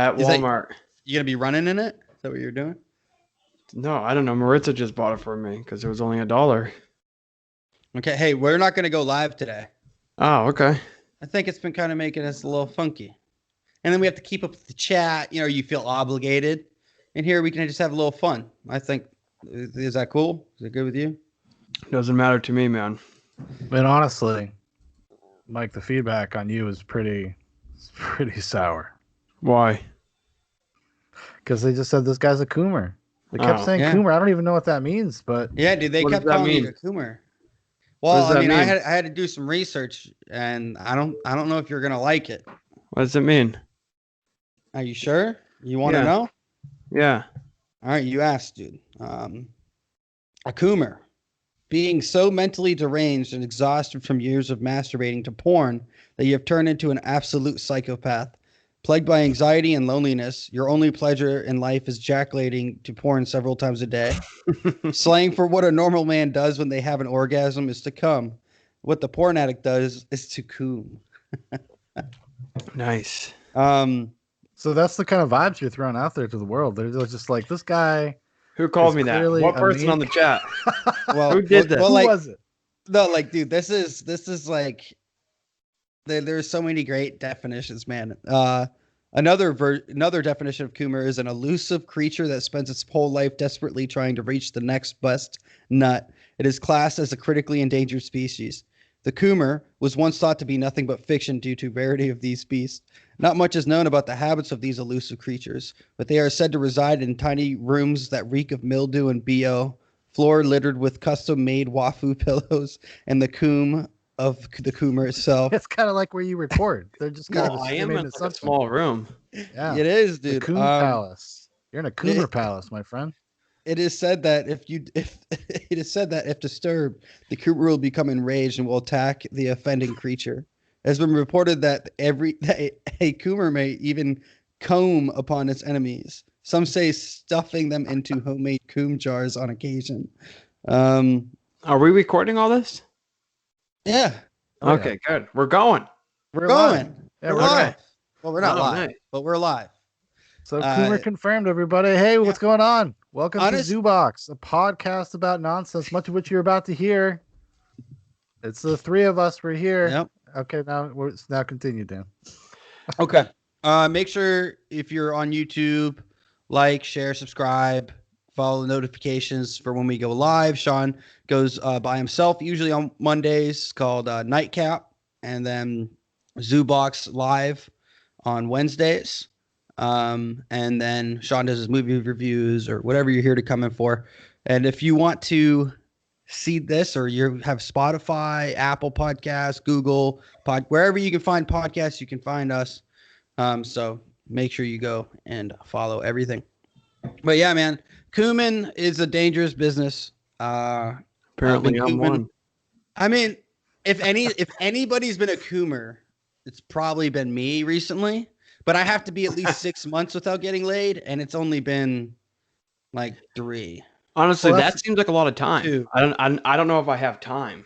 at Walmart. You gonna be running in it? Is that what you're doing? No, I don't know. Maritza just bought it for me because it was only $1. Okay. Hey, we're not gonna go live today. Oh, okay. I think it's been kind of making us a little funky. And then we have to keep up with the chat. You know, you feel obligated. And here we can just have a little fun. I think, is that cool? Is it good with you? Doesn't matter to me, man. And honestly, Mike, the feedback on you is pretty sour. Why? Because they just said this guy's a Coomer. They kept saying Coomer. I don't even know what that means, but yeah, dude, they kept calling you a Coomer. Well, I mean, I had to do some research, and I don't know if you're gonna like it. What does it mean? Are you sure? You want to know? Yeah. All right, you asked, dude. A Coomer, being so mentally deranged and exhausted from years of masturbating to porn that you have turned into an absolute psychopath. Plagued by anxiety and loneliness, your only pleasure in life is ejaculating to porn several times a day. Slang for what a normal man does when they have an orgasm is to come. What the porn addict does is to coom. Nice. So that's the kind of vibes you're throwing out there to the world. They're just like, this guy. Who called me that? What person on the chat? Well, who did that? Who was it? No, like, dude, this is like, there's so many great definitions, man. Another definition of Coomer is an elusive creature that spends its whole life desperately trying to reach the next best nut. It is classed as a critically endangered species. The Coomer was once thought to be nothing but fiction due to rarity of these beasts. Not much is known about the habits of these elusive creatures, but they are said to reside in tiny rooms that reek of mildew and BO, floor littered with custom-made wafu pillows, and the coom of the Coomer itself. It's kind of like where you record. They're just kind of I am in a small room. Yeah, it is, dude. The Coom Palace. You're in a Coomer Palace, my friend. It is said that if disturbed, the Coomer will become enraged and will attack the offending creature. It has been reported that a Coomer may even comb upon its enemies. Some say stuffing them into homemade coom jars on occasion. Are we recording all this? Yeah. Okay, good. We're going. We're going. Yeah, we're live. Well, we're not live, nice. but we're live. So Coomer confirmed, everybody. Hey, what's going on? Welcome to Zoobox, a podcast about nonsense, much of which you're about to hear. It's the three of us. We're here. Yep. Okay, now continue, Dan. Okay. Make sure if you're on YouTube, like, share, subscribe, follow the notifications for when we go live. Sean goes by himself, usually on Mondays, called Nightcap, and then Zoobox Live on Wednesdays. And then Sean does his movie reviews or whatever you're here to come in for. And if you want to see this, or you have Spotify, Apple Podcasts, Google wherever you can find podcasts, you can find us. So make sure you go and follow everything. But yeah, man, cooming is a dangerous business. Apparently I'm one. I mean, if anybody's been a coomer, it's probably been me recently. But I have to be at least 6 months without getting laid, and it's only been like 3. Honestly, that seems like a lot of time. 2. I don't know if I have time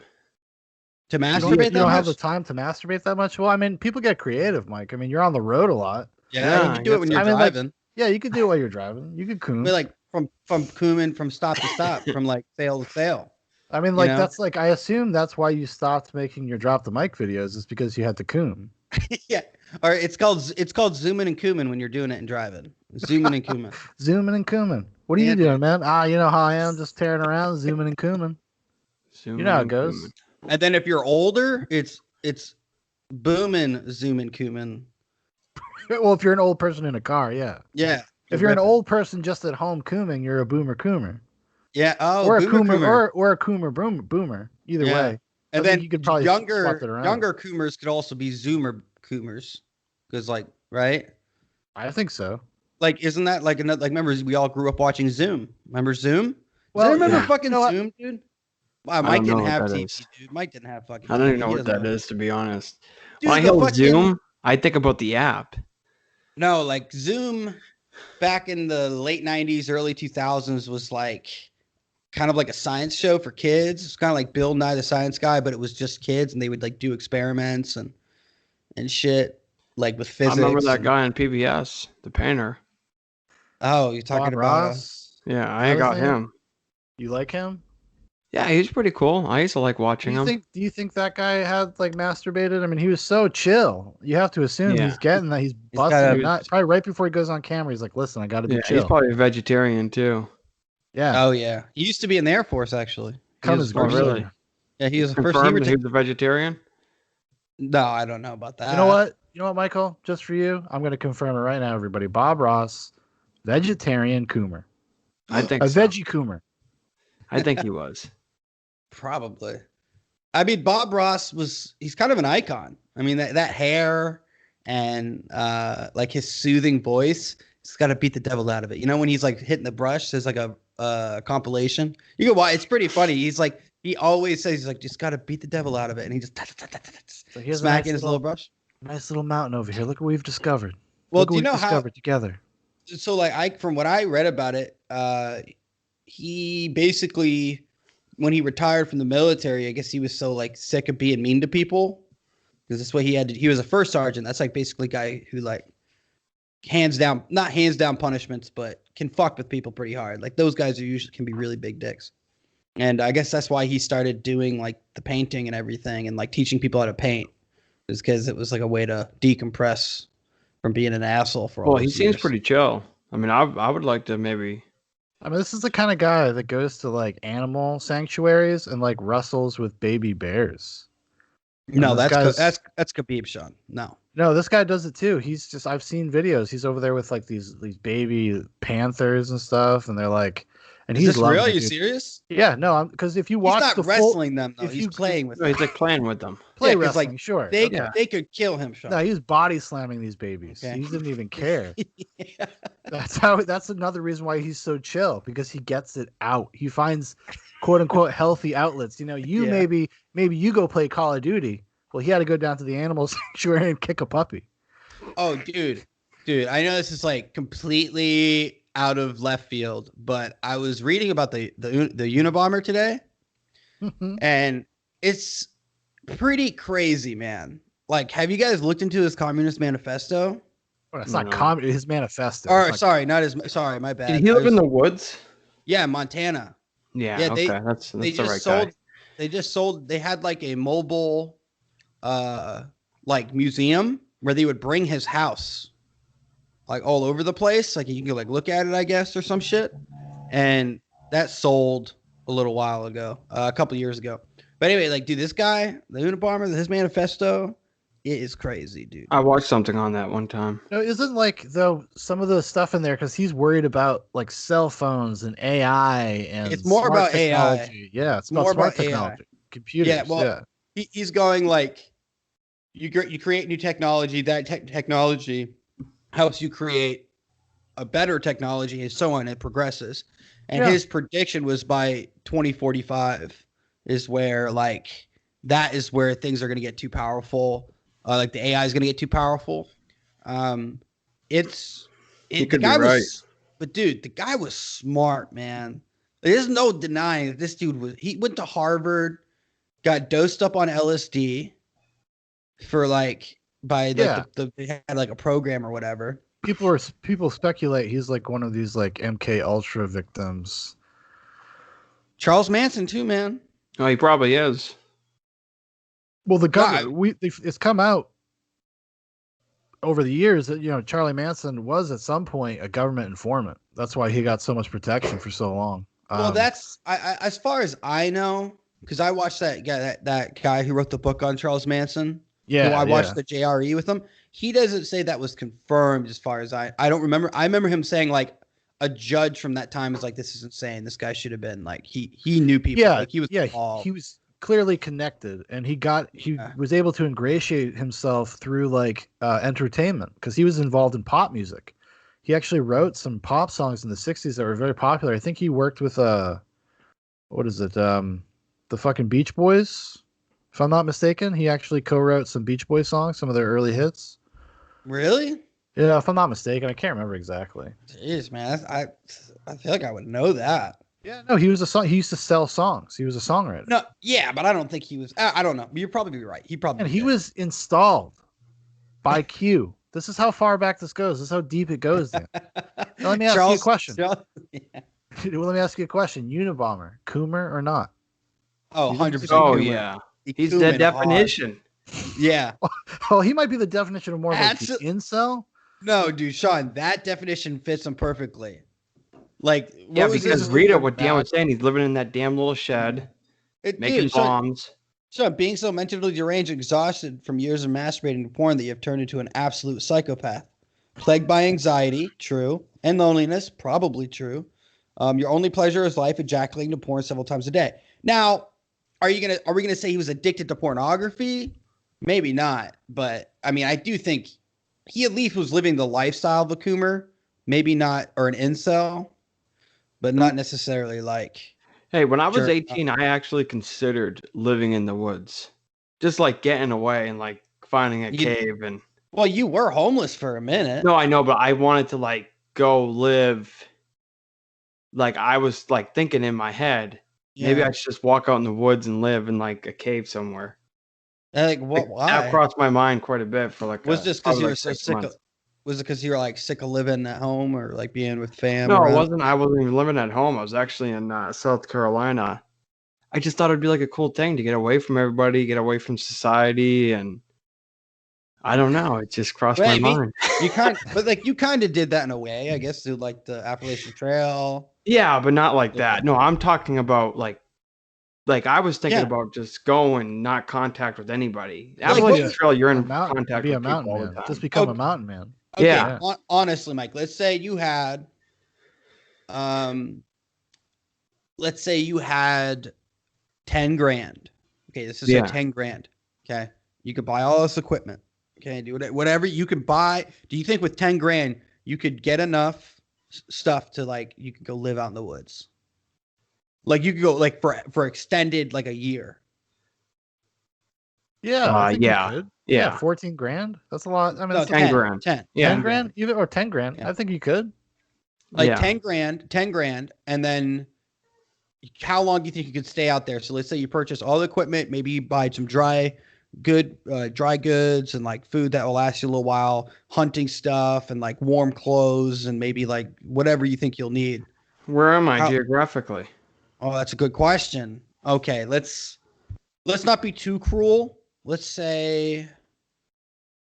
to masturbate. You don't have the time to masturbate that much. Well, I mean, people get creative, Mike. I mean, you're on the road a lot. Yeah, you can do it when you're driving. Yeah, you could do it while you're driving. You could coom. Like from cooming from stop to stop, from like sale to sale. I mean, like that's like I assume that's why you stopped making your drop the mic videos is because you had to coom. Yeah. Or it's called zooming and cooming when you're doing it and driving. Zooming and cooming. Zooming and cooming. What are you doing, man? You know how I am, just tearing around, zooming and cooming. You know how it goes. Cooming. And then if you're older, it's booming, zooming, cooming. Well, if you're an old person in a car, yeah. Yeah. If you're an old person just at home cooming, you're a boomer coomer. Yeah. Oh, or a coomer. Or a coomer boomer. Either way. And then you could probably younger coomers could also be zoomer coomers, because right? I think so. Like, isn't that like another? Like, remember we all grew up watching Zoom. Remember Zoom? Well, remember fucking Zoom, dude. Wow, Mike didn't have TV, dude. Mike didn't have fucking. I don't even know what that is, to be honest. Dude, when I hear Zoom, I think about the app. No, like Zoom, back in the late '90s, early 2000s, was like kind of like a science show for kids. It's kind of like Bill Nye the Science Guy, but it was just kids, and they would like do experiments and shit. like with physics. I remember that guy on PBS, the painter. Oh, you're talking Bob about Ross? Yeah, I got him. You like him? Yeah, he's pretty cool. I used to like watching him. Do you think that guy had like masturbated? I mean, he was so chill. You have to assume he's getting that. He's busting nut. Probably right before he goes on camera, he's like, "Listen, I got to be chill." He's probably a vegetarian too. Yeah. Oh yeah, he used to be in the Air Force actually. Really? Yeah, he was the first. He was a vegetarian. No, I don't know about that. You know what, Michael? Just for you, I'm going to confirm it right now, everybody. Bob Ross, vegetarian Coomer. I think a veggie Coomer. I think he was. Probably. I mean, Bob Ross he's kind of an icon. I mean, that hair and like his soothing voice, he's got to beat the devil out of it. You know, when he's like hitting the brush, there's like a compilation. You can watch. It's pretty funny. He always says, he's like, just got to beat the devil out of it. And he just smacking his little brush. Nice little mountain over here. Look what we've discovered. Well, do you know how discovered together? So like from what I read about it, he basically, when he retired from the military, I guess he was so like sick of being mean to people, because that's what he had to. He was a first sergeant. That's like basically a guy who like not hands down punishments, but can fuck with people pretty hard. Like those guys are usually can be really big dicks. And I guess that's why he started doing like the painting and everything and like teaching people how to paint, is because it was like a way to decompress from being an asshole for all. Well, he seems pretty chill. I mean, I would like to maybe. I mean, this is the kind of guy that goes to like animal sanctuaries and like wrestles with baby bears. No, that's Khabib, Sean. No, this guy does it too. I've seen videos. He's over there with like these baby panthers and stuff, and they're like, and he's real? Are you serious? Yeah, no, because if you watch he's not wrestling them though. He's playing with them. He's like playing with them. Wrestling, like, sure. They could kill him, Sean. No, he was body slamming these babies. Okay. He didn't even care. Yeah. That's another reason why he's so chill, because he gets it out. He finds quote unquote healthy outlets. You know, maybe you go play Call of Duty. Well, he had to go down to the animal sanctuary and kick a puppy. Oh, dude, I know this is like completely out of left field, but I was reading about the Unabomber today, and it's pretty crazy, man. Like, have you guys looked into his Communist Manifesto? Oh, it's not his manifesto. Sorry, not his. Sorry, my bad. Did he live in the woods? Yeah, Montana. Yeah, okay, that's the right guy. They just sold. They had like a mobile, like museum where they would bring his house, like all over the place. Like you can go like look at it, I guess, or some shit. And that sold a little while ago, a couple years ago. But anyway, like, dude, this guy, the Unabomber, his manifesto, it is crazy, dude. I watched something on that one time. No, isn't like though some of the stuff in there, because he's worried about like cell phones and AI and it's more about technology. AI. Yeah, it's more about technology, AI. Computers. Yeah, well, he's going like you create new technology. That technology helps you create a better technology, and so on. It progresses. And his prediction was by 2045 is where like that is where things are going to get too powerful. Like the AI is going to get too powerful. The guy was, but dude, the guy was smart, man. There's no denying that this dude he went to Harvard, got dosed up on LSD for like they had like a program or whatever. People speculate he's like one of these like MK Ultra victims. Charles Manson too, man. Oh, he probably is. Well, the government, it's come out over the years that, Charlie Manson was at some point a government informant. That's why he got so much protection for so long. Well, that's as far as I know, because I watched that guy who wrote the book on Charles Manson. Yeah, I watched the JRE with him. He doesn't say that was confirmed as far as I don't remember. I remember him saying like a judge from that time was like, this is insane. This guy should have been like, he knew people. Yeah. Like, he was involved. He was clearly connected, and he was able to ingratiate himself through like entertainment, because he was involved in pop music. He actually wrote some pop songs in the 60s that were very popular. I think he worked with the fucking Beach Boys, if I'm not mistaken. He actually co-wrote some Beach Boys songs, some of their early hits. Really? Yeah, if I'm not mistaken. I can't remember exactly. Jeez, man. I feel like I would know that. Yeah, no, he used to sell songs. He was a songwriter. No, yeah, but I don't think he was. I don't know. You're probably right. He was installed by Q. This is how far back this goes. This is how deep it goes. Then. Now, let me ask you a question. Let me ask you a question. Unabomber, Coomer or not? Oh, 100%. Oh, yeah. He's the definition. Yeah. Well, he might be the definition of more of like the incel. No, dude, Sean, that definition fits him perfectly. Like, yeah, because Rita, what Dan was saying, he's living in that damn little shed, making bombs. Sean, being so mentally deranged and exhausted from years of masturbating to porn that you have turned into an absolute psychopath. Plagued by anxiety, true. And loneliness, probably true. Your only pleasure is life, ejaculating to porn several times a day. Now, are we gonna say he was addicted to pornography? Maybe not, but I mean, I do think he at least was living the lifestyle of a Coomer. Maybe not, or an incel, but not necessarily like. Hey, when I was 18, I actually considered living in the woods, just like getting away and like finding a cave and. Well, you were homeless for a minute. No, I know, but I wanted to like go live. Like I was like thinking in my head, maybe I should just walk out in the woods and live in like a cave somewhere. Like what? Why? That crossed my mind quite a bit for like. Was this because you were so sick? Was it because you were like sick of living at home or like being with fam? No, it wasn't. I wasn't even living at home. I was actually in South Carolina. I just thought it'd be like a cool thing to get away from everybody, get away from society, and I don't know. It just crossed my mind. You kind of did that in a way, I guess, through like the Appalachian Trail. Yeah, but not like that. No, I'm talking about like I was thinking about just going, not contact with anybody. Appalachian Trail, you're in contact with people all the time. Just become a mountain man. Okay, yeah. Honestly, Mike, let's say you had, let's say you had 10 grand. Okay, this is like 10 grand. Okay, you could buy all this equipment. Okay, do whatever you can buy. Do you think with 10 grand you could get enough stuff to like you could go live out in the woods? Like you could go like for extended like a year. Yeah. Yeah. 14 grand. That's a lot. I mean, no, 10 grand. 10 grand, even or 10 grand. Yeah. I think you could. Like 10 grand. And then how long do you think you could stay out there? So let's say you purchase all the equipment, maybe you buy some dry goods and like food that will last you a little while, hunting stuff and like warm clothes and maybe like whatever you think you'll need. Where am I geographically? Oh, that's a good question. Okay, let's not be too cruel. Let's say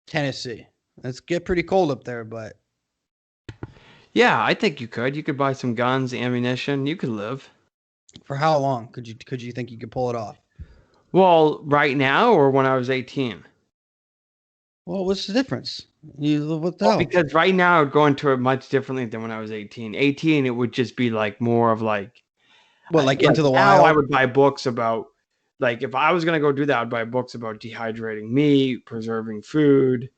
Tennessee. Let's get pretty cold up there, but yeah, I think you could. You could buy some guns, ammunition. You could live. For how long could you think you could pull it off? Well, right now or when I was 18? Well, what's the difference? Because right now I would go into it much differently than when I was 18. 18, it would just be like more of like. Well, like into the wild. Now I would buy books about, like, if I was going to go do that, I'd buy books about dehydrating meat, preserving food.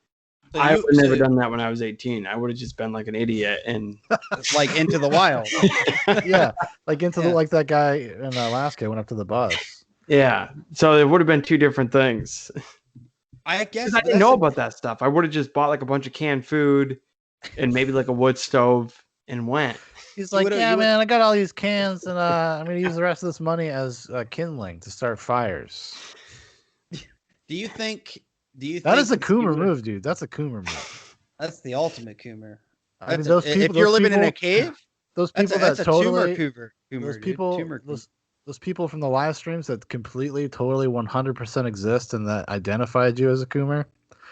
So I would have never done that when I was 18. I would have just been like an idiot and like into the wild. Yeah, like into the like that guy in Alaska went up to the bus. Yeah, so it would have been two different things. I guess I didn't know about that stuff. I would have just bought like a bunch of canned food and maybe like a wood stove and went. He's like, man, I got all these cans and I'm going to use the rest of this money as kindling to start fires. Do you think that is a Coomer move, dude? That's a Coomer move. That's the ultimate Coomer. I mean, those people, if you're living in a cave, those people that's that totally Coomer, those people from the live streams that completely, totally, 100% exist and that identified you as a Coomer.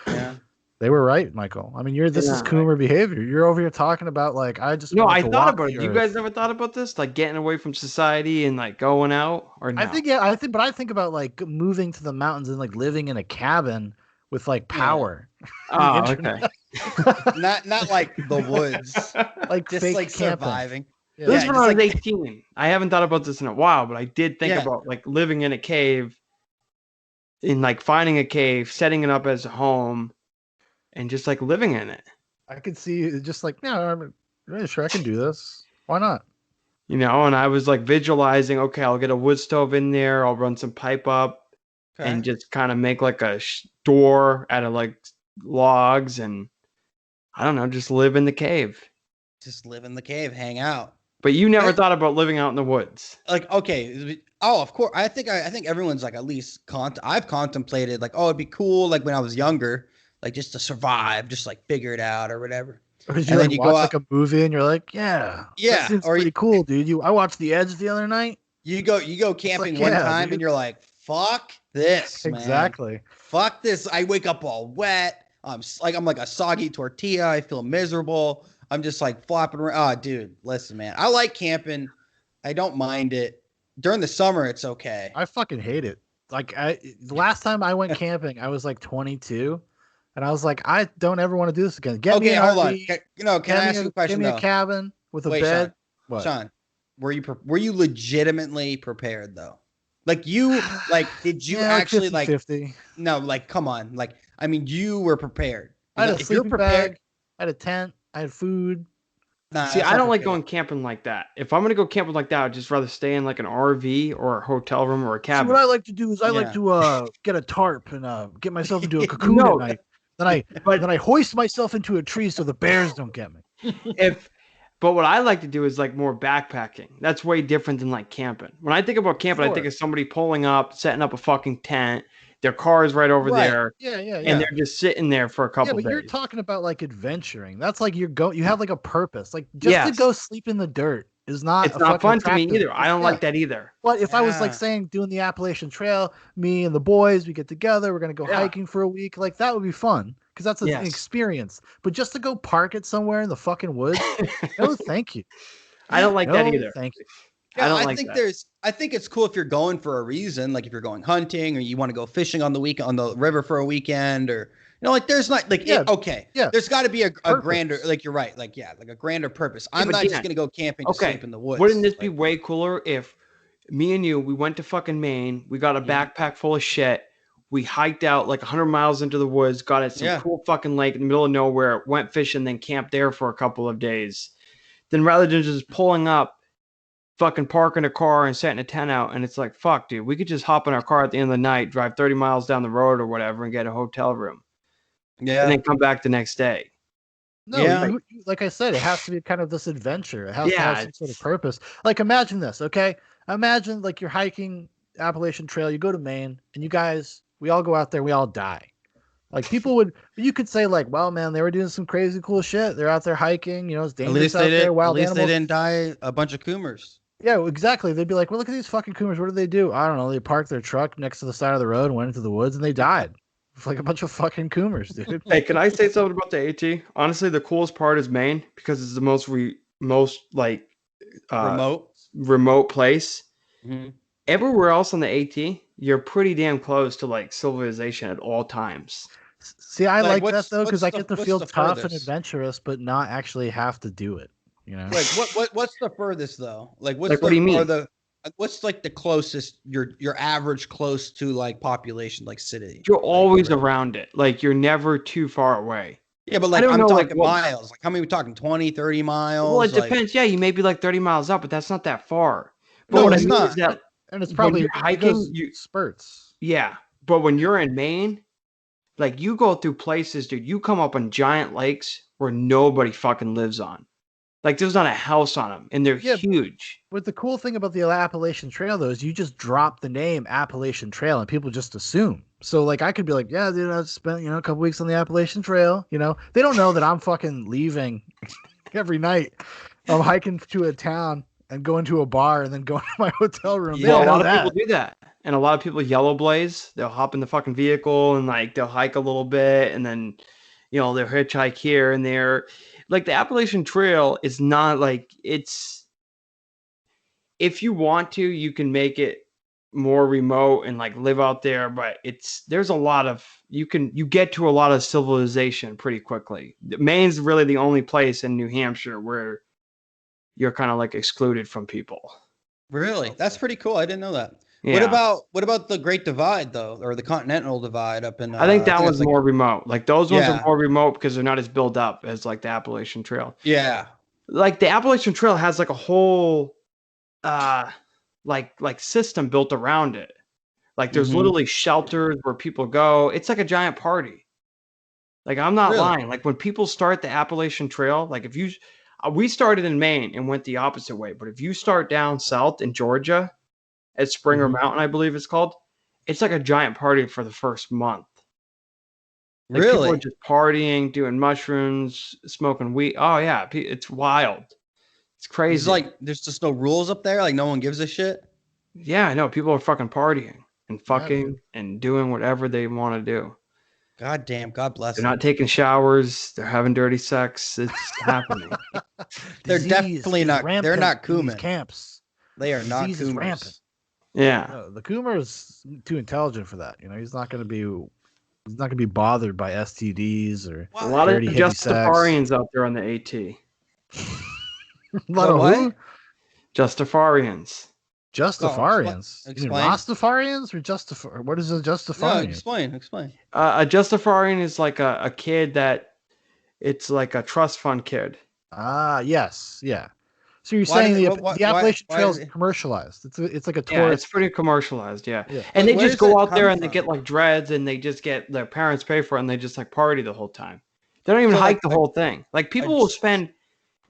Yeah. They were right, Michael. I mean, this is Coomer behavior. You're over here talking about like I just. No, I thought about it. You guys never thought about this, like getting away from society and like going out, or no? I think about like moving to the mountains and like living in a cabin with like power. Oh, okay. not like the woods, like just fake like camping. surviving. Yeah, this is when I was 18. I haven't thought about this in a while, but I did think about like living in a cave, in like finding a cave, setting it up as a home. And just like living in it. I could see just like, I'm really sure I can do this. Why not? You know, and I was like visualizing, okay, I'll get a wood stove in there. I'll run some pipe up and just kind of make like a door out of like logs. And I don't know, just live in the cave. Just live in the cave, hang out. But you never thought about living out in the woods. Like, okay. Oh, of course. I think everyone's like at least I've contemplated like, oh, it'd be cool. Like when I was younger like just to survive, just like figure it out or whatever. Or did you like watch like a movie and you're like, that seems pretty cool, dude. I watched The Edge the other night. You go camping one time and you're like, fuck this, man. Exactly. Fuck this. I wake up all wet. I'm like a soggy tortilla. I feel miserable. I'm just like flopping around. Oh, dude, listen, man. I like camping. I don't mind it. During the summer, it's okay. I fucking hate it. Like the last time I went camping, I was like 22, and I was like, I don't ever want to do this again. Get me an hold RV, on. Can I ask you a question? Give me a cabin with a bed. Sean, were you legitimately prepared though? Like did you actually 50. No, like come on, like I mean, you were prepared. I had a sleeping bag. I had a tent. I had food. See, I don't like going camping like that. If I'm gonna go camping like that, I'd just rather stay in like an RV or a hotel room or a cabin. So what I like to do is I like to get a tarp and get myself into a cocoon at night. Then I hoist myself into a tree so the bears don't get me. But what I like to do is like more backpacking. That's way different than like camping. When I think about camping, I think of somebody pulling up, setting up a fucking tent. Their car is right over there. Yeah. And they're just sitting there for a couple days. Yeah, but you're talking about like adventuring. That's like you have like a purpose. Like just to go sleep in the dirt is not. It's not fun to me either. I don't like that either. But if I was like saying doing the Appalachian Trail, me and the boys, we get together, we're gonna go hiking for a week. Like that would be fun because that's an experience. But just to go park it somewhere in the fucking woods, no, thank you. I don't like that either. Thank you. Yeah, I think it's cool if you're going for a reason, like if you're going hunting or you want to go fishing on the river for a weekend, or like there's not like there's got to be a grander, like you're right, like a grander purpose. I'm not just gonna go camping to sleep in the woods. Wouldn't this be way cooler if me and you we went to fucking Maine, we got a backpack full of shit, we hiked out like 100 miles into the woods, got at some cool fucking lake in the middle of nowhere, went fishing, then camped there for a couple of days, then rather than just pulling up, fucking parking a car and setting a tent out, and it's like, fuck, dude, we could just hop in our car at the end of the night, drive 30 miles down the road or whatever, and get a hotel room. Yeah. And then come back the next day. No, like I said, it has to be kind of this adventure. It has to have some sort of purpose. Like imagine this, okay? Imagine like you're hiking Appalachian Trail, you go to Maine, and you guys, we all go out there, we all die. Like you could say like, well, man, they were doing some crazy cool shit. They're out there hiking, it's dangerous out there. Wild animals. At least they didn't die a bunch of Coomers. Yeah, exactly. They'd be like, well, look at these fucking Coomers. What did they do? I don't know. They parked their truck next to the side of the road and went into the woods and they died. It's like a bunch of fucking Coomers, dude. Hey, can I say something about the AT? Honestly, the coolest part is Maine because it's the most remote place. Mm-hmm. Everywhere else on the AT, you're pretty damn close to like civilization at all times. See, I like that though because I get to feel tough and adventurous, but not actually have to do it. Like what's the furthest though? Like what do you mean? What's like the closest your average close to like population like city? You're always around it. Like you're never too far away. Yeah, but like I'm talking miles. Like how many are we talking? 20, 30 miles? Well, it depends. Yeah, you may be like 30 miles up, but that's not that far. But no, it's not. And it's probably hiking spurts. Yeah, but when you're in Maine, like you go through places, dude, you come up on giant lakes where nobody fucking lives on. Like there's not a house on them, and they're huge. But the cool thing about the Appalachian Trail, though, is you just drop the name Appalachian Trail, and people just assume. So, like, I could be like, yeah, dude, I spent a couple weeks on the Appalachian Trail. They don't know that I'm fucking leaving every night. I'm hiking to a town and going to a bar and then going to my hotel room. Yeah, a lot of people do that, and a lot of people yellow blaze. They'll hop in the fucking vehicle and like they'll hike a little bit, and then they'll hitchhike here and there. Like the Appalachian Trail is not like it's. If you want to, you can make it more remote and like live out there, but there's a lot of you get to a lot of civilization pretty quickly. Maine's really the only place in New Hampshire where you're kind of like excluded from people. Really? That's pretty cool. I didn't know that. Yeah. What about the Great Divide though, or the Continental Divide up in? I think that was more remote. Like those ones are more remote because they're not as built up as like the Appalachian Trail. Yeah. Like the Appalachian Trail has like a whole, like system built around it. Like there's literally shelters where people go. It's like a giant party. Like I'm not lying. Like when people start the Appalachian Trail, like if we started in Maine and went the opposite way, but if you start down south in Georgia. At Springer Mountain, I believe it's called. It's like a giant party for the first month. Like people are Really? just partying, doing mushrooms, smoking weed. Oh yeah, it's wild. It's It's crazy. like there's just no rules up there. Like no one gives a shit. Yeah, I know. People are fucking partying and Yeah, fucking and doing whatever they want to do. God damn. God bless They're them. not taking showers. They're having dirty sex. It's happening. They're Disease definitely is not. They're rampant not in these Cooming. camps. They are not Disease is rampant. Coomers. Yeah. No, the Coomer's too intelligent for that. He's not going to be. He's not going to be bothered by STDs or A lot of dirty hippie sex. Justafarians out there on the AT. A lot of what? who? Justafarians. Justafarians. You mean Explain. Rastafarians or Justafar? What is a No, Justafarian? explain. A Justafarian is like a kid that it's like a trust fund kid. Yes, yeah. So you're Why saying does it- the Appalachian why Trail is is it- commercialized? It's like a Yeah, tourist. it's pretty commercialized. Yeah. Yeah. And Wait, they where just does go it out there come and they from? get like dreads and they just get their parents pay for it and they just like party the whole time. They don't even So, hike like, the whole thing. Like people will spend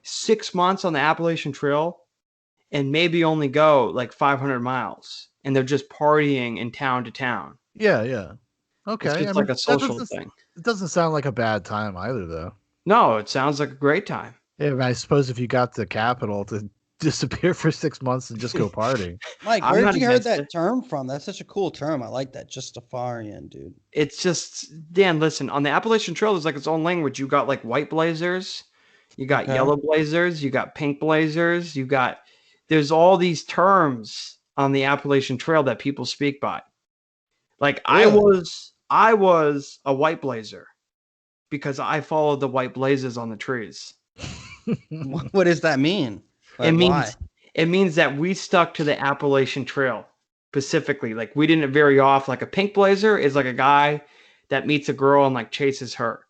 6 months on the Appalachian Trail and maybe only go like 500 miles and they're just partying in town to town. Yeah. Okay. It's just like a social thing. It doesn't sound like a bad time either, though. No, it sounds like a great time. Yeah, I suppose if you got the capital to disappear for 6 months and just go party. Mike, I'm where not did you hear against that it. term from? That's such a cool term. I like that. Justafarian, dude. It's just, Dan, listen, on the Appalachian Trail, there's like its own language. You got like white blazers, you got Okay. yellow blazers, you got pink blazers, there's all these terms on the Appalachian Trail that people speak by. Like Really? I was a white blazer because I followed the white blazes on the trees. What does that mean? Like, why? It means that we stuck to the Appalachian Trail specifically. Like we didn't vary off. Like a pink blazer is like a guy that meets a girl and like chases her.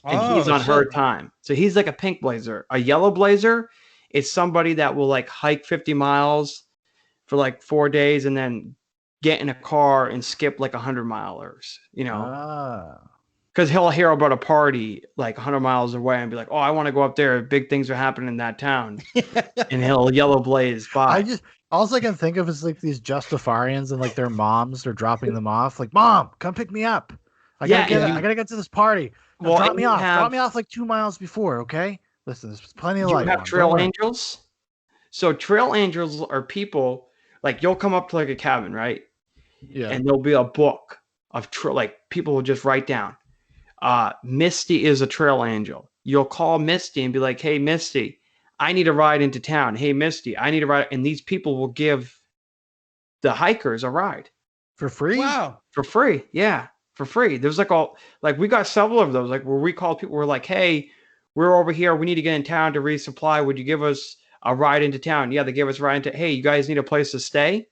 And he's on her time. So he's like a pink blazer. A yellow blazer is somebody that will like hike 50 miles for like 4 days and then get in a car and skip like 100 milers, because he'll hear about a party like 100 miles away and be like, oh, I want to go up there. Big things are happening in that town. And he'll yellow blaze by. All I can think of is like these Justafarians and like their moms are dropping them off. Like, Mom, come pick me up. I gotta get to this party. Now, drop me off. Drop me off like 2 miles before, okay? Listen, there's plenty of light. You have trail angels. So trail angels are people like you'll come up to like a cabin, right? Yeah. And there'll be a book of like people will just write down. Misty is a trail angel. You'll call Misty and be like, hey, Misty, I need a ride into town. Hey, Misty, I need a ride. And these people will give the hikers a ride. For free? Wow. For free. Yeah. For free. There's we got several of those, like where we called people, we're like, hey, we're over here. We need to get in town to resupply. Would you give us a ride into town? Yeah, they give us a ride into, hey, you guys need a place to stay?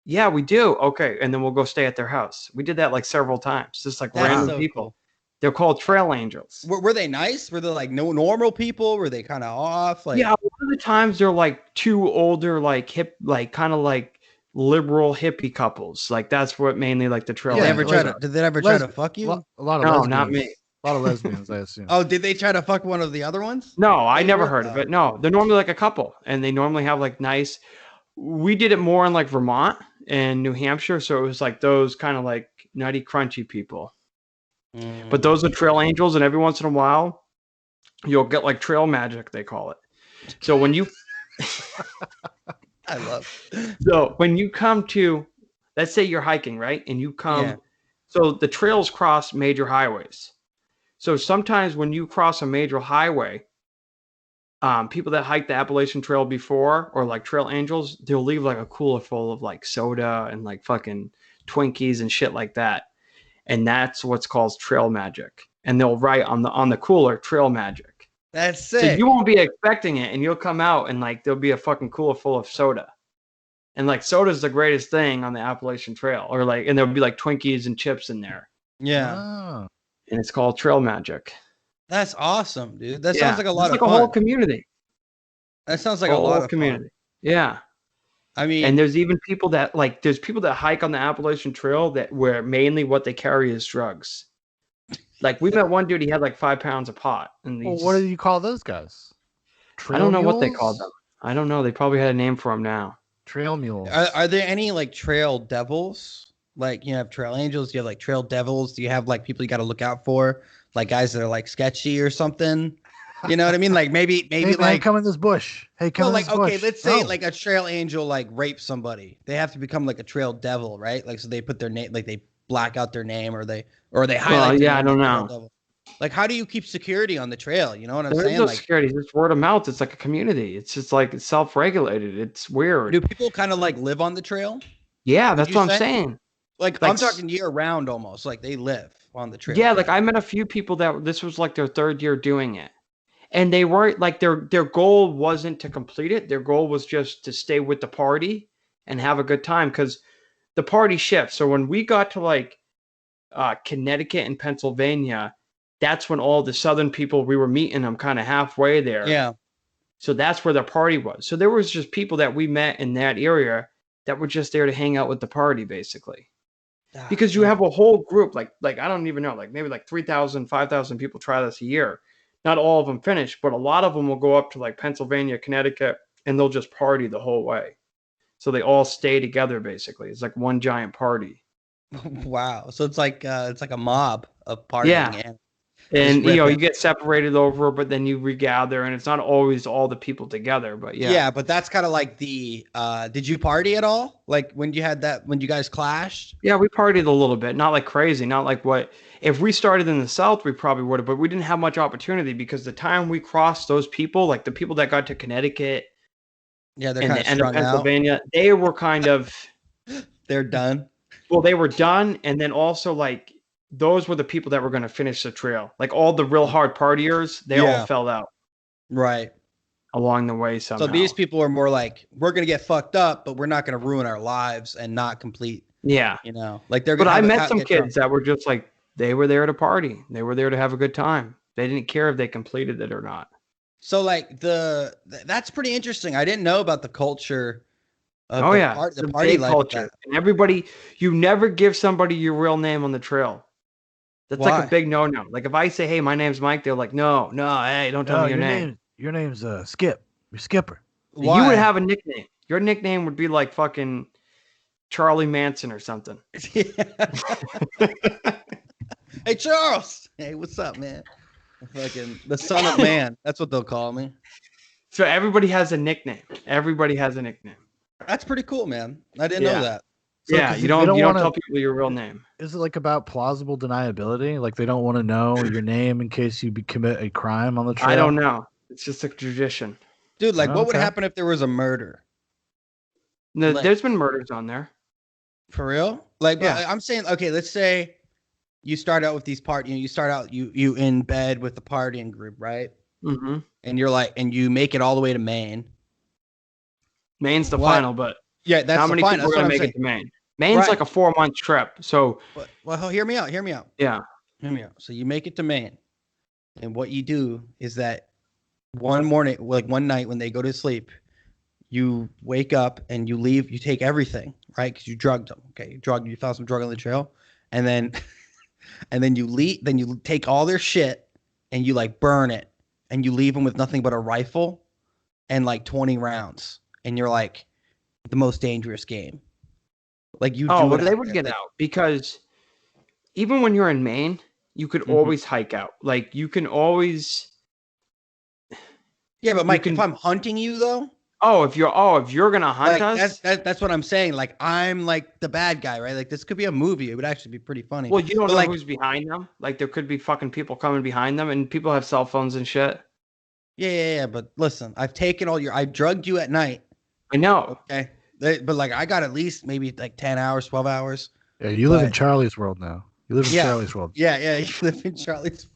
Yeah, we do. Okay. And then we'll go stay at their house. We did that like several times. Just like random people. Cool. They're called trail angels. Were they nice? Were they like normal people? Were they kind of off? Like, yeah, a lot of the times they're like two older, like hip, like kind of like liberal hippie couples. Like that's what mainly like the trail. Did they ever try to fuck you? A lot of no, lesbians. not me. A lot of lesbians, I assume. Oh, did they try to fuck one of the other ones? No, I never heard of it. No, they're normally like a couple, and they normally have like nice. We did it more in like Vermont and New Hampshire, so it was like those kind of like nutty, crunchy people. But those are trail angels, and every once in a while, you'll get like trail magic, they call it. So when you, I love. So when you come to, let's say you're hiking, right? And you come, so the trails cross major highways. So sometimes when you cross a major highway, people that hike the Appalachian Trail before, or like trail angels, they'll leave like a cooler full of like soda and like fucking Twinkies and shit like that. And that's what's called trail magic. And they'll write on the cooler, trail magic. That's sick. So you won't be expecting it, and you'll come out and like there'll be a fucking cooler full of soda. And like soda's the greatest thing on the Appalachian Trail. Or like, and there'll be like Twinkies and chips in there. Yeah. Oh. And it's called trail magic. That's awesome, dude. That sounds like a lot of fun. Like a whole community. That sounds like a lot of community. Fun. Yeah. I mean, and there's even people that like, there's people that hike on the Appalachian Trail that where mainly what they carry is drugs. Like we met one dude, he had like 5 pounds of pot. And what do you call those guys? I don't know what they called them. I don't know. They probably had a name for them now. Trail mules. Are there any like trail devils? Like you have trail angels, you have like trail devils. Do you have like people you got to look out for, like guys that are like sketchy or something? You know what I mean? Like maybe Hey, man, like come in this bush. Hey, come in like this bush. okay, let's say No. like a trail angel like rapes somebody. They have to become like a trail devil, right? Like so they put their name, like they black out their name or they highlight Well, their yeah, I name don't as trail know. devil. Like how do you keep security on the trail? You know what I'm There's saying? no Like security. It's just word of mouth. It's like a community. It's just like it's self-regulated. It's weird. do people kind of like live on the trail? Yeah, Would that's you what I'm say? saying. Like Like, I'm talking year round almost. Like they live on the trail. yeah, like I met a few people that this was like their third year doing it. And they weren't like their goal wasn't to complete it. Their goal was just to stay with the party and have a good time because the party shifts. So when we got to like Connecticut and Pennsylvania, that's when all the southern people we were meeting them kind of halfway there. Yeah. So that's where the party was. So there was just people that we met in that area that were just there to hang out with the party, basically. Because you have a whole group, like I don't even know, like maybe like 3,000, 5,000 people try this a year. Not all of them finish, but a lot of them will go up to like Pennsylvania, Connecticut, and they'll just party the whole way. So they all stay together, basically. It's like one giant party. Wow. So it's like a mob of partying Yeah. and And just you ripping. get separated over, but then you regather, and it's not always all the people together. But yeah, Yeah, but that's kind of like the did you party at all? Like when you guys clashed? yeah, we partied a little bit, not like crazy, not like what if we started in the South, we probably would have, but we didn't have much opportunity because the time we crossed those people, like the people that got to Connecticut Yeah, they're and kind the of end of strung out. Pennsylvania, they were kind of They're done. well, they were done, and then also like those were the people that were going to finish the trail. Like all the real hard partiers, they all Yeah. fell out Right. along the way somehow. So these people are more like we're gonna get fucked up, but we're not gonna ruin our lives and not complete. Yeah. You know, like they're But gonna. I met some kids that were just like they were there to party. They were there to have a good time. They didn't care if they completed it or not. So like that's pretty interesting. I didn't know about the culture. Of Oh the yeah, part, it's the a party big life. culture. And everybody, you never give somebody your real name on the trail. That's like Why? a big no-no. Like if I say, "Hey, my name's Mike," they're like, "No, hey, don't tell me your name." Your name's Skip. You're Skipper. Why? You would have a nickname. Your nickname would be like fucking Charlie Manson or something. Hey Charles. Hey, what's up, man? Fucking the son of man. That's what they'll call me. So everybody has a nickname. Everybody has a nickname. That's pretty cool, man. I didn't know that. So, Yeah, you don't tell people your real name. Is it like about plausible deniability? Like they don't want to know your name in case you commit a crime on the trail? I don't know. It's just a tradition. Dude, like what would happen if there was a murder? No, Like- there's been murders on there. For real? Like Yeah. I'm saying, okay, let's say you start out with these you start out you in bed with the partying group, right? Mm-hmm. And you're like, and you make it all the way to Maine. Maine's the What? final, but Yeah, that's how the many final. people are That's going what to I'm make saying. it to Maine? Maine's Right. like a 4-month trip. So, Well, hear me out. Hear me out. yeah. Hear me out. So you make it to Maine, and what you do is that one morning, like one night when they go to sleep, you wake up and you leave. You take everything, right? Because you drugged them. Okay, you found some drug on the trail, and then, and then you leave. Then you take all their shit and you like burn it, and you leave them with nothing but a rifle and like 20 rounds, and you're like the most dangerous game. Like you. Oh, do but it they out would there. get Like, out because even when you're in Maine, you could Mhm. always hike out. Like you can always. yeah, but Mike, can- if I'm hunting you though. If you're gonna hunt Like, us, that's what I'm saying. Like I'm like the bad guy, right? Like this could be a movie. It would actually be pretty funny. well, you don't But, know like, who's behind them. Like there could be fucking people coming behind them, and people have cell phones and shit. yeah. But listen, I've drugged you at night. I know. Okay, but like I got at least maybe like 10 hours, 12 hours. Yeah, you live in But- Charlie's world now. You live in Yeah. Charlie's world. Yeah. You live in Charlie's.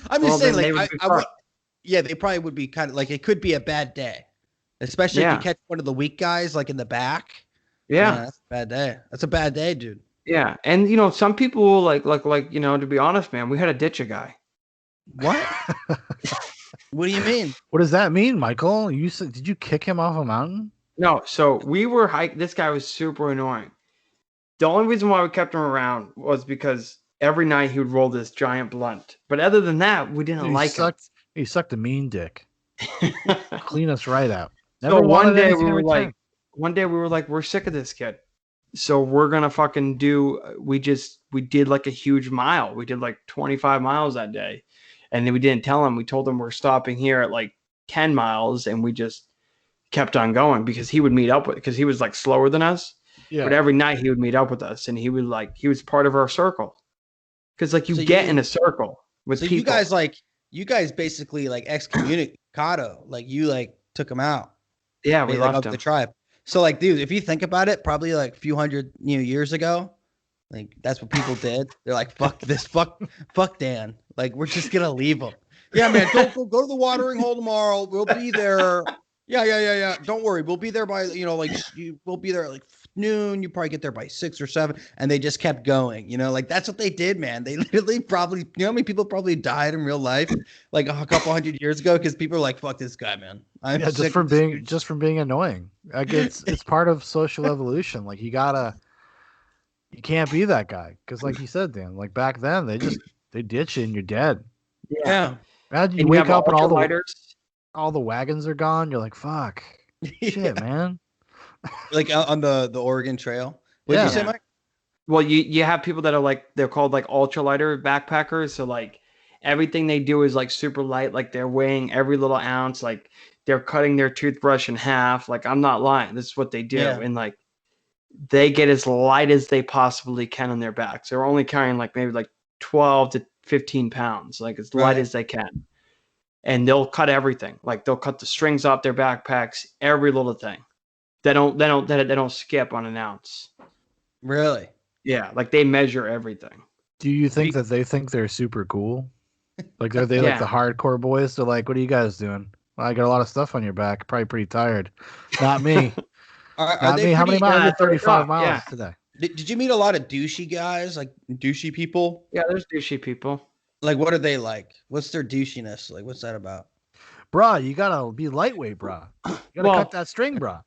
I'm Well, just saying, then they like would be I would. fucked. Yeah, they probably would be kind of like it could be a bad day, especially if Yeah. you catch one of the weak guys like in the back. Yeah. Man, that's a bad day. That's a bad day, dude. Yeah, and some people will like to be honest, man, we had to ditch a guy. What? What do you mean? What does that mean, Michael? You said, did you kick him off a mountain? No, so we were hiking. This guy was super annoying. The only reason why we kept him around was because every night he would roll this giant blunt. But other than that, we didn't like He sucked a mean dick. him. Clean us right out. So Never one wanted day anything we in were return. like, we're sick of this kid. So we're gonna fucking do. We did like a huge mile. We did like 25 miles that day, and then we didn't tell him. We told him we're stopping here at like 10 miles, and we just kept on going because he would meet up with because he was like slower than us. Yeah. But every night he would meet up with us, and he was part of our circle. Because like you get in a circle with people. You guys basically like excommunicado, like you like took him out. Yeah, we left him. The tribe. So like, dude, if you think about it, probably like a few hundred years ago, like that's what people did. They're like, fuck this, fuck Dan. Like we're just gonna leave him. Yeah, man, don't go to the watering hole tomorrow. We'll be there. Yeah. Don't worry, we'll be there by we'll be there at like noon. You probably get there by 6 or 7, and they just kept going. Like that's what they did, man. They literally probably how many people probably died in real life like a couple hundred years ago because people are like, fuck this guy, man. Just from being annoying. Like it's part of social evolution. Like you can't be that guy because like you said, Dan, like back then they ditch you and you're dead. Yeah. Imagine you wake up and all the wagons are gone. You're like, fuck. Shit, man. Like on the Oregon Trail. What did you say, Mike? Well, you have people that are like they're called like ultralighter backpackers. So like everything they do is like super light. Like they're weighing every little ounce. Like they're cutting their toothbrush in half. Like I'm not lying. This is what they do. Yeah. And like they get as light as they possibly can on their backs. They're only carrying like maybe like 12 to 15 pounds, like as light as they can. And they'll cut everything. Like they'll cut the strings off their backpacks, every little thing. They don't skip on an ounce. Really? Yeah, like they measure everything. Do you think that they think they're super cool? Like are they like the hardcore boys? They're like, what are you guys doing? Well, I got a lot of stuff on your back. Probably pretty tired. Not me. Not me. How many miles? 35 miles today. Did you meet a lot of douchey guys, like douchey people? Yeah, there's douchey people. Like, what are they like? What's their douchiness? Like, what's that about? Brah, you gotta be lightweight, brah. You gotta cut that string, brah.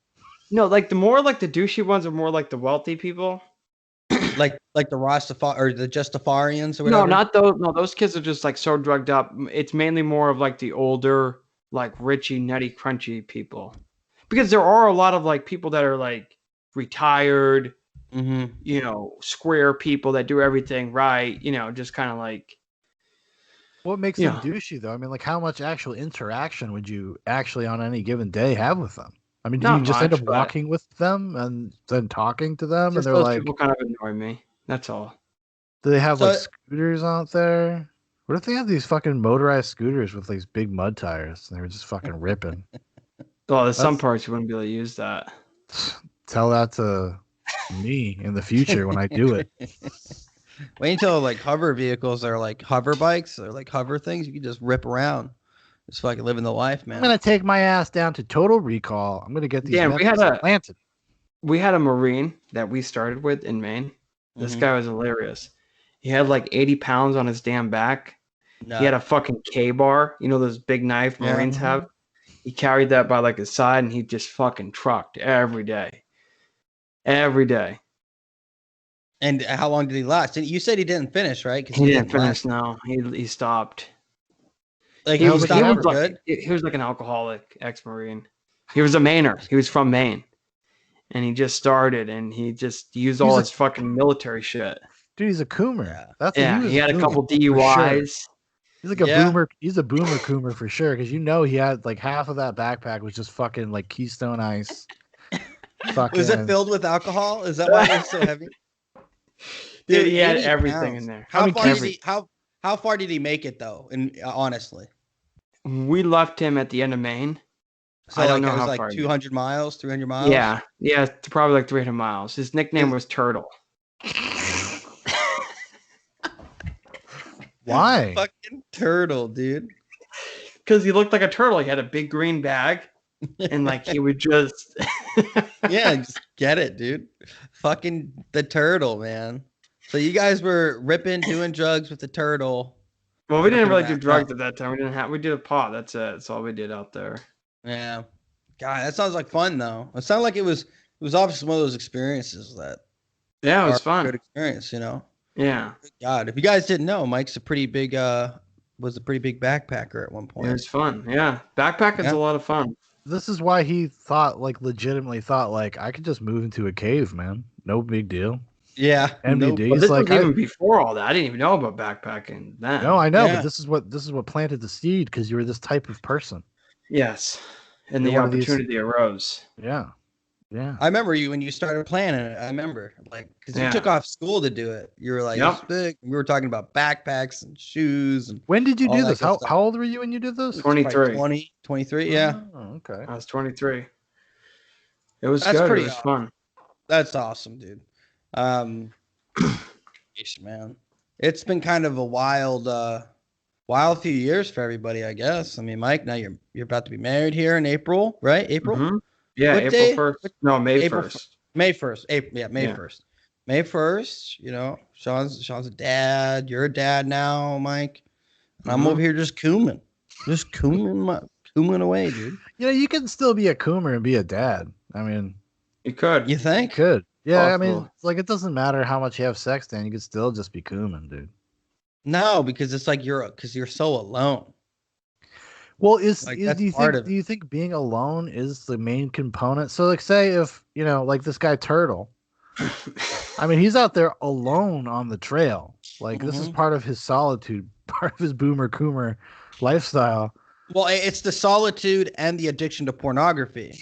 No, like the more like the douchey ones are more like the wealthy people. like the Rastafari or the Justafarians or whatever? No, not those. No, those kids are just like so drugged up. It's mainly more of like the older, like richy, nutty, crunchy people. Because there are a lot of like people that are like retired, square people that do everything right, just kind of like. What makes them douchey though? I mean, like how much actual interaction would you actually on any given day have with them? I mean, do you just end up walking with them and then talking to them? And they're those like, people kind of annoy me. That's all. Do they have like scooters out there? What if they have these fucking motorized scooters with these big mud tires and they were just fucking ripping? Well, there's some parts you wouldn't be able to use that. Tell that to me in the future when I do it. Wait until like hover vehicles are like hover bikes or like hover things. You can just rip around. Just fucking living the life, man. I'm gonna take my ass down to Total Recall. I'm gonna get these. Yeah, planted. We had a Marine that we started with in Maine. This guy was hilarious. He had like 80 pounds on his damn back. No. He had a fucking K-bar. You know those big knife Marines have? He carried that by like his side and he just fucking trucked every day. Every day. And how long did he last? You said he didn't finish, right? He didn't finish, no. He stopped. Like he was like an alcoholic ex-Marine. He was a Mainer. He was from Maine. And he just started and he just used all his fucking military shit. Dude, he's a Coomer. He had a couple DUIs. Sure. He's like a boomer. He's a boomer Coomer for sure. Because he had like half of that backpack was just fucking like Keystone Ice. Was it filled with alcohol? Is that why it was so heavy? Dude, he had everything in there. How far did he make it though? And honestly, we left him at the end of Maine. So I don't know how far. Like 200 miles, 300 miles. Yeah, probably like 300 miles. His nickname was Turtle. Why? Fucking turtle, dude. Because he looked like a turtle. He had a big green bag, and like he would just. Just get it, dude. Fucking the turtle, man. So you guys were doing drugs with the turtle. Well, we didn't really do drugs at that time. We did a pot. That's it. That's all we did out there. Yeah. God, that sounds like fun though. It sounded like it was obviously one of those experiences that. Yeah, it was fun. Good experience, Yeah. God, if you guys didn't know, Mike's was a pretty big backpacker at one point. It was fun. Yeah. Backpacking's a lot of fun. This is why he legitimately thought I could just move into a cave, man. No big deal. Yeah. NBD. Well, this like was even before all that. I didn't even know about backpacking then. No, I know, but this is what planted the seed because you were this type of person. Yes, and You're the one of these- opportunity arose. Yeah, yeah. I remember you when you started planning it. I remember, like, because you took off school to do it. You were like, Yep. it's big. We were talking about backpacks and shoes. And When did you all do that this? good How stuff. old were you when you did this? 23. 20, 23, yeah. Oh, okay. I was 23. It was That's good. pretty It was fun. That's awesome, dude. Man, it's been kind of a wild few years for everybody, I guess. I mean, Mike, now you're about to be married here in April, right? April? Mm-hmm. Yeah, What April day? 1st. No, May April 1st. May 1st. May 1st. May 1st, you know, Sean's a dad. You're a dad now, Mike. And I'm over here just cooming. Just cooming away, dude. You know, you can still be a coomer and be a dad. I mean, you could. You think? You could. Yeah, Possible. I mean, it's like it doesn't matter how much you have sex, then you could still just be cooming, dude. No, because it's like you're so alone. Well, do you think being alone is the main component? So, like, say if like this guy Turtle, I mean, he's out there alone on the trail. Like, this is part of his solitude, part of his boomer coomer lifestyle. Well, it's the solitude and the addiction to pornography,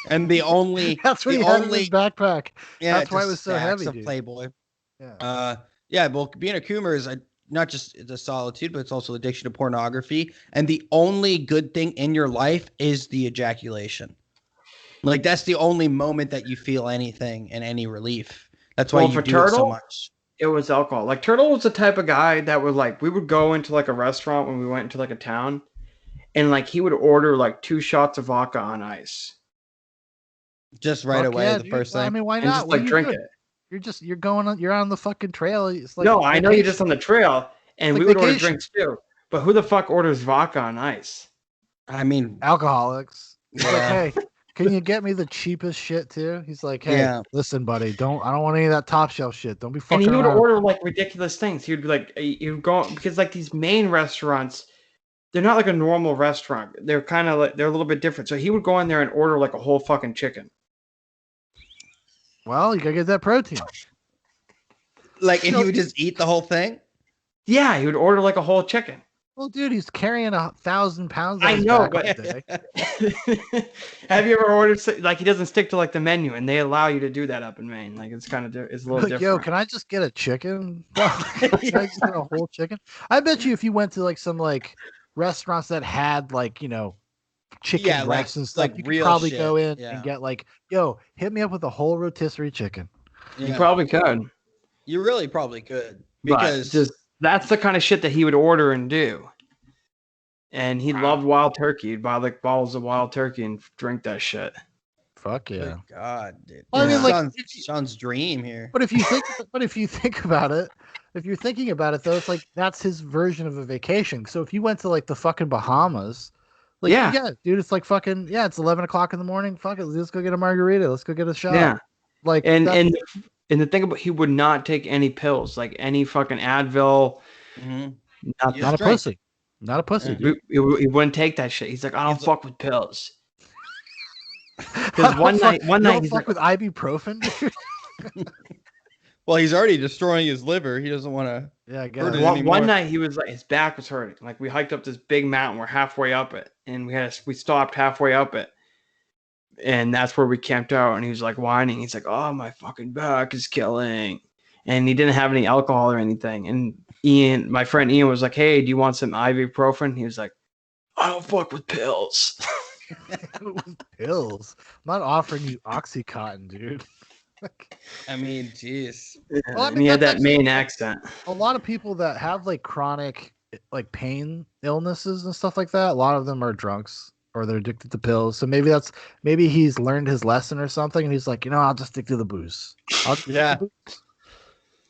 and the only that's what he had in his backpack. Yeah, that's why it was so heavy. Of Playboy. Yeah. Well, being a coomer is not just the solitude, but it's also addiction to pornography. And the only good thing in your life is the ejaculation. Like, that's the only moment that you feel anything and any relief. That's why you do it so much. It was alcohol. Like, Turtle was the type of guy that would, like, we would go into like a restaurant when we went into like a town, and like he would order like 2 shots of vodka on ice. Just right away, the first thing. I mean, why not? And just like drink it. You're on the fucking trail. It's like no, I know you're just on the trail, and we would order drinks too. But who the fuck orders vodka on ice? I mean, alcoholics. He's like, hey, can you get me the cheapest shit too? He's like, hey, listen, buddy, I don't want any of that top shelf shit. Don't be fucking. And he would order like ridiculous things. He would be like, you go because like these main restaurants, they're not like a normal restaurant. They're kind of like they're a little bit different. So he would go in there and order like a whole fucking chicken. Well, you gotta get that protein. Like, and he would just eat the whole thing? Yeah, he would order like a whole chicken. Well, dude, he's carrying 1,000 pounds. I know, but have you ever ordered like he doesn't stick to like the menu, and they allow you to do that up in Maine? Like it's kind of it's a little different. Yo, can I just get a chicken? Can I just get a whole chicken? I bet you if you went to like some like restaurants that had like chicken breasts and stuff, you could probably go in and get like, yo, hit me up with a whole rotisserie chicken. Yeah. You probably could. You really probably could, because that's the kind of shit that he would order and do. And he loved wild turkey. He'd buy like bottles of wild turkey and drink that shit. Fuck yeah! Good God, dude. Well, I mean, like Sean's dream here. But if you think about it, if you're thinking about it though, it's like that's his version of a vacation. So if you went to like the fucking Bahamas, like yeah, dude, it's like fucking it's 11 o'clock in the morning. Fuck it, let's go get a margarita. Let's go get a shot. Yeah, like and the thing about he would not take any pills, like any fucking Advil. Not a pussy. Not a pussy. He wouldn't take that shit. He's like, I don't fuck with pills. Because one night he's fuck with ibuprofen. Well, he's already destroying his liver. He doesn't want to. Yeah, I guess. One night he was like, his back was hurting. Like we hiked up this big mountain. We're halfway up it, and we stopped halfway up it, and that's where we camped out. And he was like whining. He's like, "Oh, my fucking back is killing," and he didn't have any alcohol or anything. And my friend Ian was like, "Hey, do you want some ibuprofen?" He was like, "I don't fuck with pills." Pills? I'm not offering you Oxycontin, dude. I mean, jeez. Well, I mean, he had that Maine accent. A lot of people that have like chronic like pain illnesses and stuff like that, a lot of them are drunks or they're addicted to pills. So maybe he's learned his lesson or something, and he's like, I'll just stick to the booze.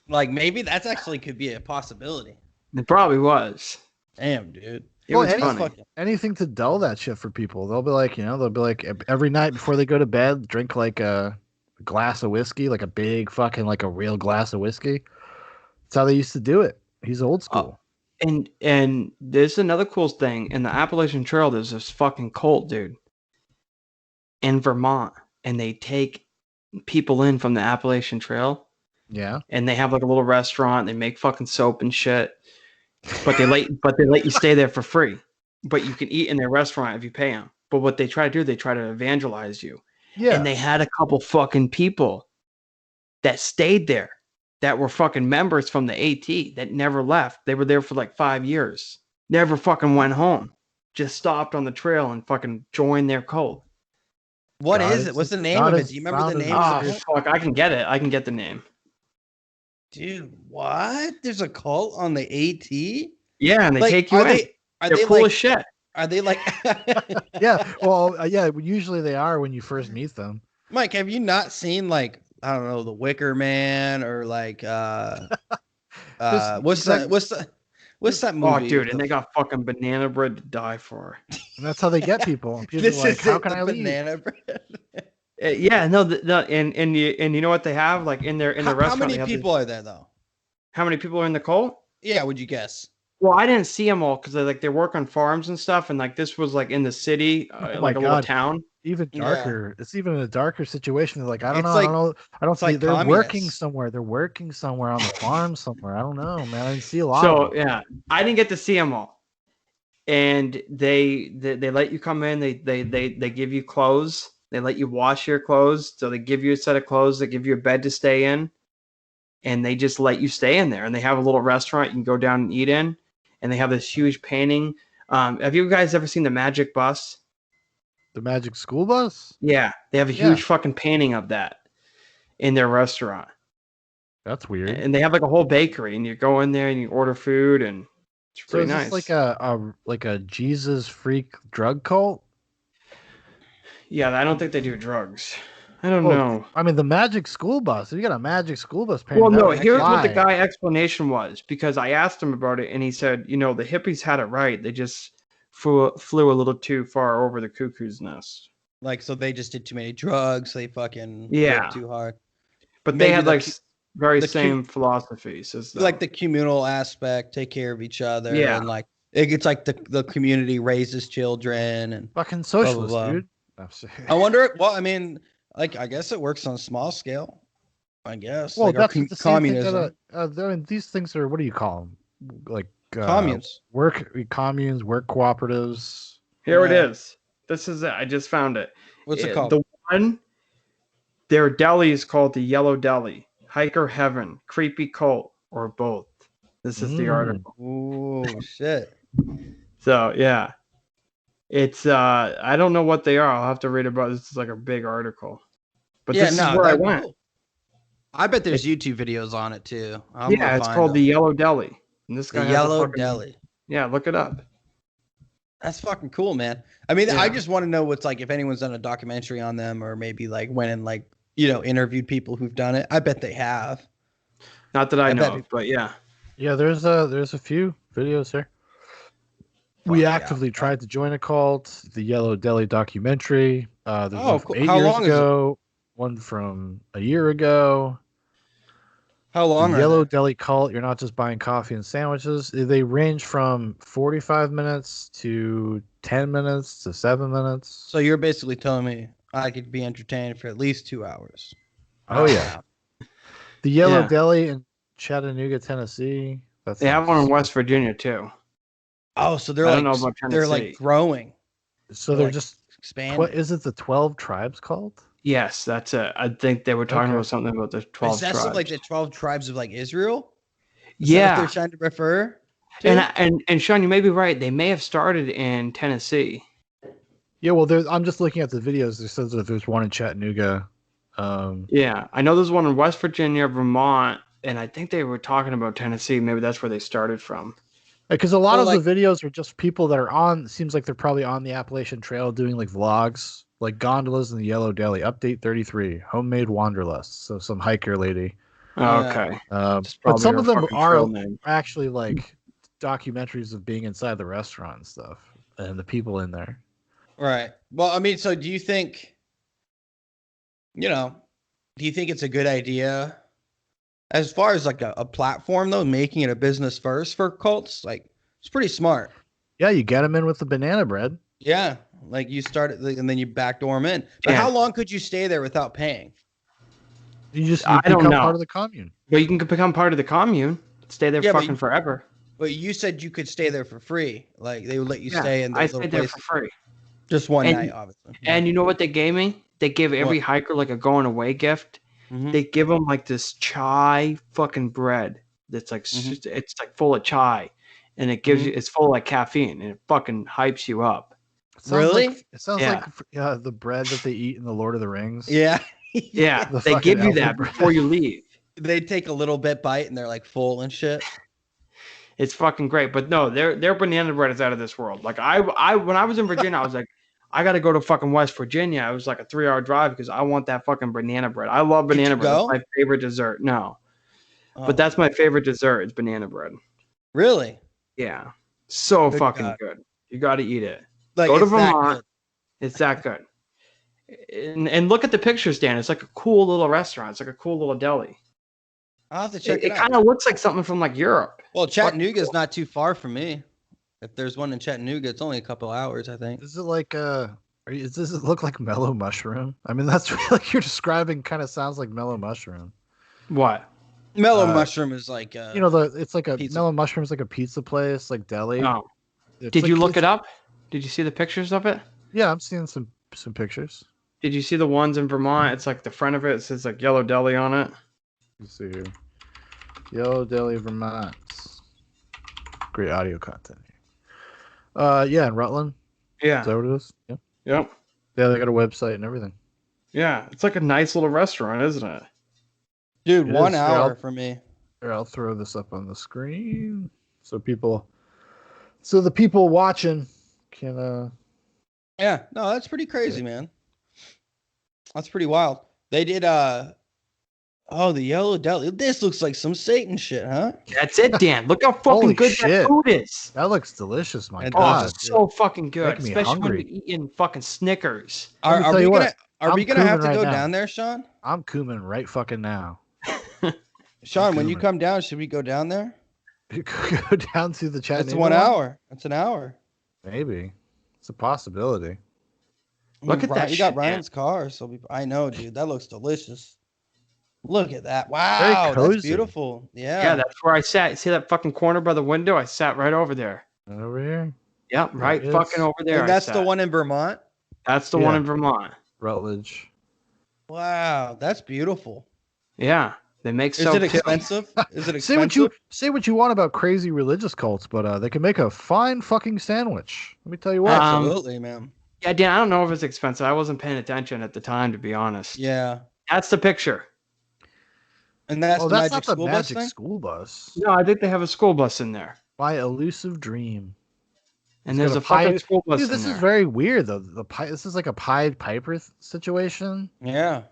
Like maybe that's actually could be a possibility. It probably was. Damn, dude. It was funny. Anything to dull that shit for people. They'll be like, every night before they go to bed, drink like a glass of whiskey, like a big fucking like a real glass of whiskey. That's how they used to do it. He's old school. And there's another cool thing in the Appalachian Trail. There's this fucking cult dude in Vermont, and they take people in from the Appalachian Trail. Yeah. And they have like a little restaurant. They make fucking soap and shit. But they let you stay there for free. But you can eat in their restaurant if you pay them. But what they try to do, they try to evangelize you. Yeah. And they had a couple fucking people that stayed there that were fucking members from the AT that never left. They were there for like 5 years. Never fucking went home. Just stopped on the trail and fucking joined their cult. What is it? What's the name of it? Do you remember the name of it? Fuck, I can get it. I can get the name. Dude, what? There's a cult on the AT? Yeah, and they take you in. They're cool as shit. Are they like... Yeah, well, yeah, usually they are when you first meet them. Mike, have you not seen like, I don't know, The Wicker Man or like what's that movie? Oh, dude, and they got fucking banana bread to die for. And that's how they get people. People are like, how can I leave? Banana bread. Yeah, no, and you know what they have like in their restaurant. How many people are there though? How many people are in the cult? Yeah, would you guess? Well, I didn't see them all because they work on farms and stuff, and like this was like in the city, like a little town. Even darker. Yeah. It's even a darker situation. They're like, I don't know. I don't see. Like they're communists. working somewhere. They're working somewhere on the farm somewhere. I don't know, man. I didn't see a lot. So yeah, I didn't get to see them all. And they let you come in. They give you clothes. They let you wash your clothes. So they give you a set of clothes. They give you a bed to stay in, and they just let you stay in there. And they have a little restaurant you can go down and eat in. And they have this huge painting. Have you guys ever seen the Magic Bus? The Magic School Bus? Yeah, they have a huge fucking painting of that in their restaurant. That's weird. And they have like a whole bakery, and you go in there and you order food, and it's pretty nice. This like a Jesus freak drug cult? Yeah, I don't think they do drugs. I don't know. I mean, the Magic School Bus. If you got a Magic School Bus painting. Well, no, here's what the guy explanation was, because I asked him about it, and he said, the hippies had it right. They just flew a little too far over the cuckoo's nest. Like, so they just did too many drugs. They fucking worked too hard. But maybe they had like very same philosophies as like the communal aspect, take care of each other. Yeah. And like it's like the community raises children and fucking socialist, blah, blah, blah. Dude. I wonder. Well, I mean, like I guess it works on a small scale. I guess. Well, like that's the communism. I mean, these things are, what do you call them? Like communes, communes, work cooperatives. Here it is. This is it. I just found it. What's it called? The one. Their deli is called the Yellow Deli, Hiker Heaven, Creepy Cult, or both. This is the article. Oh shit. So yeah, it's I don't know what they are. I'll have to read about. This is like a big article, but this is where I went. Cool. I bet there's YouTube videos on it too. It's called the Yellow Deli. And this guy the Yellow Deli. Yeah, look it up. That's fucking cool, man. I mean, I just want to know what's like if anyone's done a documentary on them, or maybe like went and like interviewed people who've done it. I bet they have. Not that I know of, but yeah. Yeah, there's a few videos here. We actively tried to join a cult. The Yellow Deli documentary. There's one from 8 years ago. One from a year ago. How long? The Yellow Deli cult. You're not just buying coffee and sandwiches. They range from 45 minutes to 10 minutes to 7 minutes. So you're basically telling me I could be entertained for at least 2 hours. Oh yeah. The Yellow Deli in Chattanooga, Tennessee. They have one in West Virginia too. Oh, so they're they're like growing. So they're just expanding. What is it? The 12 tribes called? Yes, that's it. I think they were talking about something about the 12 tribes. Is that like the 12 tribes of like Israel? Is that what they're trying to refer to? And Sean, you may be right. They may have started in Tennessee. Yeah, well, I'm just looking at the videos. It says that there's one in Chattanooga. Yeah, I know there's one in West Virginia, Vermont, and I think they were talking about Tennessee. Maybe that's where they started from. Because a lot of the videos are just people that are on. Seems like they're probably on the Appalachian Trail doing like vlogs, like gondolas in the Yellow Deli. Update 33, homemade wanderlust. So some hiker lady. Oh, okay. But some of them are actually like documentaries of being inside the restaurant and stuff, and the people in there. Right. Well, I mean, so do you think? Do you think it's a good idea? As far as like a platform, though, making it a business first for cults, like it's pretty smart. Yeah, you get them in with the banana bread. Yeah, like you start it and then you backdoor them in. But how long could you stay there without paying? You don't become know. part of the commune. But you can become part of the commune. Stay there fucking forever. But you said you could stay there for free. Like they would let you stay in the I little stayed place there for free. just one night, obviously. And you know what they gave me? They gave every hiker like a going away gift. Mm-hmm. They give them like this chai fucking bread that's like it's like full of chai, and it gives you it's full of like caffeine, and it fucking hypes you up. Really? It sounds like the bread that they eat in the Lord of the Rings. Yeah. Yeah, they give you that before you leave. They take a little bit bite and they're like full and shit. It's fucking great, but no, their banana bread is out of this world. Like I when I was in Virginia, I was like, I got to go to fucking West Virginia. It was like a 3-hour drive because I want that fucking banana bread. I love banana bread. It's my favorite dessert. No, but that's my favorite dessert. It's banana bread. Really? Yeah, so fucking good. You got to eat it. Like, go to Vermont. It's that good. And look at the pictures, Dan. It's like a cool little restaurant. It's like a cool little deli. I'll have to check it out. It kind of looks like something from like Europe. Well, Chattanooga is not too far from me. If there's one in Chattanooga, it's only a couple hours, I think. Is it like does it look like mellow mushroom? I mean, that's really, like you're describing. Kind of sounds like mellow mushroom. What? Mellow mushroom is like it's like a pizza. Mellow mushroom is like a pizza place, like deli. No. Did you look it up? Did you see the pictures of it? Yeah, I'm seeing some pictures. Did you see the ones in Vermont? It's like the front of it says like Yellow Deli on it. Let's see here. Yellow Deli, Vermont. Great audio content here. Yeah, in Rutland. Yeah. Is that what it is? Yeah. Yep. Yeah, they got a website and everything. Yeah, it's like a nice little restaurant, isn't it? Dude, 1 hour for me. Here, I'll throw this up on the screen so the people watching can Yeah, no, that's pretty crazy, man. That's pretty wild. They did the Yellow Deli. This looks like some Satan shit, huh? That's it, Dan. Look how fucking good that food is. That looks delicious, my God. God. It's so fucking good. Making me especially hungry. when you're eating fucking Snickers. Are we gonna have to go down there, Sean? I'm cooming right fucking now. Sean, when you come down, should we go down there? Go down to the Chattanooga. It's 1 hour. It's an hour. Maybe. It's a possibility. Look at that. You got Ryan's car, so I know, dude. That looks delicious. Look at that. Wow, that's beautiful. Yeah. Yeah, that's where I sat. See that fucking corner by the window? I sat right over there. Over here? Yep, right fucking over there. And that's the one in Vermont? That's the one in Vermont. Rutledge. Wow, that's beautiful. Yeah. They make Is it expensive? Is it expensive? Say what you want about crazy religious cults, but they can make a fine fucking sandwich. Let me tell you what. Absolutely, man. Yeah, Dan, I don't know if it's expensive. I wasn't paying attention at the time, to be honest. Yeah. That's the picture. And that's the not the magic school bus. No, I think they have a school bus in there. By Elusive Dream. And there's a fucking school bus in there. This is very weird, though. This is like a Pied Piper situation. Yeah.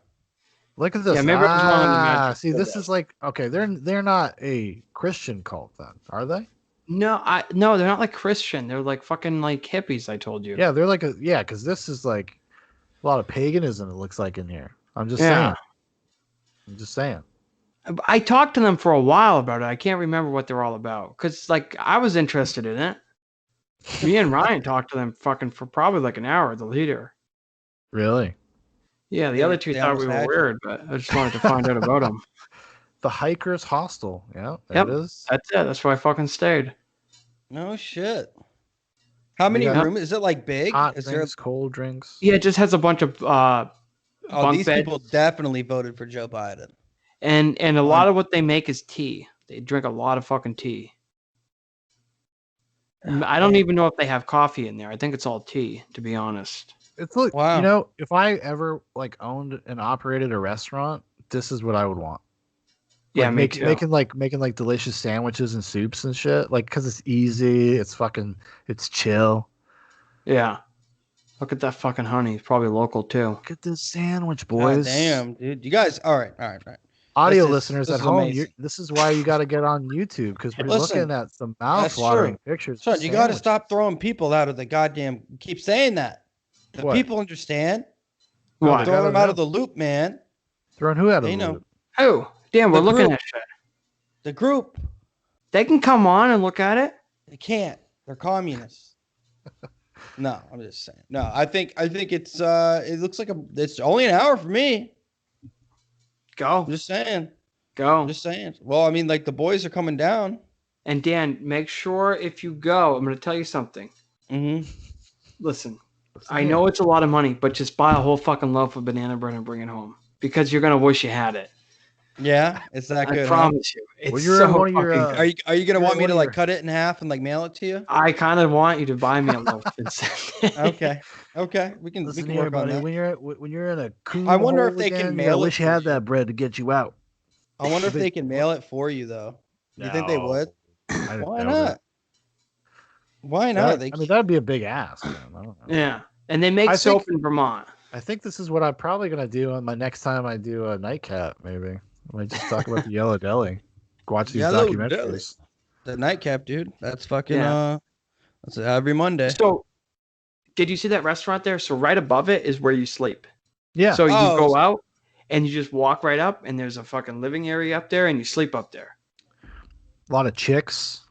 Look at this. Yeah, maybe it was one of the magic see, this is like, okay, they're not a Christian cult then, are they? No, they're not like Christian. They're like fucking like hippies, I told you. Yeah, they're like because this is like a lot of paganism, it looks like in here. I'm just saying. I talked to them for a while about it. I can't remember what they're all about. Because, like, I was interested in it. Me and Ryan talked to them fucking for probably like an hour, the leader. Really? Yeah, the other two thought we were weird, but I just wanted to find out about them. The Hiker's Hostel. Yeah, there it is. That's it. That's where I fucking stayed. No shit. How many rooms? Is it like big? Hot is drinks, cold drinks? Yeah, it just has a bunch of these people definitely voted for Joe Biden. And a lot of what they make is tea. They drink a lot of fucking tea. I don't even know if they have coffee in there. I think it's all tea, to be honest. It's like, you know, if I ever like owned and operated a restaurant, this is what I would want. Yeah, like, making like delicious sandwiches and soups and shit. Like, cause it's easy. It's chill. Yeah. Look at that fucking honey. It's probably local too. Look at this sandwich, boys. God damn, dude. You guys, all right. Audio listeners at home, this is why you got to get on YouTube, because we're looking at some mouth-watering pictures. Son, you got to stop throwing people out of the goddamn. Keep saying that. The people understand. What? Throwing them out of the loop, man. Throwing who out of the loop? Who? Damn, we're looking at shit. The group. They can come on and look at it. They can't. They're communists. No, I'm just saying. No, I think it's it looks like it's only an hour for me. Go. I'm just saying. Go. I'm just saying. Well, I mean, like the boys are coming down. And Dan, make sure if you go, I'm going to tell you something. Mm-hmm. Listen, I know it's a lot of money, but just buy a whole fucking loaf of banana bread and bring it home because you're going to wish you had it. Yeah, it's that good. I promise you. It's well, you're so in one of your, fucking good. Are you gonna want me to like cut it in half and like mail it to you? I kind of want you to buy me a loaf and send it. Okay. We can Listen we can here, work on buddy. that. When you're in a coon I wonder hole if they can again, mail I it wish you for had you. that bread to get you out. I wonder if they can mail it for you though. Do you think they would? Why not? Why not? I mean, that'd be a big ask. Man. I don't know. Yeah, and they make soap in Vermont. I think this is what I'm probably gonna do on my next time I do a nightcap. Maybe I might just talk about the Yellow Deli. Watch these documentaries. Deli. The nightcap, dude. That's fucking that's every Monday. So, did you see that restaurant there? So right above it is where you sleep. Yeah. So you go out and you just walk right up, and there's a fucking living area up there, and you sleep up there. A lot of chicks.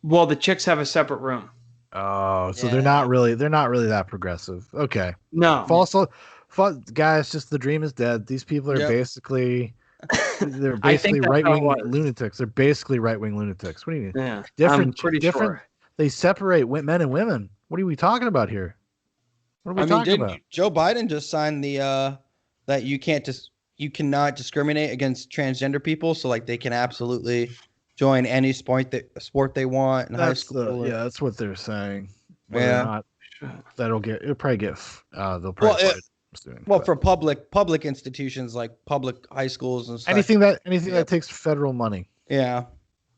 Well, the chicks have a separate room. Oh, so they're not really that progressive. Okay. No. Guys, just the dream is dead. These people are basically right-wing lunatics. They're basically right-wing lunatics. What do you mean? Yeah. Different. Sure. They separate men and women. What are we talking about here? What are we talking about? Joe Biden just signed the that you cannot discriminate against transgender people, so like they can absolutely join any sport they want in high school. That's what they're saying. It'll probably get they'll probably for public institutions like public high schools and stuff. Anything that takes federal money. Yeah.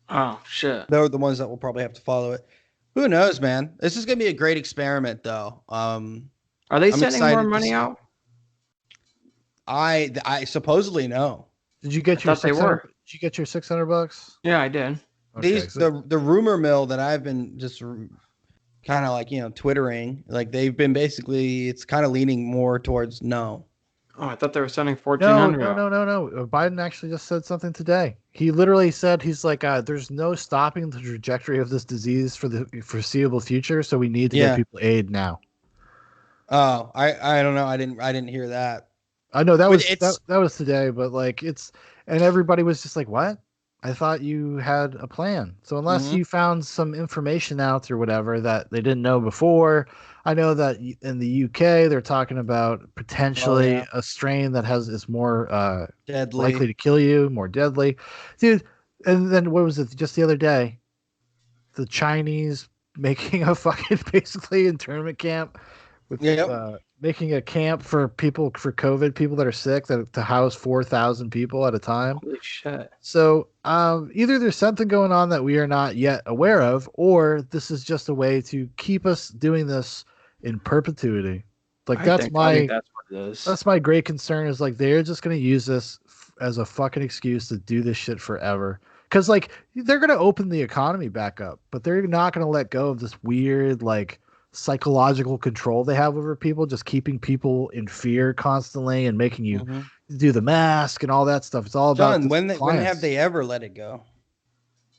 Oh shit. They're the ones that will probably have to follow it. Who knows, man? This is gonna be a great experiment, though. Are they sending more money out? I supposedly no. Did you get your $600? Did you get your $600? Yeah, I did. Okay, the rumor mill that I've been just kind of like twittering, like they've been basically it's kind of leaning more towards no. Oh, I thought they were sending 1,400. No. Biden actually just said something today. He literally said he's like, there's no stopping the trajectory of this disease for the foreseeable future, so we need to get people aid now. Oh, I don't know. I didn't hear that. I know that was today, but like and everybody was just like, what? I thought you had a plan. So unless you found some information out or whatever that they didn't know before, I know that in the UK they're talking about potentially a strain that is more deadly, likely to kill you, more deadly, dude. And then what was it? Just the other day, the Chinese making a fucking basically internment camp with making a camp for people for COVID, people that are sick, to house 4,000 people at a time. Holy shit. So either there's something going on that we are not yet aware of, or this is just a way to keep us doing this in perpetuity. Like I think that's what it is. That's my great concern is like they're just going to use this as a fucking excuse to do this shit forever. Because like they're going to open the economy back up, but they're not going to let go of this weird like psychological control they have over people, just keeping people in fear constantly and making you do the mask and all that stuff. It's all about when have they ever let it go?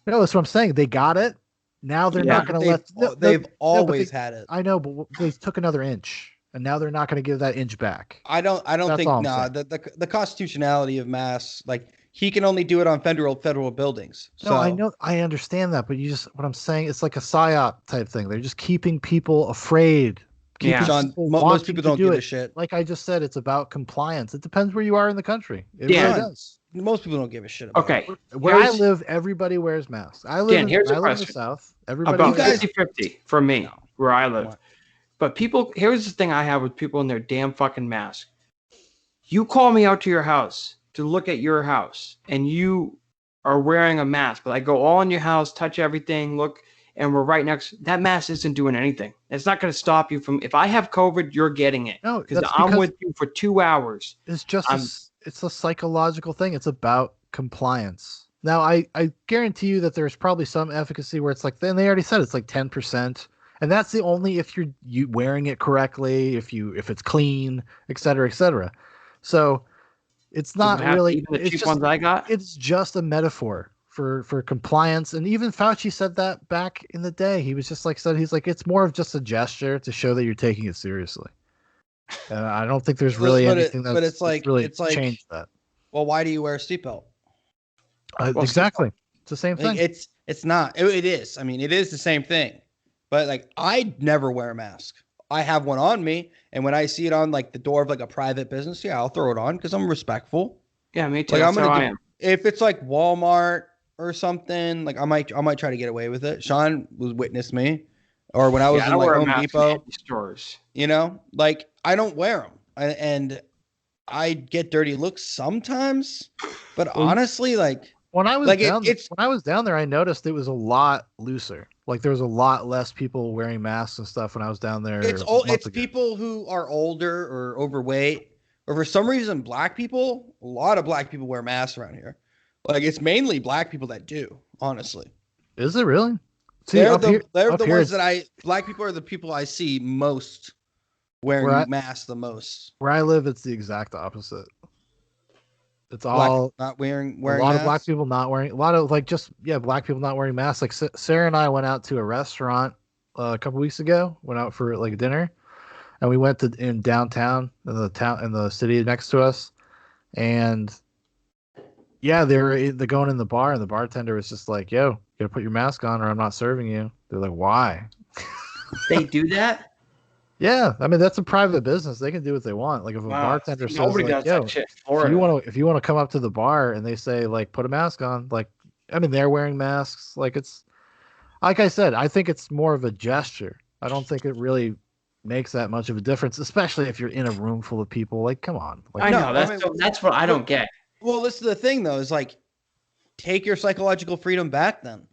No, that's what I'm saying. They got it. Now they're not going to let. They've always had it. I know, but they took another inch, and now they're not going to give that inch back. I don't think the constitutionality of masks, like he can only do it on federal buildings. So. No, I know, I understand that, but what I'm saying, it's like a psyop type thing. They're just keeping people afraid. John, most people don't give a shit. Like I just said, it's about compliance. It depends where you are in the country. It really does. Most people don't give a shit about it. Where I live, everybody wears masks. I live in the South. Everybody about 50-50 for me, where I live. But here's the thing I have with people in their damn fucking mask. You call me out to your house to look at your house, and you are wearing a mask, but I go all in your house, touch everything, look, and we're right next. That mask isn't doing anything. It's not going to stop you from. If I have COVID, you're getting it. No, because I'm with you for 2 hours. It's just it's a psychological thing. It's about compliance. Now, I guarantee you that there's probably some efficacy where it's like, then they already said it's like 10%, and that's the only if you're wearing it correctly, if it's clean, et cetera. So it's not really even the cheap ones I got. It's just a metaphor for compliance, and even Fauci said that back in the day. He was just like he's like it's more of just a gesture to show that you're taking it seriously. And I don't think there's really anything that's really changed that. Well, why do you wear a seatbelt? Exactly. It's the same thing. It's not. It is. I mean, it is the same thing. But like, I never wear a mask. I have one on me, and when I see it on like the door of like a private business, yeah, I'll throw it on because I'm respectful. Yeah, me too. Like That's how I am. If it's like Walmart or something, like I might try to get away with it. Sean was witnessed me, or when I was in like Home Depot stores. You know, like I don't wear them, and I get dirty looks sometimes. But honestly, like when I was down there, I noticed it was a lot looser. Like there was a lot less people wearing masks and stuff when I was down there. It's people who are older or overweight, or for some reason, black people. A lot of black people wear masks around here. Like it's mainly black people that do. Honestly, is it really? See, they're the ones that black people are the people I see most wearing masks the most. Where I live, it's the exact opposite. It's all not wearing a lot of black people not wearing, a lot of black people not wearing masks. Like Sarah and I went out to a restaurant a couple weeks ago, went out for like dinner, and we went in downtown in the city next to us, and yeah, they're going in the bar, and the bartender was just like, "Yo, you gotta put your mask on, or I'm not serving you." They're like, "Why?" They do that? Yeah, I mean that's a private business. They can do what they want. Like if a bartender says, nobody like, does that shit for if you want to come up to the bar and they say like put a mask on, like I mean they're wearing masks. Like it's like I said, I think it's more of a gesture. I don't think it really makes that much of a difference, especially if you're in a room full of people. Like, come on. Like, I know that's what I don't get. Well, this is the thing though, is like take your psychological freedom back then.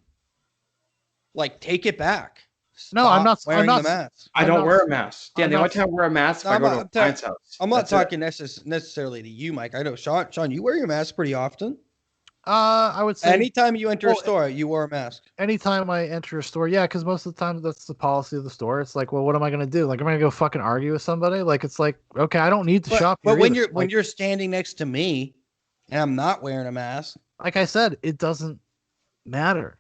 Like take it back. No, I'm not wearing the mask. I don't wear a mask. Yeah, the only time I wear a mask if I go to a client's house. I'm not talking necessarily to you, Mike. I know Sean, you wear your mask pretty often. I would say anytime you enter a store, you wear a mask. Anytime I enter a store, yeah, because most of the time that's the policy of the store. It's like, well, what am I gonna do? Like, am I gonna go fucking argue with somebody? Like, it's like, okay, I don't need to shop. But when you're standing next to me, and I'm not wearing a mask, like I said, it doesn't matter.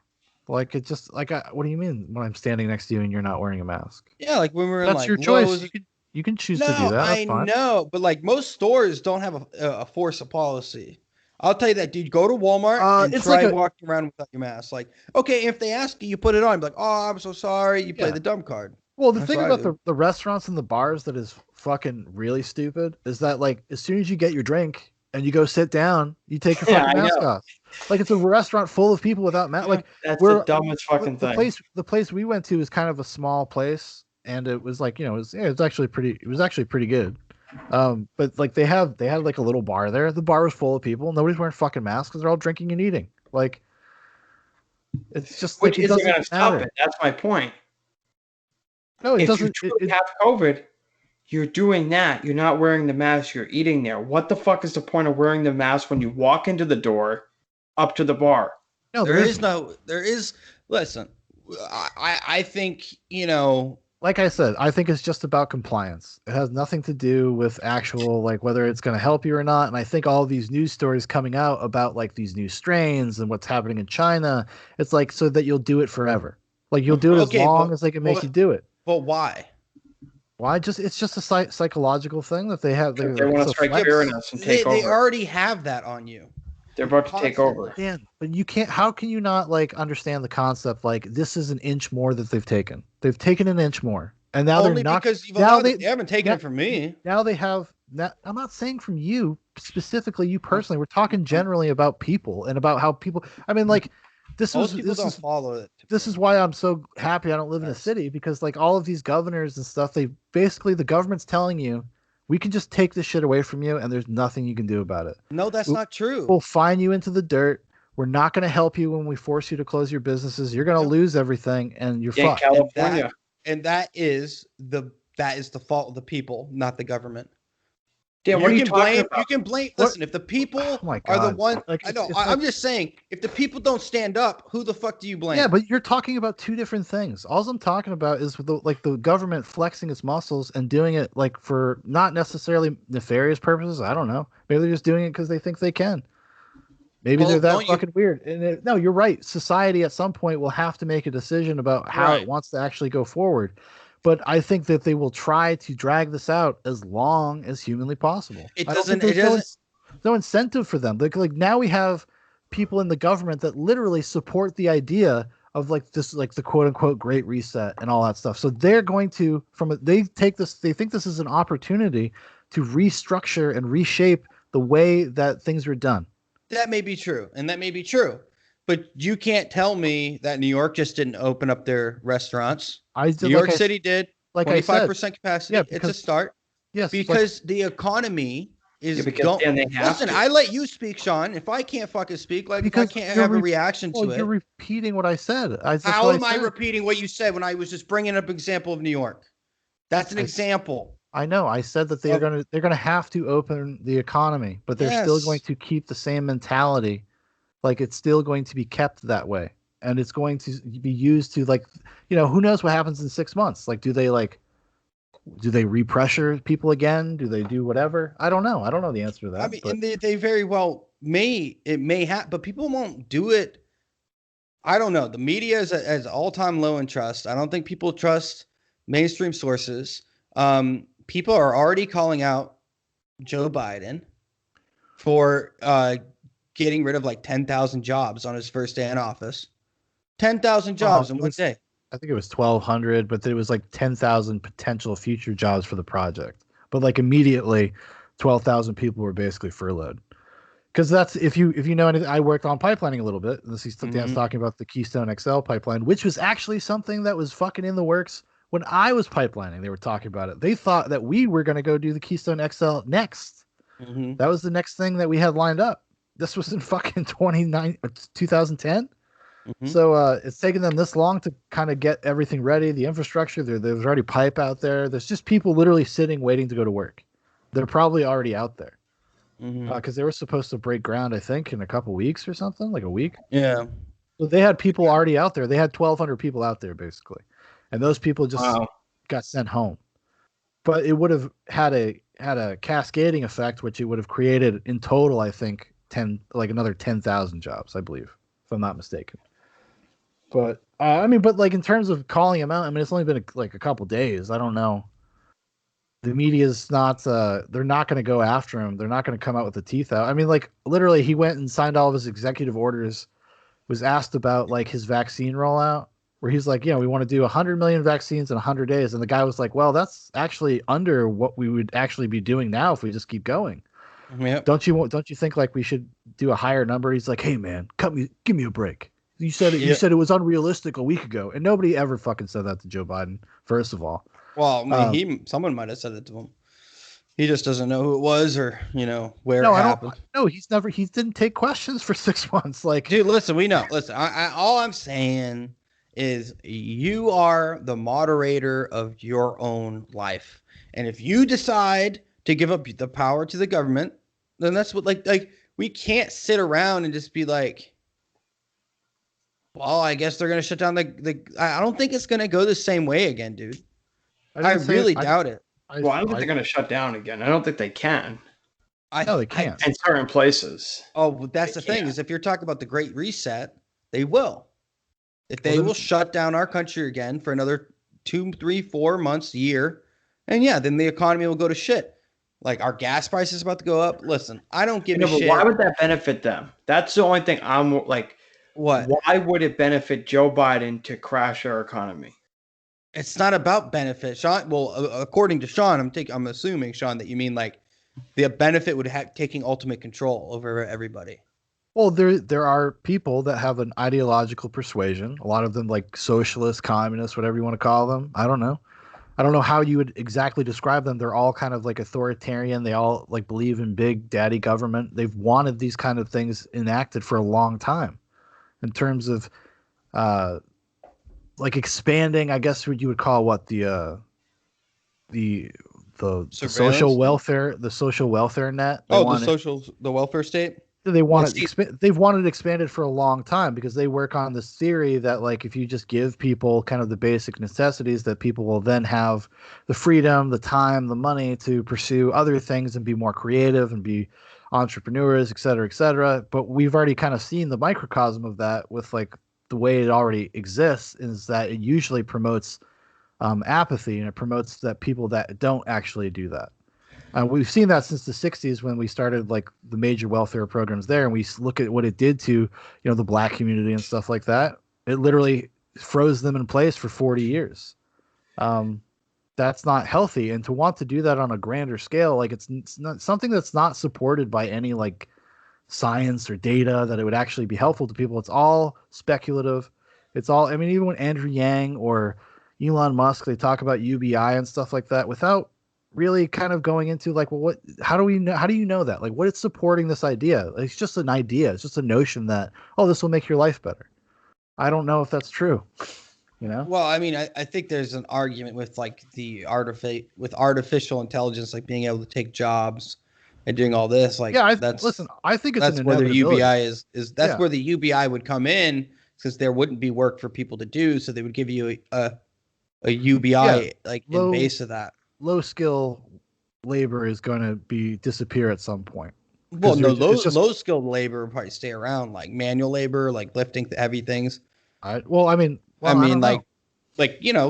Like it just like what do you mean when I'm standing next to you and you're not wearing a mask? Yeah, like when we're in that's like your choice. You can choose to do that. That's I know, but like most stores don't have a force of policy. I'll tell you that, dude. Go to Walmart and try walking around without your mask. Like, okay, if they ask you, you put it on. Be like, oh, I'm so sorry. You play the dumb card. Well, the thing about the restaurants and the bars that is fucking really stupid is that like as soon as you get your drink and you go sit down, you take your fucking mask off. Like it's a restaurant full of people without masks. Like that's the dumbest fucking thing. The place we went to is kind of a small place, and it was like it was actually pretty good. But like they had like a little bar there. The bar was full of people. Nobody's wearing fucking masks because they're all drinking and eating. Like it's just which like, isn't going to stop it. That's my point. No, if you truly have COVID, you're doing that. You're not wearing the mask. You're eating there. What the fuck is the point of wearing the mask when you walk into the door up to the bar? No, listen, I think, like I said, I think it's just about compliance. It has nothing to do with actual, like, whether it's going to help you or not. And I think all these news stories coming out about like these new strains and what's happening in China, it's like so that you'll do it forever. Like you'll do it as long as they can make you do it. But why? Why? It's just a psychological thing that they have. They want to strike fear in us and take over. They already have that on you. They're about to take over. Dan, but you can't. How can you not like understand the concept? Like this is an inch more that they've taken. They've taken an inch more, and now only they're not. Because they haven't taken it from me. Now they have. I'm not saying from you specifically, you personally. We're talking generally about people and about how people. I mean, like this is follow it. This is why I'm so happy I don't live in a city, because like all of these governors and stuff, the government's telling you, we can just take this shit away from you and there's nothing you can do about it. No, that's not true. We'll fine you into the dirt. We're not going to help you when we force you to close your businesses. You're going to lose everything and you're fucked. California. And that is the fault of the people, not the government. Dan, what are you talking about? You can blame. Listen, if the people are the one, like, I know. I'm just saying, if the people don't stand up, who the fuck do you blame? Yeah, but you're talking about two different things. All I'm talking about is the government flexing its muscles and doing it like for not necessarily nefarious purposes. I don't know. Maybe they're just doing it because they think they can. Maybe they're that fucking weird. And no, you're right. Society at some point will have to make a decision about how it wants to actually go forward. But I think that they will try to drag this out as long as humanly possible. no incentive for them. Like now we have people in the government that literally support the idea of like this, like the quote unquote great reset and all that stuff. So they're going to they think this is an opportunity to restructure and reshape the way that things are done. That may be true, and that may be true, but you can't tell me that New York just didn't open up their restaurants. New York City did, like 25% capacity. Yeah, because, it's a start. Yes, because the economy is going. Listen, I let you speak, Sean. If I can't fucking speak, like if I can't have a reaction to it, you're repeating what I said. How am I repeating what you said when I was just bringing up an example of New York? That's an example. I know. I said that they're gonna have to open the economy, but they're still going to keep the same mentality. Like it's still going to be kept that way, and it's going to be used to like, who knows what happens in 6 months? Like, do they repressure people again? Do they do whatever? I don't know. I don't know the answer to that. I mean, and they very well may have, but people won't do it. I don't know. The media is all-time low in trust. I don't think people trust mainstream sources. People are already calling out Joe Biden for getting rid of like 10,000 jobs on his first day in office. 10,000 jobs in one day. I think it was 1,200, but it was like 10,000 potential future jobs for the project. But like immediately, 12,000 people were basically furloughed. Because that's if you know anything, I worked on pipelining a little bit. He's talking about the Keystone XL pipeline, which was actually something that was fucking in the works when I was pipelining. They were talking about it. They thought that we were going to go do the Keystone XL next. Mm-hmm. That was the next thing that we had lined up. This was in fucking 2010. Mm-hmm. So it's taken them this long to kind of get everything ready. The infrastructure, there's already pipe out there. There's just people literally sitting waiting to go to work. They're probably already out there. Because they were supposed to break ground, I think, in a couple weeks or something, like a week. Yeah. So they had people already out there. They had 1,200 people out there, basically. And those people just got sent home. But it would have had a cascading effect, which it would have created in total, I think, another 10,000 jobs, I believe, if I'm not mistaken. But, but like in terms of calling him out, it's only been a couple days. I don't know. The media's not, they're not going to go after him. They're not going to come out with the teeth out. Like literally he went and signed all of his executive orders, was asked about like his vaccine rollout, where he's like, we want to do 100 million vaccines in 100 days. And the guy was like, well, that's actually under what we would actually be doing now if we just keep going. Yep. Don't you think like we should do a higher number? He's like, hey man, give me a break. You said it. Yep. You said it was unrealistic a week ago, and nobody ever fucking said that to Joe Biden. First of all, well, someone might have said it to him. He just doesn't know who it was, or where it happened. No, he didn't take questions for 6 months. Like, dude, listen, we know. Listen, all I'm saying is you are the moderator of your own life, and if you decide to give up the power to the government, then that's what like we can't sit around and just be like, well, I guess they're going to shut down the. I don't think it's going to go the same way again, dude. I really doubt it. I don't think they're going to shut down again. I don't think they can. No, they can't. In certain places. Oh, well, that's the thing is if you're talking about the Great Reset, they will. If they will shut down our country again for another 2, 3, 4 months, a year, and then the economy will go to shit. Like our gas price is about to go up. Listen, I don't give a shit. Why would that benefit them? That's the only thing I'm like. What? Why would it benefit Joe Biden to crash our economy? It's not about benefit, Sean. Well, according to Sean, I'm assuming, Sean, that you mean like the benefit would have taking ultimate control over everybody. Well, there are people that have an ideological persuasion. A lot of them like socialists, communists, whatever you want to call them. I don't know how you would exactly describe them. They're all kind of like authoritarian. They all like believe in big daddy government. They've wanted these kind of things enacted for a long time. In terms of, like expanding, I guess what you would call the social welfare, net. The welfare state. They want it. They've wanted it expanded for a long time because they work on this theory that like if you just give people kind of the basic necessities, that people will then have the freedom, the time, the money to pursue other things and be more creative and be entrepreneurs, et cetera, et cetera. But we've already kind of seen the microcosm of that with like the way it already exists is that it usually promotes apathy, and it promotes that people that don't actually do that. We've seen that since the 60s when we started like the major welfare programs there, and we look at what it did to the black community and stuff like that. It literally froze them in place for 40 years. That's not healthy, and to want to do that on a grander scale, like it's not something that's not supported by any like science or data that it would actually be helpful to people. It's all speculative. It's all, I mean, even when Andrew Yang or Elon Musk, they talk about UBI and stuff like that without really kind of going into like, well, how do you know that? Like, what it's supporting this idea? Like, it's just an idea. It's just a notion that, oh, this will make your life better. I don't know if that's true. Well, I mean, I think there's an argument with like with artificial intelligence, like being able to take jobs and doing all this. Like, I think it's that's where the UBI is that's where the UBI would come in, because there wouldn't be work for people to do, so they would give you a UBI in base of that. Low skill labor is going to disappear at some point. Well, no, low skilled labor will probably stay around, like manual labor, like lifting heavy things. I mean,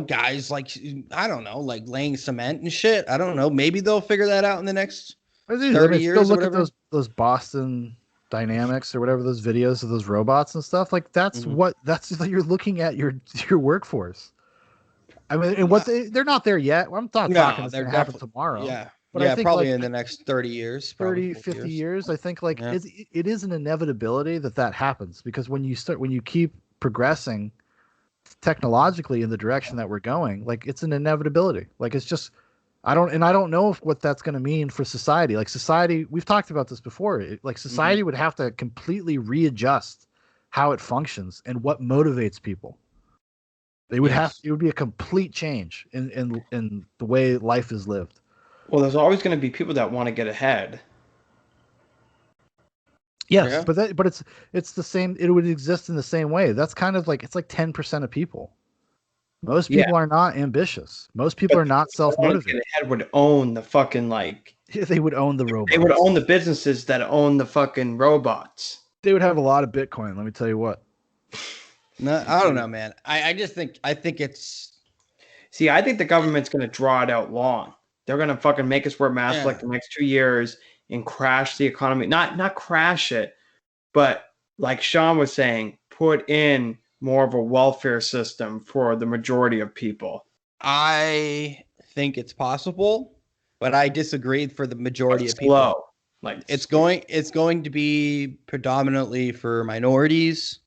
guys like, I don't know, like laying cement and shit. I don't know. Maybe they'll figure that out in the next 30 years. Look at those Boston Dynamics or whatever, those videos of those robots and stuff. Like that's what you're looking at your workforce. I mean, and they're not there yet. I'm not talking it's going to happen tomorrow. Yeah. But I think probably in the next 30 years, 50 years. I think it is an inevitability that happens, because when you keep progressing technologically in the direction that we're going, like it's an inevitability. Like it's just, I don't know what that's going to mean for society. Like society, we've talked about this before. Society would have to completely readjust how it functions and what motivates people. It would be a complete change in the way life is lived. Well, there's always going to be people that want to get ahead. Yes, yeah. but it's the same. It would exist in the same way. That's kind of like, it's like 10% of people. Most people are not ambitious. Most people are not self-motivated. Ahead would own the fucking they would own the robots. They would own the businesses that own the fucking robots. They would have a lot of Bitcoin. Let me tell you what. No, I don't know, man. I think it's. See, I think the government's going to draw it out long. They're going to fucking make us wear masks like the next 2 years and crash the economy. Not crash it, but like Sean was saying, put in more of a welfare system for the majority of people. I think it's possible, but I disagree for the majority of people. It's going to be predominantly for minorities.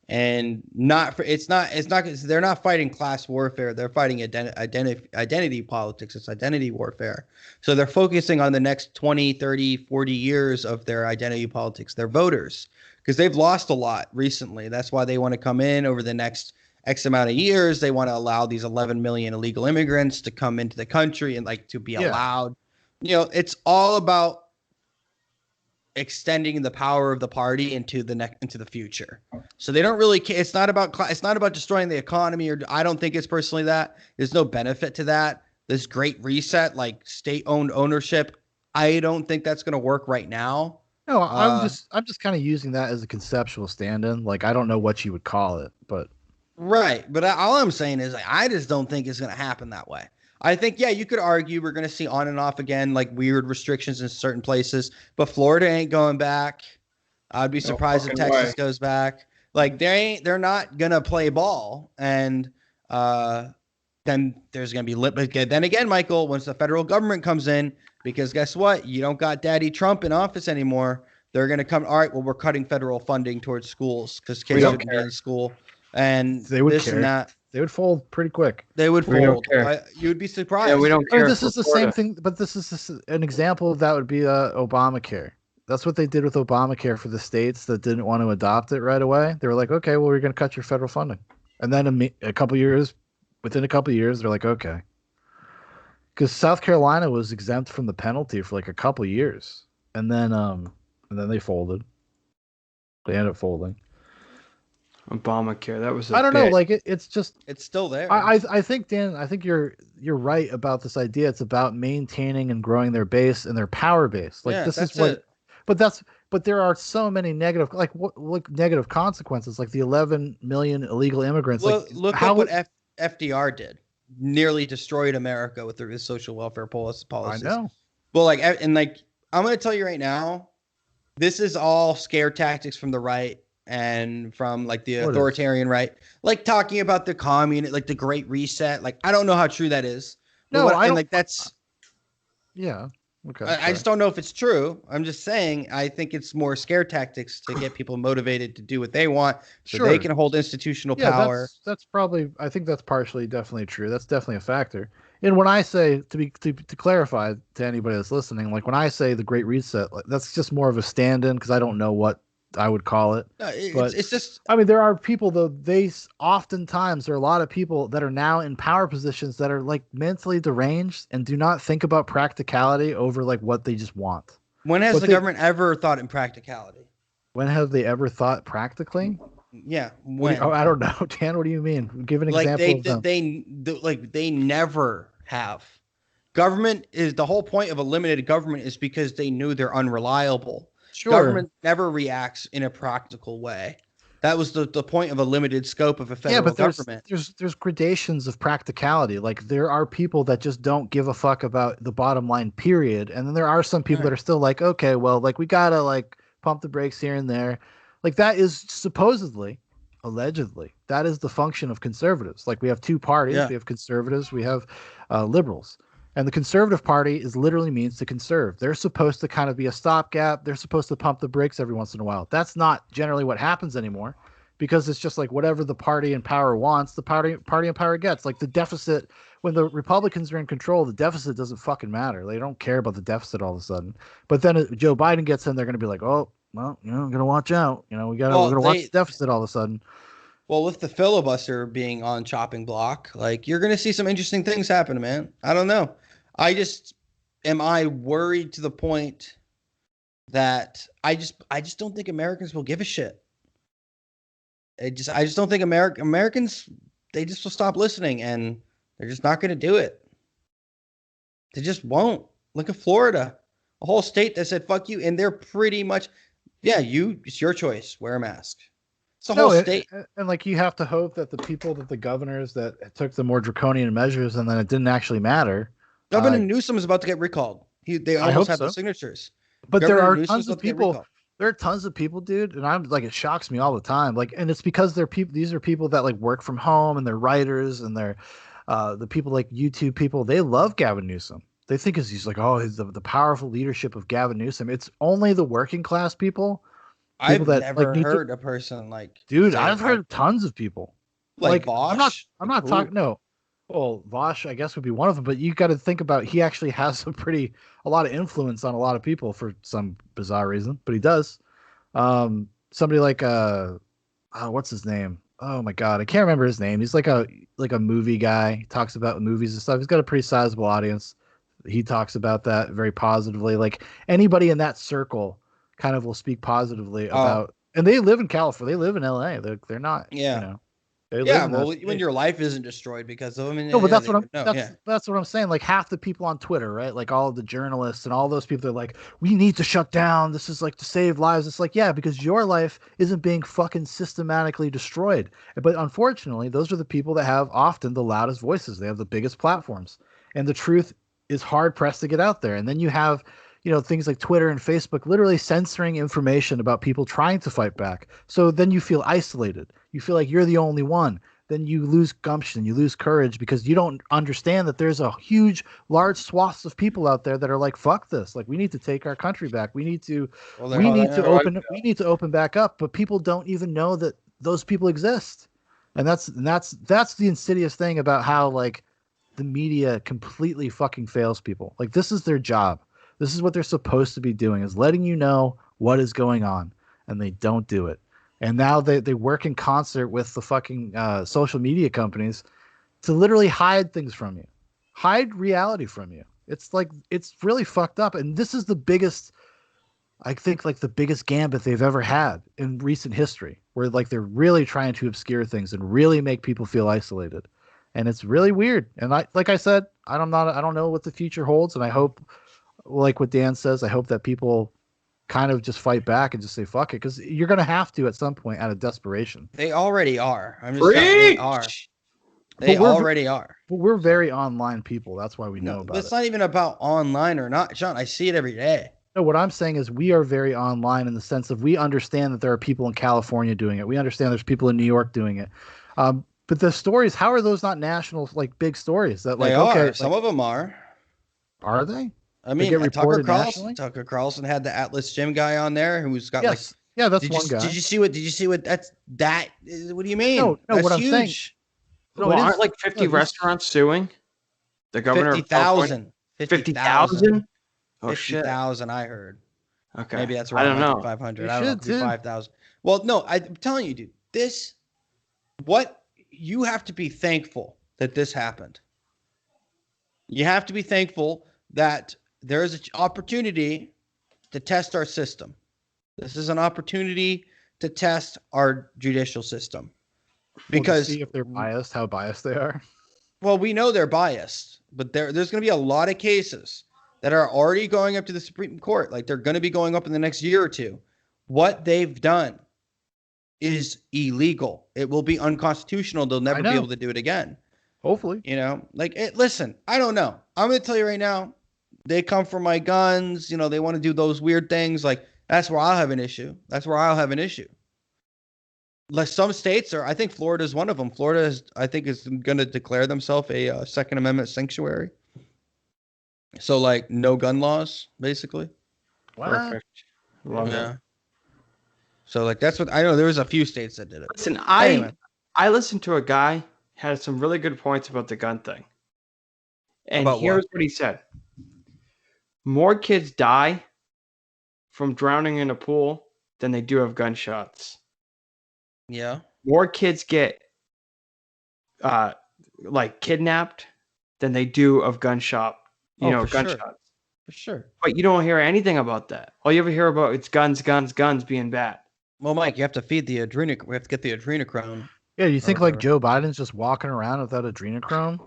And they're not fighting class warfare. They're fighting identity politics. It's identity warfare. So they're focusing on the next 20, 30, 40 years of their identity politics. They're voters, because they've lost a lot recently. That's why they want to come in over the next X amount of years. They want to allow these 11 million illegal immigrants to come into the country and to be allowed. It's all about extending the power of the party into the future. So they don't really care. It's not about destroying the economy, or I don't think it's personally that. There's no benefit to that. This great reset, like state-owned ownership, I don't think that's going to work right now. No, I'm just kind of using that as a conceptual stand-in. Like, I don't know what you would call it, but right. But all I'm saying is, I just don't think it's going to happen that way. I think, you could argue we're going to see on and off again, like weird restrictions in certain places, but Florida ain't going back. I'd be surprised if Texas goes back. Like they're not going to play ball. And then there's going to be then again, Michael, once the federal government comes in, because guess what? You don't got Daddy Trump in office anymore. They're going to come. All right, well, we're cutting federal funding towards schools because kids shouldn't be in school. And they would this and that. They would fold pretty quick. They would fold. You would be surprised. Yeah, we don't care. This is the same thing, but this is an example of that would be Obamacare. That's what they did with Obamacare for the states that didn't want to adopt it right away. They were like, okay, well, we're going to cut your federal funding. And then within a couple of years, they're like, okay. Because South Carolina was exempt from the penalty for like a couple of years. And then they folded. They ended up folding. Obamacare. That was. I don't know. Like it's still there. I think, Dan. I think you're right about this idea. It's about maintaining and growing their base and their power base. Like this is what. It. But there are so many negative negative consequences. Like the 11 million illegal immigrants. Look at what FDR did. Nearly destroyed America with his social welfare policies. I know. Well, like, and like, I'm going to tell you right now, this is all scare tactics from the right and from like the authoritarian right, like talking about the commune, like the Great Reset. Like, I don't know how true that is. But No, I don't. Like, that's. Yeah. Okay. I just don't know if it's true. I'm just saying, I think it's more scare tactics to get people motivated to do what they want so they can hold institutional power. That's probably, I think that's partially definitely true. That's definitely a factor. And when I say, to clarify to anybody that's listening, like when I say the Great Reset, like, that's just more of a stand-in because I don't know what I would call it. No, but it's just, I mean, there are people though, oftentimes there are a lot of people that are now in power positions that are like mentally deranged and do not think about practicality over like what they just want. When has the government ever thought in practicality? When have they ever thought practically? Yeah, when? I don't know, Dan. What do you mean? Give an example. They never have. Government is the whole point of a limited government is because they knew they're unreliable. Sure. Government never reacts in a practical way. That was the point of a limited scope of a federal government. There's gradations of practicality. Like there are people that just don't give a fuck about the bottom line, period. And then there are some people that are still like, okay, well, like we gotta like pump the brakes here and there. Like that is supposedly, allegedly, that is the function of conservatives. Like we have two parties. Yeah. We have conservatives. We have liberals. And the Conservative Party literally means to conserve. They're supposed to kind of be a stopgap. They're supposed to pump the brakes every once in a while. That's not generally what happens anymore because it's just like whatever the party in power wants, the party in power gets. Like the deficit, when the Republicans are in control, the deficit doesn't fucking matter. They don't care about the deficit all of a sudden. But then Joe Biden gets in, they're going to be like, oh, well, you know, I'm going to watch out. You know, we're going to watch the deficit all of a sudden. Well, with the filibuster being on chopping block, like you're going to see some interesting things happen, man. I don't know. Am I worried to the point that I just don't think Americans will give a shit. I just don't think Americans, they just will stop listening and they're just not going to do it. They just won't. Look at Florida, a whole state that said, fuck you. And they're pretty much, it's your choice. Wear a mask. It's a whole state. And like, you have to hope that the governors that took the more draconian measures and then it didn't actually matter. Governor Newsom is about to get recalled. They almost have the signatures. But there are tons of people. There are tons of people, dude, and I'm like, it shocks me all the time. Like, and it's because they're people. These are people that like work from home, and they're writers, and they're the people like YouTube people. They love Gavin Newsom. They think he's like, oh, he's the powerful leadership of Gavin Newsom. It's only the working class people. I've never heard a person like, dude. I've heard tons of people like Bosch. I'm not talking. No. Well, Vosh, I guess, would be one of them, but you got to think about he actually has a lot of influence on a lot of people for some bizarre reason, but he does. Somebody like what's his name? Oh my God, I can't remember his name. He's like a movie guy. He talks about movies and stuff. He's got a pretty sizable audience. He talks about that very positively. Like anybody in that circle kind of will speak positively about, and they live in California. They live in LA. They're not, you know. When your life isn't destroyed because of them. No, but that's what I'm saying. Like half the people on Twitter, right? Like all of the journalists and all those people are like, we need to shut down. This is like to save lives. It's like, yeah, because your life isn't being fucking systematically destroyed. But unfortunately, those are the people that have often the loudest voices. They have the biggest platforms, and the truth is hard pressed to get out there. And then you have, things like Twitter and Facebook literally censoring information about people trying to fight back. So then you feel isolated. You feel like you're the only one. Then you lose gumption, you lose courage because you don't understand that there's a large swaths of people out there that are like, fuck this. Like we need to take our country back. We need to open back up. But people don't even know that those people exist. And that's the insidious thing about how like the media completely fucking fails people. Like this is their job. This is what they're supposed to be doing, is letting you know what is going on, and they don't do it. And now they work in concert with the fucking social media companies to literally hide things from you, hide reality from you. It's like, it's really fucked up. And this is the biggest, I think, like the biggest gambit they've ever had in recent history, where like they're really trying to obscure things and really make people feel isolated. And it's really weird. And like I said, I don't know what the future holds. And I hope, like what Dan says, I hope that people kind of just fight back and just say fuck it, because you're gonna have to at some point out of desperation. They already are. I'm just saying they are. They already are. But we're very online people. That's why we know about it. It's not even about online or not, Sean. I see it every day. No, what I'm saying is we are very online in the sense of we understand that there are people in California doing it. We understand there's people in New York doing it. But the stories, how are those not national, like big stories? That like they are. Okay, some of them are. Are they? I mean, Tucker Carlson had the Atlas Gym guy on there who's got that's one guy. Did you see what that's that? What do you mean? No, that's what huge. I'm saying. No, aren't like 50 restaurants suing the governor? 50,000. 50,000. Oh 50,000. I heard. Okay, maybe that's wrong. I don't know. 500. I don't know. 5,000. Well, no, I'm telling you, dude. What you have to be thankful that this happened. You have to be thankful that there is an opportunity to test our system. This is an opportunity to test our judicial system. Because see if they're biased, how biased they are. Well, we know they're biased, but there's going to be a lot of cases that are already going up to the Supreme Court. Like they're going to be going up in the next year or two. What they've done is illegal. It will be unconstitutional. They'll never be able to do it again. Hopefully. Listen, I don't know. I'm going to tell you right now, they come for my guns. They want to do those weird things. Like that's where I'll have an issue. Like some states I think Florida is one of them. Florida I think is going to declare themselves a Second Amendment sanctuary. So like no gun laws, basically. Wow. Perfect. Love it. So like that's what I know. There was a few states that did it. Listen, I listened to a guy had some really good points about the gun thing. And here's what he said. More kids die from drowning in a pool than they do of gunshots. Yeah. More kids get like kidnapped than they do of gunshots. For sure. But you don't hear anything about that. All you ever hear about is guns being bad. Well, Mike, you have to feed the adrenochrome. We have to get the adrenochrome. Yeah, you think like Joe Biden's just walking around without adrenochrome?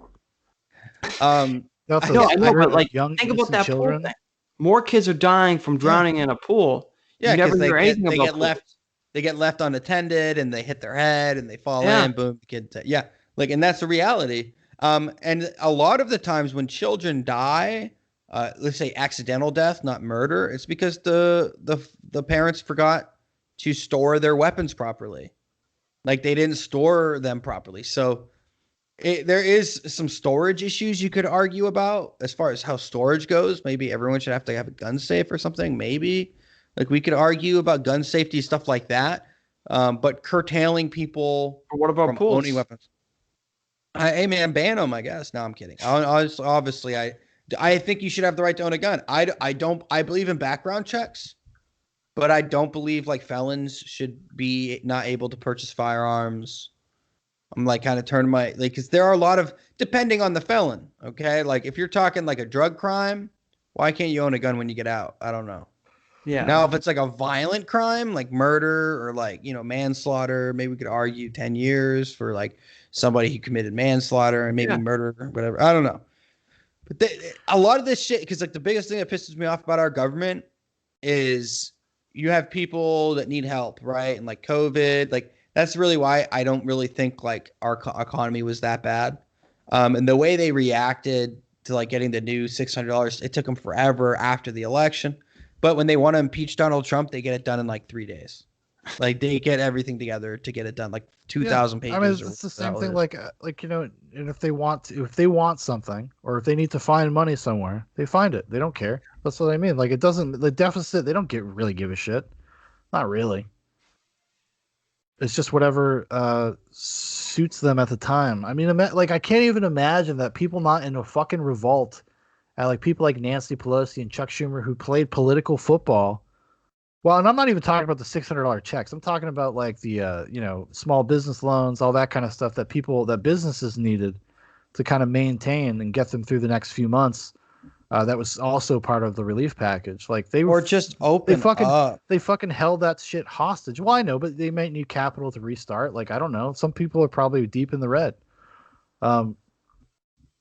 I know, but like think about that children. Pool thing. More kids are dying from drowning in a pool. Yeah, because they get left unattended and they hit their head and they fall in. Boom, the kid. And that's the reality. And a lot of the times when children die, let's say accidental death, not murder, it's because the parents forgot to store their weapons properly. Like they didn't store them properly. So there is some storage issues you could argue about as far as how storage goes. Maybe everyone should have to have a gun safe or something. Maybe like we could argue about gun safety, stuff like that. But curtailing people what about from owning weapons? Hey man, ban them, I guess. No, I'm kidding. Obviously, I think you should have the right to own a gun. I believe in background checks, but I don't believe like felons should be not able to purchase firearms. I'm like kind of turning because there are a lot of, depending on the felon. Okay. Like if you're talking like a drug crime, why can't you own a gun when you get out? I don't know. Yeah. Now, if it's like a violent crime, like murder or like, manslaughter, maybe we could argue 10 years for like somebody who committed manslaughter and maybe murder or whatever. I don't know. But a lot of this shit, because like the biggest thing that pisses me off about our government is you have people that need help, right? And like COVID, like that's really why I don't really think like our economy was that bad. And the way they reacted to like getting the new $600, it took them forever after the election. But when they want to impeach Donald Trump, they get it done in like 3 days. Like they get everything together to get it done, like 2,000 pages. I mean, it's the same thing. Like and if they want something, or if they need to find money somewhere, they find it. They don't care. That's what I mean. Like the deficit. They don't really give a shit. Not really. It's just whatever suits them at the time. I mean, like I can't even imagine that people not in a fucking revolt at like people like Nancy Pelosi and Chuck Schumer who played political football. Well, and I'm not even talking about the $600 checks. I'm talking about like the small business loans, all that kind of stuff that businesses needed to kind of maintain and get them through the next few months. That was also part of the relief package. Like they were just open. They fucking held that shit hostage. Well, I know, but they might need capital to restart. Like I don't know. Some people are probably deep in the red.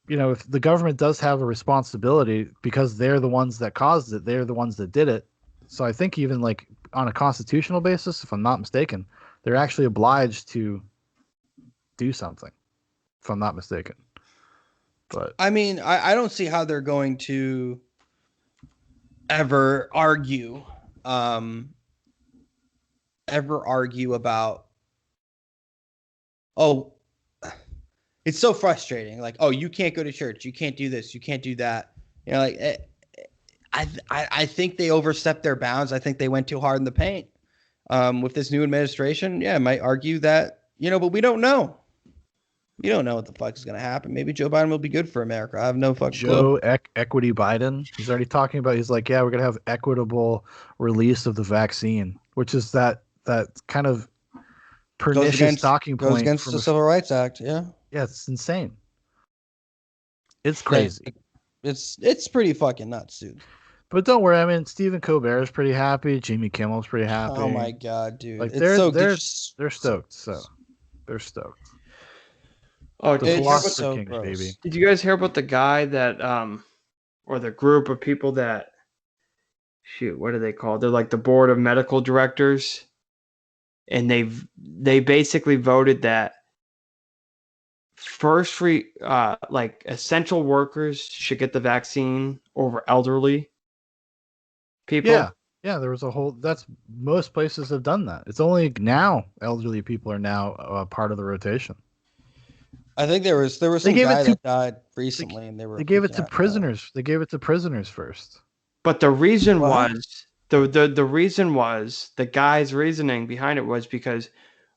If the government does have a responsibility because they're the ones that caused it, they're the ones that did it. So I think even like on a constitutional basis, if I'm not mistaken, they're actually obliged to do something. if I'm not mistaken. But I mean, I don't see how they're going to ever argue about, oh, it's so frustrating. Like, oh, you can't go to church, you can't do this, you can't do that. You know, like I think they overstepped their bounds. I think they went too hard in the paint. With this new administration, yeah, I might argue that, but we don't know. We don't know what the fuck is going to happen. Maybe Joe Biden will be good for America. I have no fucking clue. Equity Biden. He's already talking about. He's like, yeah, we're going to have equitable release of the vaccine, which is that kind of pernicious talking point. Goes against the Civil Rights Act. Yeah. Yeah, it's insane. It's crazy. It's pretty fucking nuts, dude. But don't worry. I mean, Stephen Colbert is pretty happy. Jimmy Kimmel's pretty happy. Oh my god, dude! Like they're stoked. So they're stoked. Oh, it's King, baby. Did you guys hear about the guy that, or the group of people that, what are they called? They're like the board of medical directors, and they basically voted that like essential workers should get the vaccine over elderly people. Yeah, there was most places have done that. It's only now elderly people are now part of the rotation. I think there was some guy that died recently, and they gave it to prisoners. They gave it to prisoners first. But the reason was the reason was the guy's reasoning behind it was because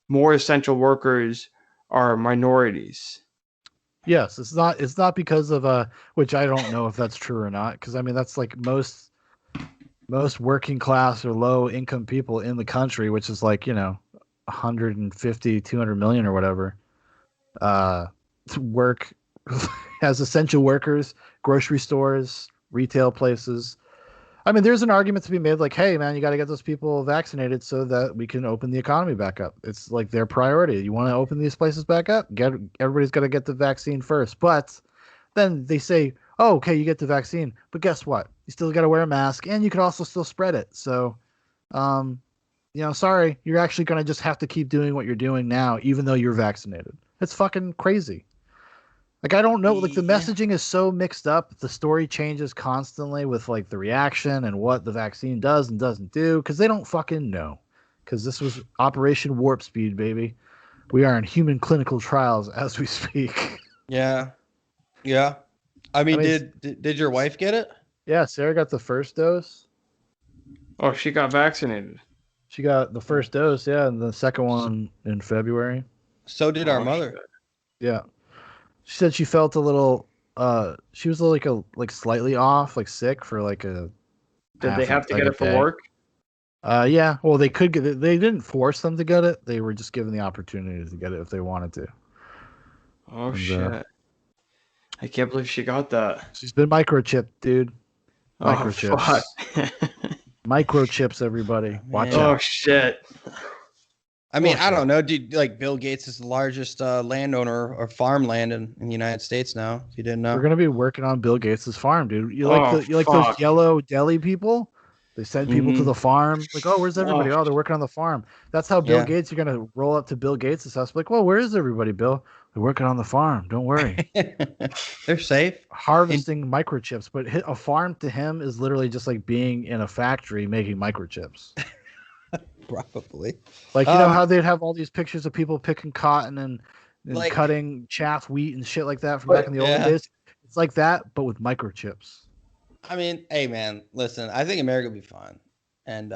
more essential workers are minorities. Yes, it's not because of which I don't know if that's true or not, because I mean that's like most working class or low income people in the country, which is like 150 200 million or whatever. Work as essential workers, grocery stores, retail places. I mean, there's an argument to be made like, hey, man, you got to get those people vaccinated so that we can open the economy back up. It's like their priority. You want to open these places back up? Everybody's got to get the vaccine first. But then they say, oh, okay, you get the vaccine. But guess what? You still got to wear a mask, and you can also still spread it. So, sorry, you're actually going to just have to keep doing what you're doing now, even though you're vaccinated. It's fucking crazy. Like, I don't know. Like, the messaging is so mixed up. The story changes constantly with, like, the reaction and what the vaccine does and doesn't do, because they don't fucking know. Because this was Operation Warp Speed, baby. We are in human clinical trials as we speak. Yeah. Yeah. I mean did your wife get it? Yeah, Sarah got the first dose. Oh, she got vaccinated. She got the first dose, yeah, and the second one in February. So did our mother. Shit. Yeah. She said she felt a little she was like slightly off, like sick for like a Did they have to get it for work? Yeah. Well, they could get it. They didn't force them to get it. They were just given the opportunity to get it if they wanted to. Oh, shit. I can't believe she got that. She's been microchipped, dude. Microchips. Oh, fuck. Microchips, everybody. Watch out. Oh, shit. I mean, I don't know, dude. Like, Bill Gates is the largest landowner or farmland in the United States now. If you didn't know, we're gonna be working on Bill Gates' farm, dude. You like those yellow deli people? They send people to the farm. Like, oh, where's everybody? Oh, they're working on the farm. That's how Bill Gates. You're gonna roll up to Bill Gates' house. Like, well, where is everybody, Bill? They're working on the farm. Don't worry. They're safe. Harvesting microchips, but a farm to him is literally just like being in a factory making microchips. Probably. Like, you know how they'd have all these pictures of people picking cotton and like, cutting chaff wheat and shit like that from back in the old days? It's like that, but with microchips. I mean, hey, man, listen, I think America will be fine. And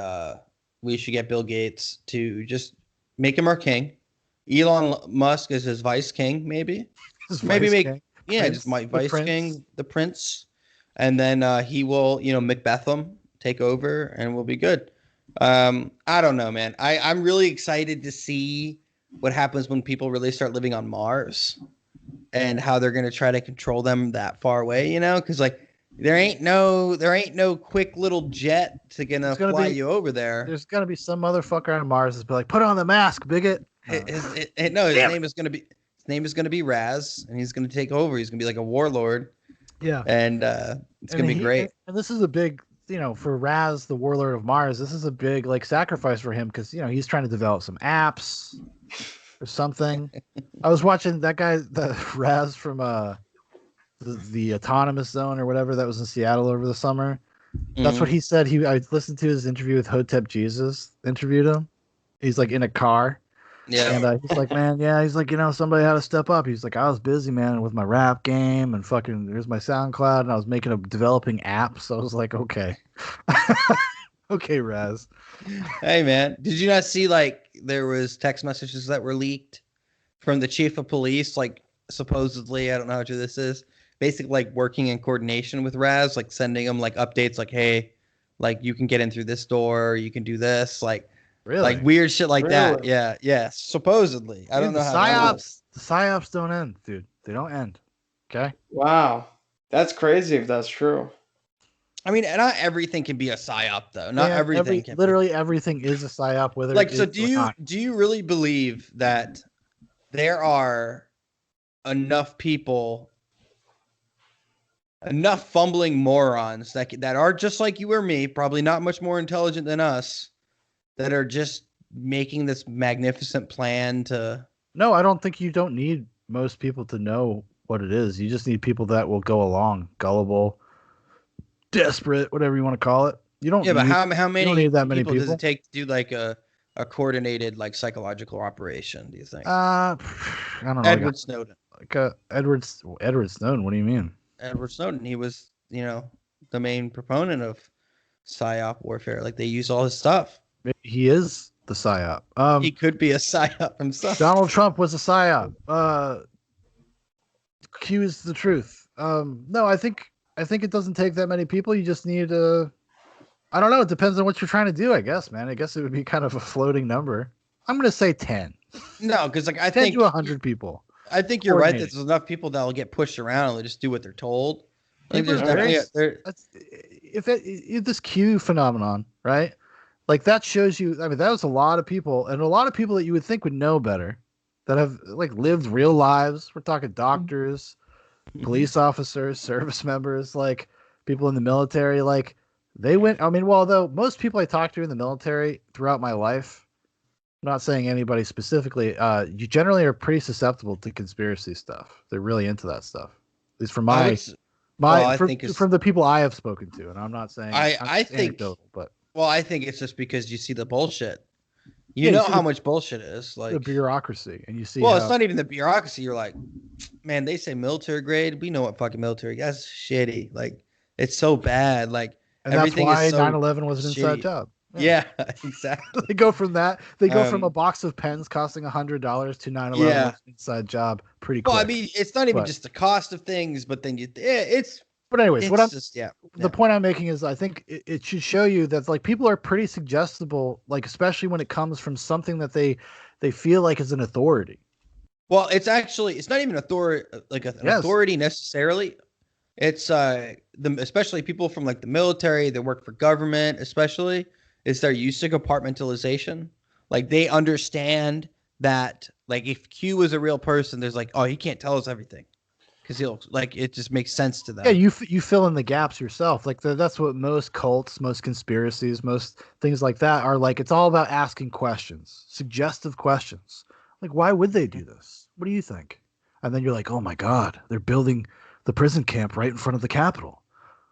we should get Bill Gates to just make him our king. Elon Musk is his vice king, maybe. Just my vice king, the prince. And then he will, Macbetham take over and we'll be good. I don't know, man. I'm really excited to see what happens when people really start living on Mars and how they're going to try to control them that far away, because like there ain't no quick little jet to fly you over there. There's gonna be some motherfucker on Mars that's be like, put on the mask, bigot. His name is gonna be Raz, and he's gonna take over. He's gonna be like a warlord. Yeah, and it's gonna be great. And this is a big, for Raz, the warlord of Mars. This is a big like sacrifice for him because he's trying to develop some apps. or something. I was watching that guy, the Raz from the autonomous zone or whatever that was in Seattle over the summer. That's what he said. I listened to his interview with Hotep Jesus. Interviewed him. He's like in a car. Yeah. And he's like, man, yeah. He's like, somebody had to step up. He's like, I was busy, man, with my rap game and fucking. There's my SoundCloud, and I was developing apps. So I was like, okay, okay, Raz. Hey, man, did you not see like there was text messages that were leaked from the chief of police? Like supposedly, I don't know how true this is. Basically, like working in coordination with Raz, like sending him like updates, like, hey, like you can get in through this door, you can do this, like. Really? Like weird shit like that. Yeah, yeah. Supposedly. I don't know how the psyops don't end, dude. They don't end. Okay? Wow. That's crazy if that's true. I mean, not everything can be a psyop though. Not everything can literally everything is a psyop, whether like so do you really believe that there are enough people, enough fumbling morons that are just like you or me, probably not much more intelligent than us, that are just making this magnificent plan to... No, I don't think you don't need most people to know what it is. You just need people that will go along, gullible, desperate, whatever you want to call it. You don't. Yeah, but how many, you don't need that many people does it take to do like a coordinated like psychological operation? Do you think? I don't know. Edward Snowden. Edward Snowden. What do you mean? Edward Snowden. He was, the main proponent of psyop warfare. Like they use all his stuff. He is the psyop. He could be a psyop himself. Donald Trump was a psyop. Q is the truth. No, I think it doesn't take that many people. You just need I don't know. It depends on what you're trying to do, I guess, man. I guess it would be kind of a floating number. I'm going to say 10. No, because like I 10 think to 100 people. I think you're right that there's enough people that will get pushed around and they just do what they're told. Like there's definitely if this Q phenomenon, right? Like that shows you. I mean, that was a lot of people, and a lot of people that you would think would know better, that have like lived real lives. We're talking doctors, police officers, service members, like people in the military. Like they went. I mean, well, although most people I talked to in the military throughout my life, I'm not saying anybody specifically, you generally are pretty susceptible to conspiracy stuff. They're really into that stuff. At least from from the people I have spoken to, and I'm not saying I think, but. Well, I think it's just because you see the bullshit. You know how much bullshit is. Like the bureaucracy. And you see it's not even the bureaucracy. You're like, man, they say military grade. We know what fucking military. That's shitty. Like, it's so bad. Like, and everything that's why 9/11 was an inside job. Yeah, exactly. They go from that. They go from a box of pens costing $100 to 9/11 inside job pretty quick. Well, I mean, it's not even just the cost of things, but then it's... But anyways, the point I'm making is I think it should show you that like people are pretty suggestible, like especially when it comes from something that they feel like is an authority. Well, it's not even authority, like an authority necessarily. It's especially people from like the military that work for government, especially, is they're used to compartmentalization. Like they understand that like if Q was a real person, there's like, oh, he can't tell us everything. Because he'll like it just makes sense to them. Yeah, you fill in the gaps yourself. Like that's what most cults, most conspiracies, most things like that are like. It's all about asking questions, suggestive questions. Like, why would they do this? What do you think? And then you're like, oh my God, they're building the prison camp right in front of the Capitol.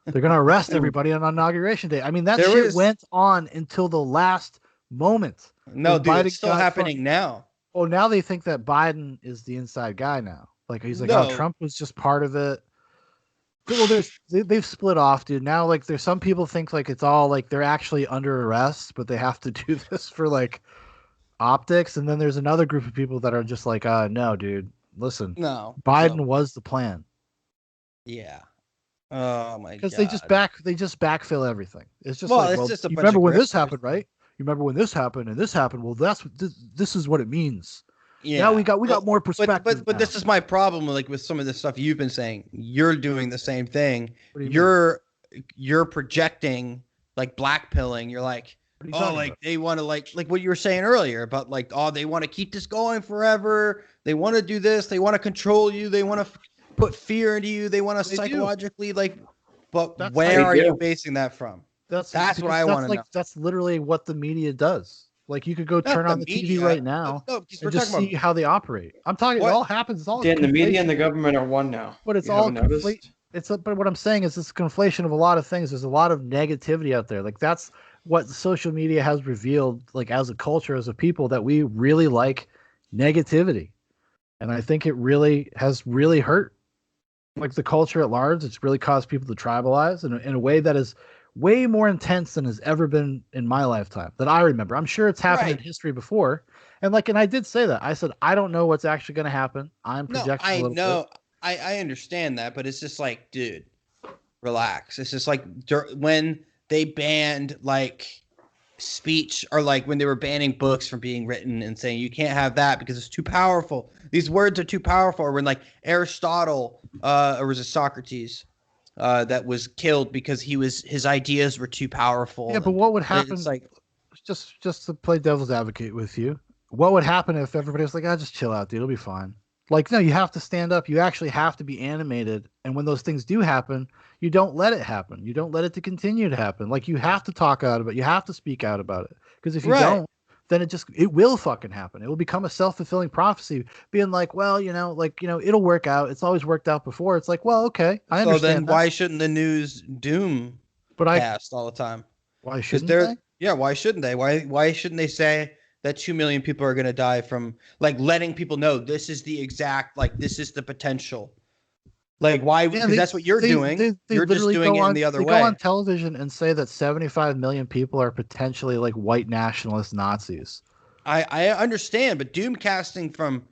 They're gonna arrest everybody on Inauguration Day. I mean, that shit went on until the last moment. No, dude, it's still happening now. Oh, now they think that Biden is the inside guy now. Like he's like, oh, Trump was just part of it. Well, they've split off, dude. Now, like, there's some people think like it's all like they're actually under arrest, but they have to do this for like optics. And then there's another group of people that are just like, no, dude, listen, Biden was the plan. Yeah. Oh my God. Because they just backfill everything. It's just just a bunch remember of when this happened, right? You remember when this happened and this happened? Well, this is what it means. Yeah, now we got more perspective. But this is my problem, like with some of the stuff you've been saying. You're doing the same thing. You're projecting like blackpilling. You're like, oh, like they want to like what you were saying earlier about like, oh, they want to keep this going forever. They want to do this. They want to control you. They want to put fear into you. They want to psychologically like. But where are you basing that from? That's what I want to know. That's literally what the media does. Like you could go turn on the TV right now and just see how they operate. I'm talking. It all happens. It's all. Dan, the media and the government are one now. But it's all conflate. But what I'm saying is it's a conflation of a lot of things. There's a lot of negativity out there. Like that's what social media has revealed. Like as a culture, as a people, that we really like negativity, and I think it really has really hurt like the culture at large. It's really caused people to tribalize in a way that is way more intense than has ever been in my lifetime that I remember. I'm sure it's happened in history before. And I did say that. I said, I don't know what's actually going to happen. I'm projecting a little bit. I understand that, but it's just like, dude, relax. It's just like when they banned like speech or like when they were banning books from being written and saying you can't have that because it's too powerful. These words are too powerful. Or when like Aristotle, or was it Socrates, that was killed because his ideas were too powerful. Yeah, but what would happen? Like, just to play devil's advocate with you, what would happen if everybody was like, just chill out, dude, it'll be fine. Like, no, you have to stand up. You actually have to be animated. And when those things do happen, you don't let it happen. You don't let it to continue to happen. Like, you have to talk out about it. You have to speak out about it. Because if you don't, then it will fucking happen. It will become a self-fulfilling prophecy, being like, well, it'll work out. It's always worked out before. It's like, well, okay, I understand. So then why shouldn't the news doom cast all the time? Why shouldn't they? Yeah, why shouldn't they? Why shouldn't they say that 2 million people are going to die from like letting people know this is the exact, like this is the potential. Like why? Because that's what you're doing. You're just doing it in the other way. They go on television and say that 75 million people are potentially like white nationalist Nazis. I understand, but doom casting from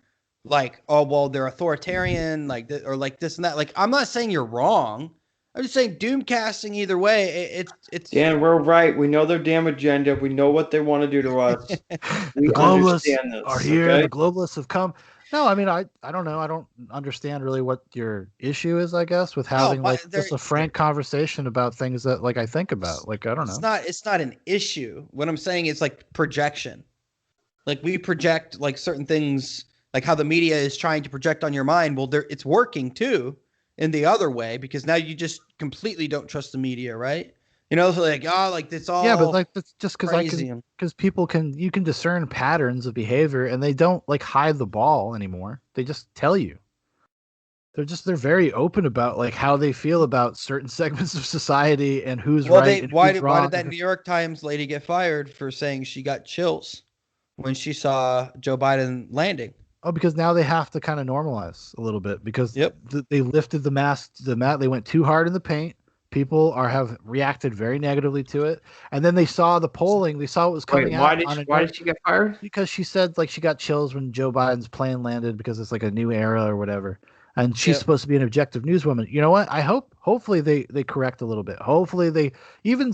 like, oh well, they're authoritarian, like or like this and that. Like I'm not saying you're wrong. I'm just saying doom casting either way. It's Dan, we're right. We know their damn agenda. We know what they want to do to us. The globalists are here. Okay? The globalists have come. No, I mean, I don't know. I don't understand really what your issue is, I guess, with having just a frank conversation about things that like I think about. Like, I don't know. It's not an issue. What I'm saying is like projection. Like we project like certain things, like how the media is trying to project on your mind. Well, it's working too in the other way because now you just completely don't trust the media, right? So like, like it's all but like that's just because you can discern patterns of behavior and they don't like hide the ball anymore. They just tell you. They're very open about like how they feel about certain segments of society and who's right. Why did that New York Times lady get fired for saying she got chills when she saw Joe Biden landing? Oh, because now they have to kind of normalize a little bit because they lifted the mask, they went too hard in the paint. People have reacted very negatively to it, and then they saw the polling. They saw what was coming out. Why did she get fired? Because she said like she got chills when Joe Biden's plane landed because it's like a new era or whatever. And she's supposed to be an objective newswoman. You know what? Hopefully they correct a little bit. Hopefully they even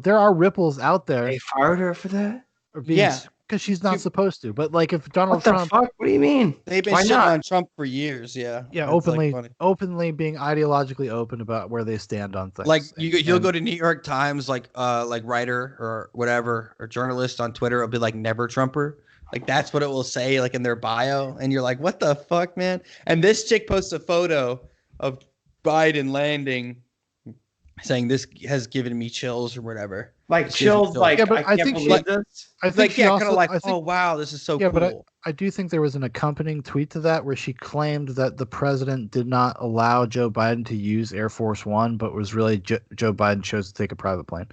there are ripples out there. They fired her for that? Because she's not supposed to. But like if Donald Trump, what do you mean? They've been shitting on Trump for years. Yeah, openly being ideologically open about where they stand on things. Like you'll go to New York Times, like writer or whatever or journalist on Twitter will be like never Trumper. Like that's what it will say like in their bio, and you're like, what the fuck, man? And this chick posts a photo of Biden landing, saying this has given me chills or whatever. Like chills, like but I can't believe this. I think kind of like, oh wow, this is so cool. But I do think there was an accompanying tweet to that where she claimed that the president did not allow Joe Biden to use Air Force One, but was really Joe Biden chose to take a private plane.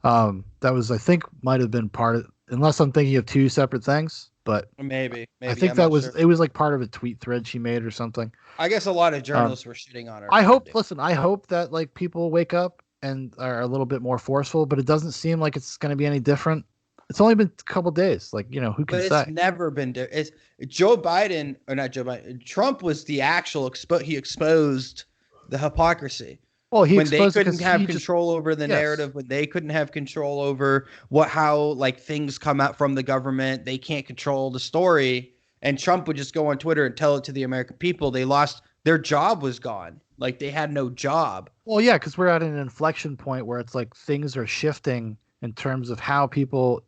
That was, I think, might have been part of, unless I'm thinking of two separate things. But maybe I think it was like part of a tweet thread she made or something. I guess a lot of journalists were shitting on her. I hope that like people wake up and are a little bit more forceful, but it doesn't seem like it's going to be any different. It's only been a couple days. Like, who can say? It's never been different. It's Joe Biden, or not Joe Biden. Trump was the actual he exposed the hypocrisy. Well, when they couldn't have control over the narrative, when they couldn't have control over how like things come out from the government, they can't control the story. And Trump would just go on Twitter and tell it to the American people. Their job was gone. Like they had no job. Well, yeah, because we're at an inflection point where it's like things are shifting in terms of how people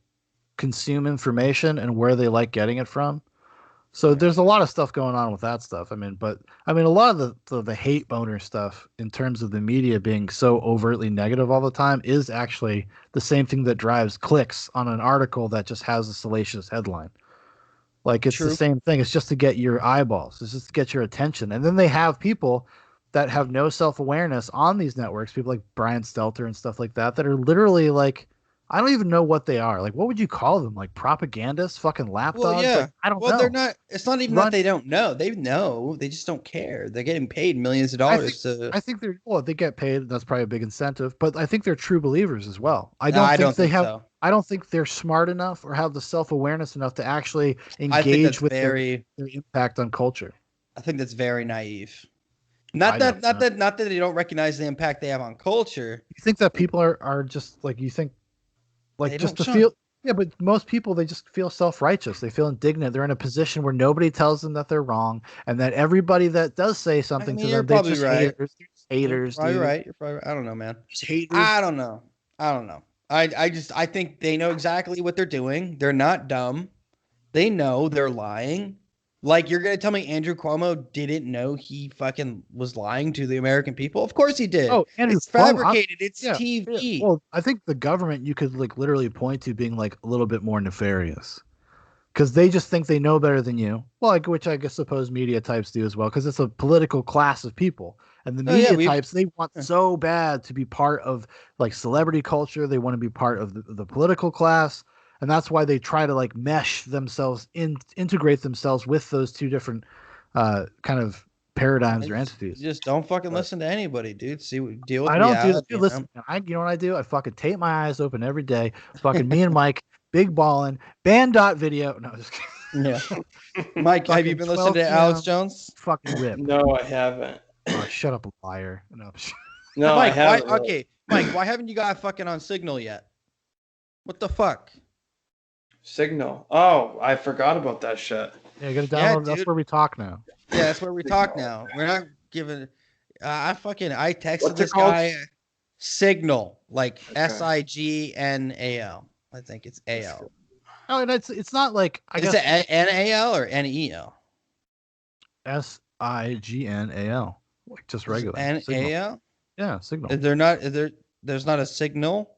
consume information and where they like getting it from. So there's a lot of stuff going on with that stuff. But a lot of the hate boner stuff in terms of the media being so overtly negative all the time is actually the same thing that drives clicks on an article that just has a salacious headline. Like it's the same thing. It's just to get your eyeballs. It's just to get your attention. And then they have people that have no self-awareness on these networks, people like Brian Stelter and stuff like that are literally like, I don't even know what they are. Like, what would you call them? Like propagandists, fucking lapdogs? Well, yeah. Like, I don't know. Well, they're not. It's not even that they don't know. They know. They just don't care. They're getting paid millions of dollars I think they're. Well, they get paid. That's probably a big incentive. But I think they're true believers as well. I don't think so. I don't think they're smart enough or have the self-awareness enough to actually engage with their impact on culture. I think that's very naive. Not that they don't recognize the impact they have on culture. You think that people are just like you think. Like just to feel, yeah, but most people, they just feel self-righteous. They feel indignant. They're in a position where nobody tells them that they're wrong, and that everything that does say something to them, they're just haters. Haters. You're probably right. You're probably right. I don't know, man. I don't know. I think they know exactly what they're doing. They're not dumb. They know they're lying. Like, you're going to tell me Andrew Cuomo didn't know he fucking was lying to the American people? Of course he did. Oh, Andrew it's fabricated. It's TV. Yeah. Well, I think the government you could like literally point to being like a little bit more nefarious because they just think they know better than you. Well, like, which I guess suppose media types do as well because it's a political class of people. And the media types, they want so bad to be part of like celebrity culture. They want to be part of the political class. And that's why they try to like mesh themselves integrate themselves with those two different kind of paradigms or entities. Just don't fucking listen to anybody, dude. Deal with I don't do that. Dude, listen, you know what I do? I fucking tape my eyes open every day. Fucking me and Mike, big ballin', band.video. No, just kidding. Yeah. Mike, have you been listening to Alex Jones? Fucking rip. No, I haven't. Oh, shut up, liar. No, Mike, I haven't. Mike, why haven't you got fucking on Signal yet? What the fuck? Signal. Oh, I forgot about that shit. Yeah, you gotta download. That's where we talk now. Yeah, that's where we talk now. We're not giving. I texted this guy Signal, like Signal. I think it's AL. Oh, and it's not like Is it NAL or NEL? SIGNAL, like just regular. NAL. Yeah, Signal. There's not a signal.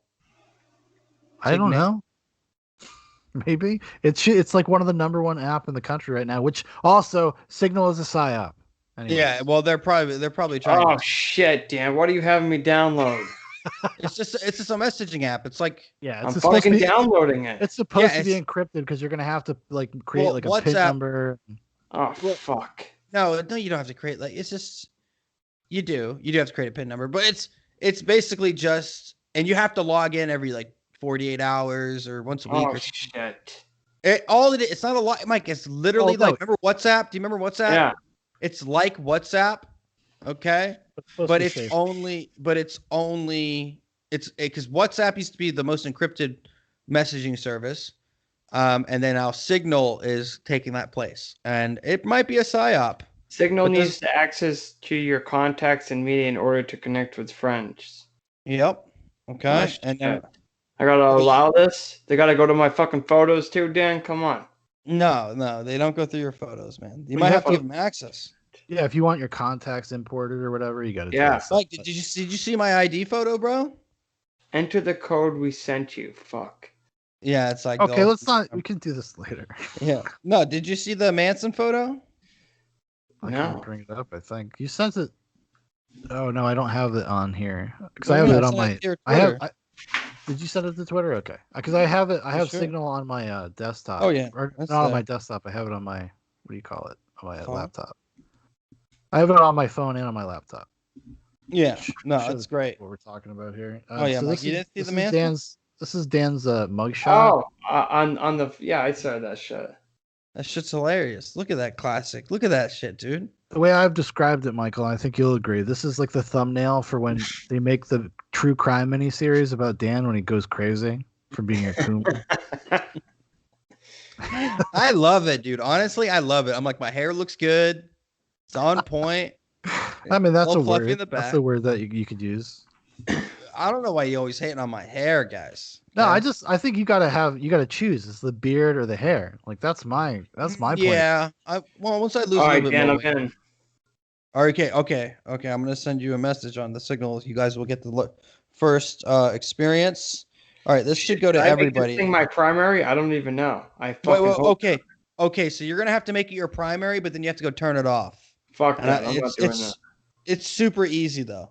I don't know. Maybe it's like one of the #1 app in the country right now, which also Signal is a psyop. Anyways. Yeah, well, they're probably trying. Oh shit, Dan! What are you having me download? It's just a messaging app. It's like I'm fucking downloading it. It's supposed to be encrypted because you're gonna have to like create like a WhatsApp PIN number. Oh fuck! No, you don't have to create it's just you do have to create a PIN number, but it's basically just and you have to log in every like 48 hours or once a week. Oh shit! It's not a lot, Mike. It's literally remember WhatsApp? Do you remember WhatsApp? Yeah. It's like WhatsApp, okay? But it's only because WhatsApp used to be the most encrypted messaging service, and then now Signal is taking that place, and it might be a psyop. Signal needs to access to your contacts and media in order to connect with friends. Yep. Okay. And then I gotta allow this. They gotta go to my fucking photos too, Dan. Come on. No, they don't go through your photos, man. You might have to give them access. Yeah, if you want your contacts imported or whatever, you got to. Yeah. Like, did you see my ID photo, bro? Enter the code we sent you. Fuck. Yeah, it's like. Okay, let's not. We can do this later. Yeah. No, did you see the Manson photo? I can't bring it up. I think you sent it. Oh no, I don't have it on here because I have it on my. Did you send it to Twitter? Okay, because I have it. I have Signal on my desktop. Oh yeah, or not on my desktop. I have it on my what do you call it? On my laptop. I have it on my phone and on my laptop. Yeah, no, that's great. What we're talking about here. Oh yeah, Mike, you didn't see the man. This is Dan's mugshot. Oh, on the I saw that shit. That shit's hilarious. Look at that classic. Look at that shit, dude. The way I've described it, Michael, I think you'll agree. This is like the thumbnail for when they make the true crime miniseries about Dan when he goes crazy for being a Coomer. I love it, dude. Honestly, I love it. I'm like, my hair looks good. It's on point. I mean, that's a word. That's a word that you could use. I don't know why you always hating on my hair, guys. No, Okay? I think you gotta choose. It's the beard or the hair. Like that's my point. Yeah. Once I lose All a right, little bit Dan, more I'm weight. in. Okay. I'm gonna send you a message on the signal. You guys will get the first experience. All right, this should go to Did I make everybody. this thing my primary? I don't even know. I fucking Wait, hope. okay. So you're gonna have to make it your primary, but then you have to go turn it off. Fuck And that. I'm not doing that. It's super easy though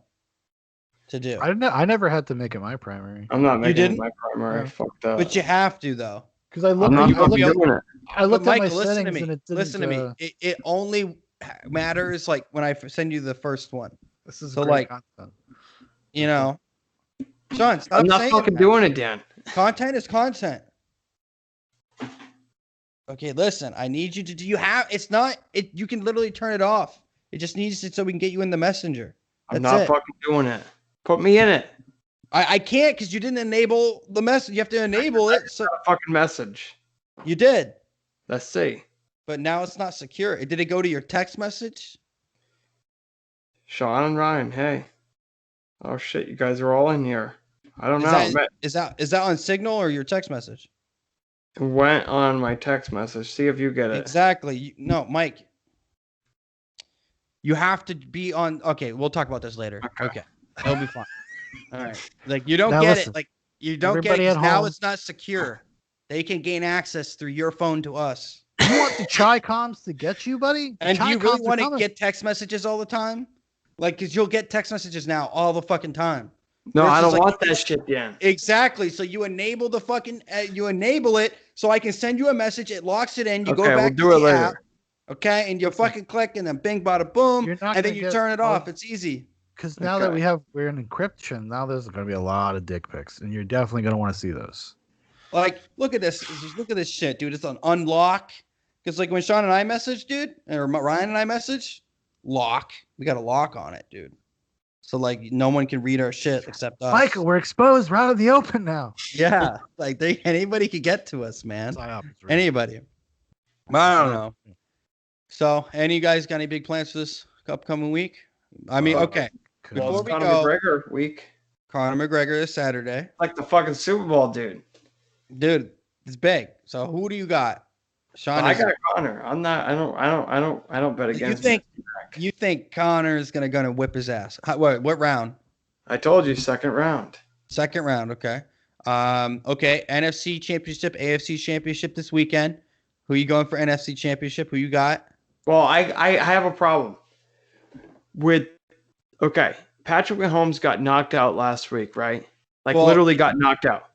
to do. I never had to make it my primary I'm not making didn't? it my primary. No. Fuck that. But you have to though. because I I'm looked. not I fucking looked, doing it. I looked But at my Michael, listen to settings me. and it didn't. Listen to me. It only matters like when I send you the first one. This is So, great like, content. You know, Sean, stop I'm not saying fucking that. doing it, Dan. Content is content. Okay, listen. I need you to. Do you have? It's not. It. You can literally turn it off. It just needs it so we can get you in the messenger. I'm That's not it. fucking doing it. Put me in it. I can't because you didn't enable the message. You have to enable it. So A fucking message. you did, Let's see. but now it's not secure. Did it go to your text message? Sean and Ryan, hey. Oh shit, you guys are all in here. I don't know. Is that on Signal or your text message? It went on my text message. See if you get it. Exactly. No, Mike. You have to be on. Okay, we'll talk about this later. Okay. It'll be fine. All right. Like you don't Now get listen, it. Like you don't get everybody it. 'Cause at now home. it's not secure. They can gain access through your phone to us. You want the chai comms to get you, buddy? The And do chai you really comms are want to coming. get text messages all the time? Like, because you'll get text messages now all the fucking time. No, I versus, don't like, want that shit, Dan. Exactly. So you enable the fucking, you enable it so I can send you a message. It locks it in. You Okay, go back we'll to do it the app. later. Okay. And you fucking click and then bing, bada, boom. You're not And then gonna you get turn it all- off. It's easy. Because now that Okay. we're in encryption, now there's going to be a lot of dick pics, and you're definitely going to want to see those. Like, look at this. Just look at this shit, dude. It's on unlock. Because, like, when Sean and I message, dude, or Ryan and I message, lock. We got a lock on it, dude. So, like, no one can read our shit except us. Michael, we're exposed. We're out of the open now. Yeah. Like, anybody could get to us, man. Psyop is real. Anybody. I don't know. So, any of you guys got any big plans for this upcoming week? I mean, okay. Well, Before it's we Conor go- McGregor week. Conor McGregor this Saturday. Like the fucking Super Bowl, dude. Dude, it's big. So, who do you got? Sean, I got Conor. I'm not. I don't bet against. you think Conor is gonna whip his ass? What round? I told you, second round. Second round. Okay. Okay. NFC Championship, AFC Championship this weekend. Who you going for NFC Championship? Who you got? Well, I have a problem with. Okay, Patrick Mahomes got knocked out last week, right? Like Well, literally got knocked out.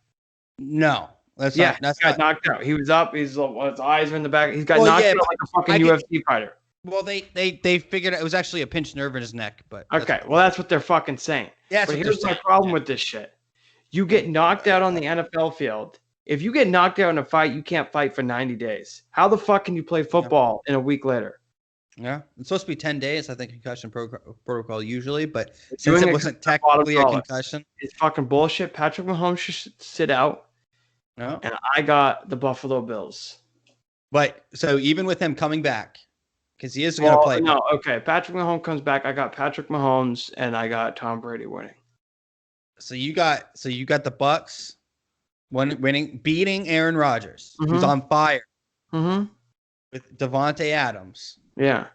No, that's Yeah, not. That's he got not. knocked out. He was up. His eyes were in the back. He's got Well, knocked yeah, out but like a fucking I UFC fighter. Well, they figured it was actually a pinched nerve in his neck, but Okay, well that's what they're fucking saying. Yeah, But here's my problem with this shit. You get knocked out on the NFL field. If you get knocked out in a fight, you can't fight for 90 days. How the fuck can you play football in a week later? Yeah, it's supposed to be 10 days. I think concussion protocol usually, but since Doing it it wasn't at the bottom technically a dollar. concussion, It's fucking bullshit. Patrick Mahomes should sit out, no. and I got the Buffalo Bills. But so even with him coming back, because he is going to play. No, okay. Patrick Mahomes comes back. I got Patrick Mahomes, and I got Tom Brady winning. So you got the Bucks beating Aaron Rodgers, who's Mhm. on fire Mm-hmm. with Devontae Adams. Yeah.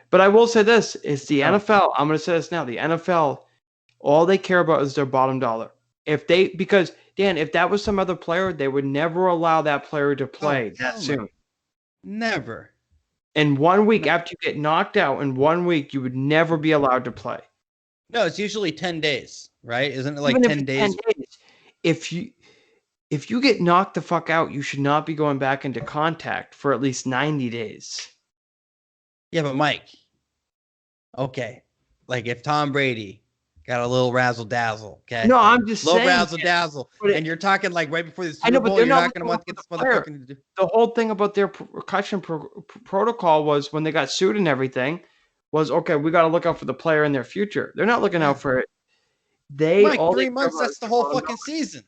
But I will say this, is the NFL, I'm going to say this now, the NFL, all they care about is their bottom dollar. Because, Dan, if that was some other player, they would never allow that player to play that soon. Never. In 1 week, after you get knocked out, in 1 week, you would never be allowed to play. No, it's usually 10 days, right? Isn't it like Even if 10 it's days? 10 days. If you get knocked the fuck out, you should not be going back into contact for at least 90 days. Yeah, but Mike, okay, like if Tom Brady got a little razzle dazzle, okay? No, I'm just Little saying. razzle dazzle, But and you're talking like right before the I Super know, but Bowl, they're you're not not going to want to get this looking for the motherfucking. The whole thing about their concussion protocol was when they got sued and everything was, okay, we got to look out for the player in their future. They're not looking out for it. Mike, all 3 they months, care that's the about whole is fucking season.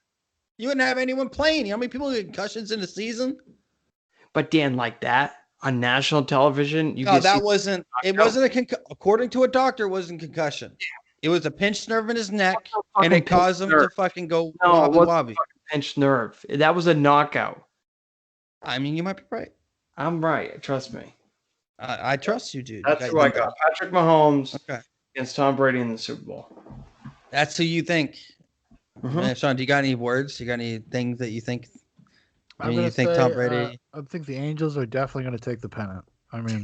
You wouldn't have anyone playing. You know how many people get concussions in a season? But Dan, like that on national television, you No, get that wasn't. It wasn't a according to a doctor, it wasn't concussion. It was a pinched nerve in his neck, Fucking and it caused him to nerve. fucking go No, it wobbly wasn't wobbly. fucking pinched nerve. That was a knockout. I mean, you might be right. I'm right. Trust me. I trust you, dude. That's who I got. Patrick Mahomes against Tom Brady in the Super Bowl. That's who you think. Mm-hmm. Sean, do you got any words? You got any things that you think? I'm gonna think say, Tom Brady? I think the Angels are definitely going to take the pennant. I mean,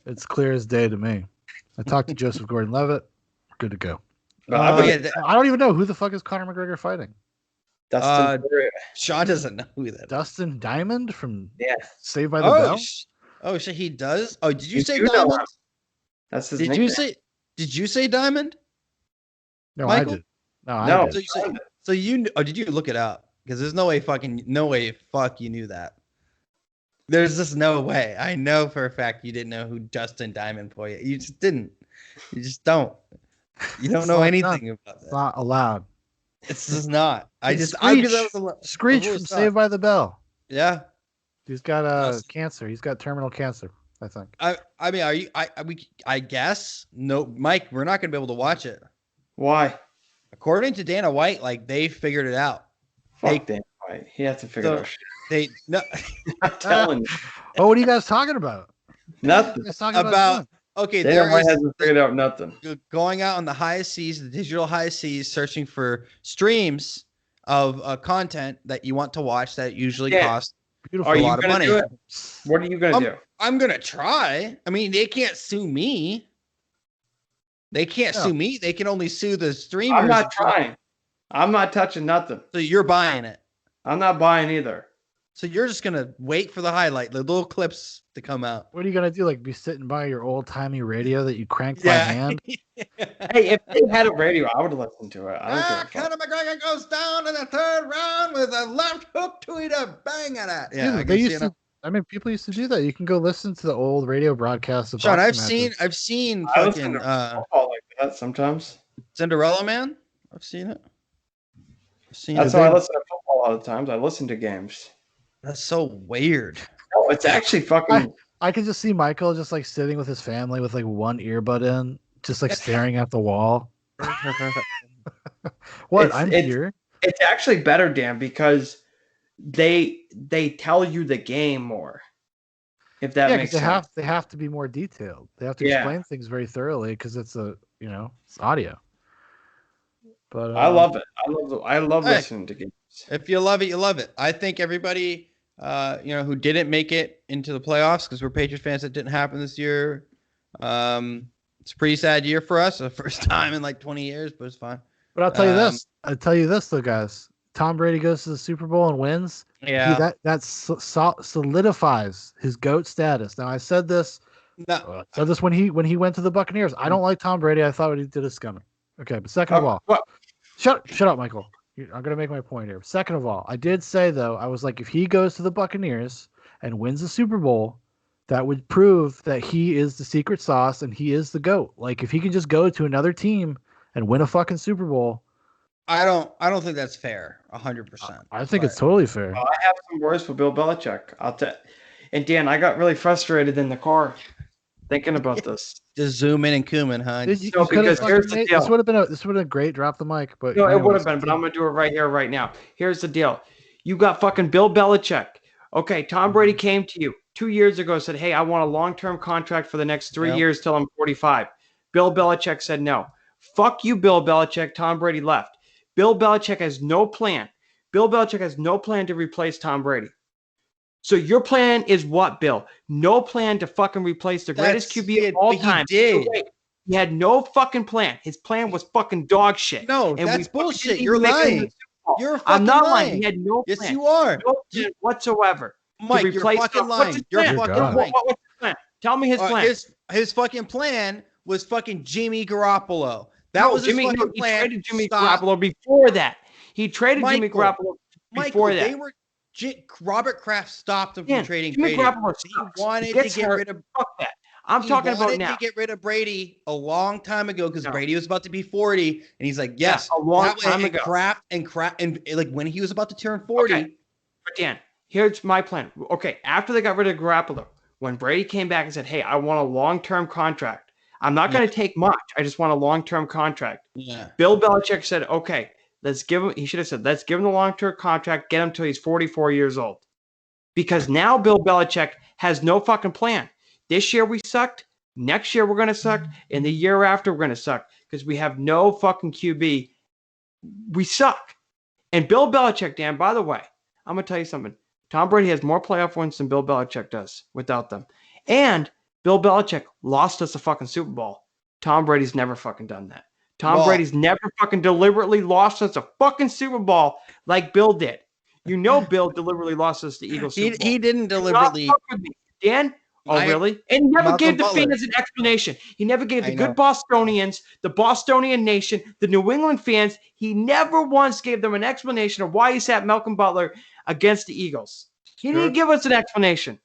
it's clear as day to me. I talked to Joseph Gordon-Levitt. We're good to go. I don't even know who the fuck is Conor McGregor fighting. Dustin. Sean doesn't know who that is. Dustin Diamond from Saved by the Bell. Oh, so he does. Oh, did you say Diamond? That's his nickname. Did Did you say Diamond? No, Michael? I did. No, I did. So you did you look it up? Because there's no way you knew that. There's just no way. I know for a fact you didn't know who Dustin Diamond Poirier. You just didn't. You just don't. You don't know anything about that. It's not allowed. It's just not. Screech from Saved by the Bell. Yeah. He's got cancer. He's got terminal cancer, I think. I mean, I guess. No, Mike, we're not going to be able to watch it. Why? According to Dana White, like they figured it out. Fuck Dana White. He has to figure out shit. I'm telling you. Oh, what are you guys talking about? Nothing. Okay, Dana White hasn't figured out nothing. Going out on the highest seas, the digital highest seas, searching for streams of content that you want to watch that usually costs a lot of money. What are you gonna do? I'm gonna try. I mean, they can't sue me. They can't sue me. They can only sue the streamers. I'm not trying. I'm not touching nothing. So you're buying it. I'm not buying either. So you're just gonna wait for the little clips to come out. What are you gonna do? Like be sitting by your old timey radio that you cranked by hand? Hey, if they had a radio, I would have listened to it. Conor McGregor goes down in the third round with a left hook to eat a bang at it. Yeah, they used to. I mean, people used to do that. You can go listen to the old radio broadcasts of Sean, I've seen fucking football like that sometimes. Cinderella Man. I've seen it. That's why I listen to football all the times. I listen to games. That's so weird. No, it's actually fucking. I can just see Michael just like sitting with his family with like one earbud in, just like staring at the wall. I'm here. It's actually better, Dan, because they tell you the game more. If that makes sense. They have to be more detailed. They have to explain things very thoroughly because it's it's audio. But I love it. I love listening to games. If you love it, you love it. I think everybody who didn't make it into the playoffs because we're Patriots fans, that didn't happen this year. It's a pretty sad year for us. The first time in like 20 years, but it's fine. But I'll tell you this though, guys. Tom Brady goes to the Super Bowl and wins. Yeah, that solidifies his GOAT status. Now I said this. No. I said this when he went to the Buccaneers. I don't like Tom Brady. I thought what he did is scummy. Okay, but second of all, shut up, Michael. I'm gonna make my point here. Second of all, I did say though, I was like, if he goes to the Buccaneers and wins the Super Bowl, that would prove that he is the secret sauce and he is the GOAT. Like if he can just go to another team and win a fucking Super Bowl. I don't think that's fair. 100%. I think it's totally fair. I have some words for Bill Belichick. And Dan, I got really frustrated in the car thinking about this. Just zoom in and Cooming, huh? This would have been a great drop the mic, but no, it would have been. But I'm gonna do it right here, right now. Here's the deal: you got fucking Bill Belichick. Okay, Tom Brady came to you 2 years ago, said, "Hey, I want a long-term contract for the next 3 years till I'm 45." Bill Belichick said no. Fuck you, Bill Belichick. Tom Brady left. Bill Belichick has no plan. Bill Belichick has no plan to replace Tom Brady. So your plan is what, Bill? No plan to fucking replace the greatest QB of all time. He had no fucking plan. His plan was fucking dog shit. No, and that's bullshit. You're lying. You're fucking I'm not lying. He had no plan. Yes, you are. No plan whatsoever. Mike, you're fucking lying. You're fucking lying. What's his plan? Tell me his plan. His fucking plan was fucking Jimmy Garoppolo. That was his fucking plan. He traded Jimmy Garoppolo before that. Jimmy Garoppolo before that. Robert Kraft stopped him from trading Brady. He wanted to get rid of that. I'm talking about now. To get rid of Brady a long time ago because Brady was about to be 40, and he's like, "Yes, a long time ago." Kraft and like when he was about to turn 40. Okay. But Dan, here's my plan. Okay, after they got rid of Garoppolo, when Brady came back and said, "Hey, I want a long-term contract," I'm not going to take much. I just want a long-term contract. Yeah. Bill Belichick said, okay, let's give him, he should have said, let's give him the long-term contract, get him till he's 44 years old. Because now Bill Belichick has no fucking plan. This year we sucked. Next year we're going to suck. And the year after we're going to suck. Because we have no fucking QB. We suck. And Bill Belichick, Dan, by the way, I'm going to tell you something. Tom Brady has more playoff wins than Bill Belichick does without them. And Bill Belichick lost us a fucking Super Bowl. Tom Brady's never fucking done that. Tom Brady's never fucking deliberately lost us a fucking Super Bowl like Bill did. You know Bill deliberately lost us the Eagles Super Bowl. He didn't deliberately. Dan? Oh, really? And he never gave the fans an explanation. He never gave the good Bostonians, the Bostonian nation, the New England fans, he never once gave them an explanation of why he sat Malcolm Butler against the Eagles. He didn't give us an explanation.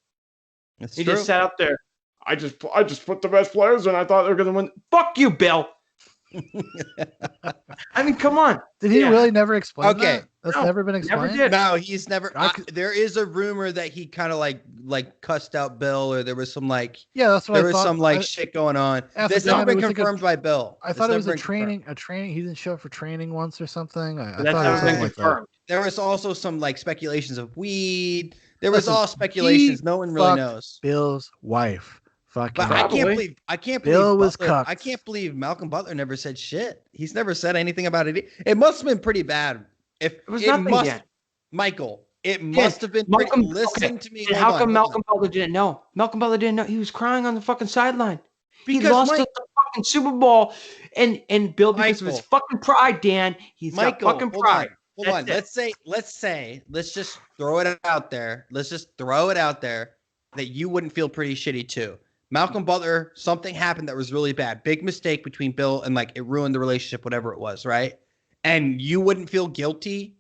He just sat up there. I just put the best players and I thought they were going to win. Fuck you, Bill. I mean, come on. Did he really never explain that? That's never been explained? Never did. No, he's never. There is a rumor that he kind of like cussed out Bill, or there was some like that's what there was some like shit going on. This has been confirmed by Bill. I thought it was a training. He didn't show up for training once or something. I that's thought it was confirmed. There was also some like speculations of weed. There was all speculations. No one really knows. Bill's wife. Fucking. But I can't believe Bill was cucked. I can't believe Malcolm Butler never said shit. He's never said anything about it. It must have been pretty bad. If it was nothing yet. Michael, it must have been Malcolm, pretty. Listen to me. And how come Malcolm Butler didn't know? Malcolm Butler didn't know. He was crying on the fucking sideline. Because he lost the fucking Super Bowl, and Bill, because of his fucking pride, Dan. He's got fucking pride. Hold on. Let's just throw it out there. Let's just throw it out there that you wouldn't feel pretty shitty too. Malcolm Butler, something happened that was really bad. Big mistake between Bill and like it ruined the relationship, whatever it was, right? And you wouldn't feel guilty.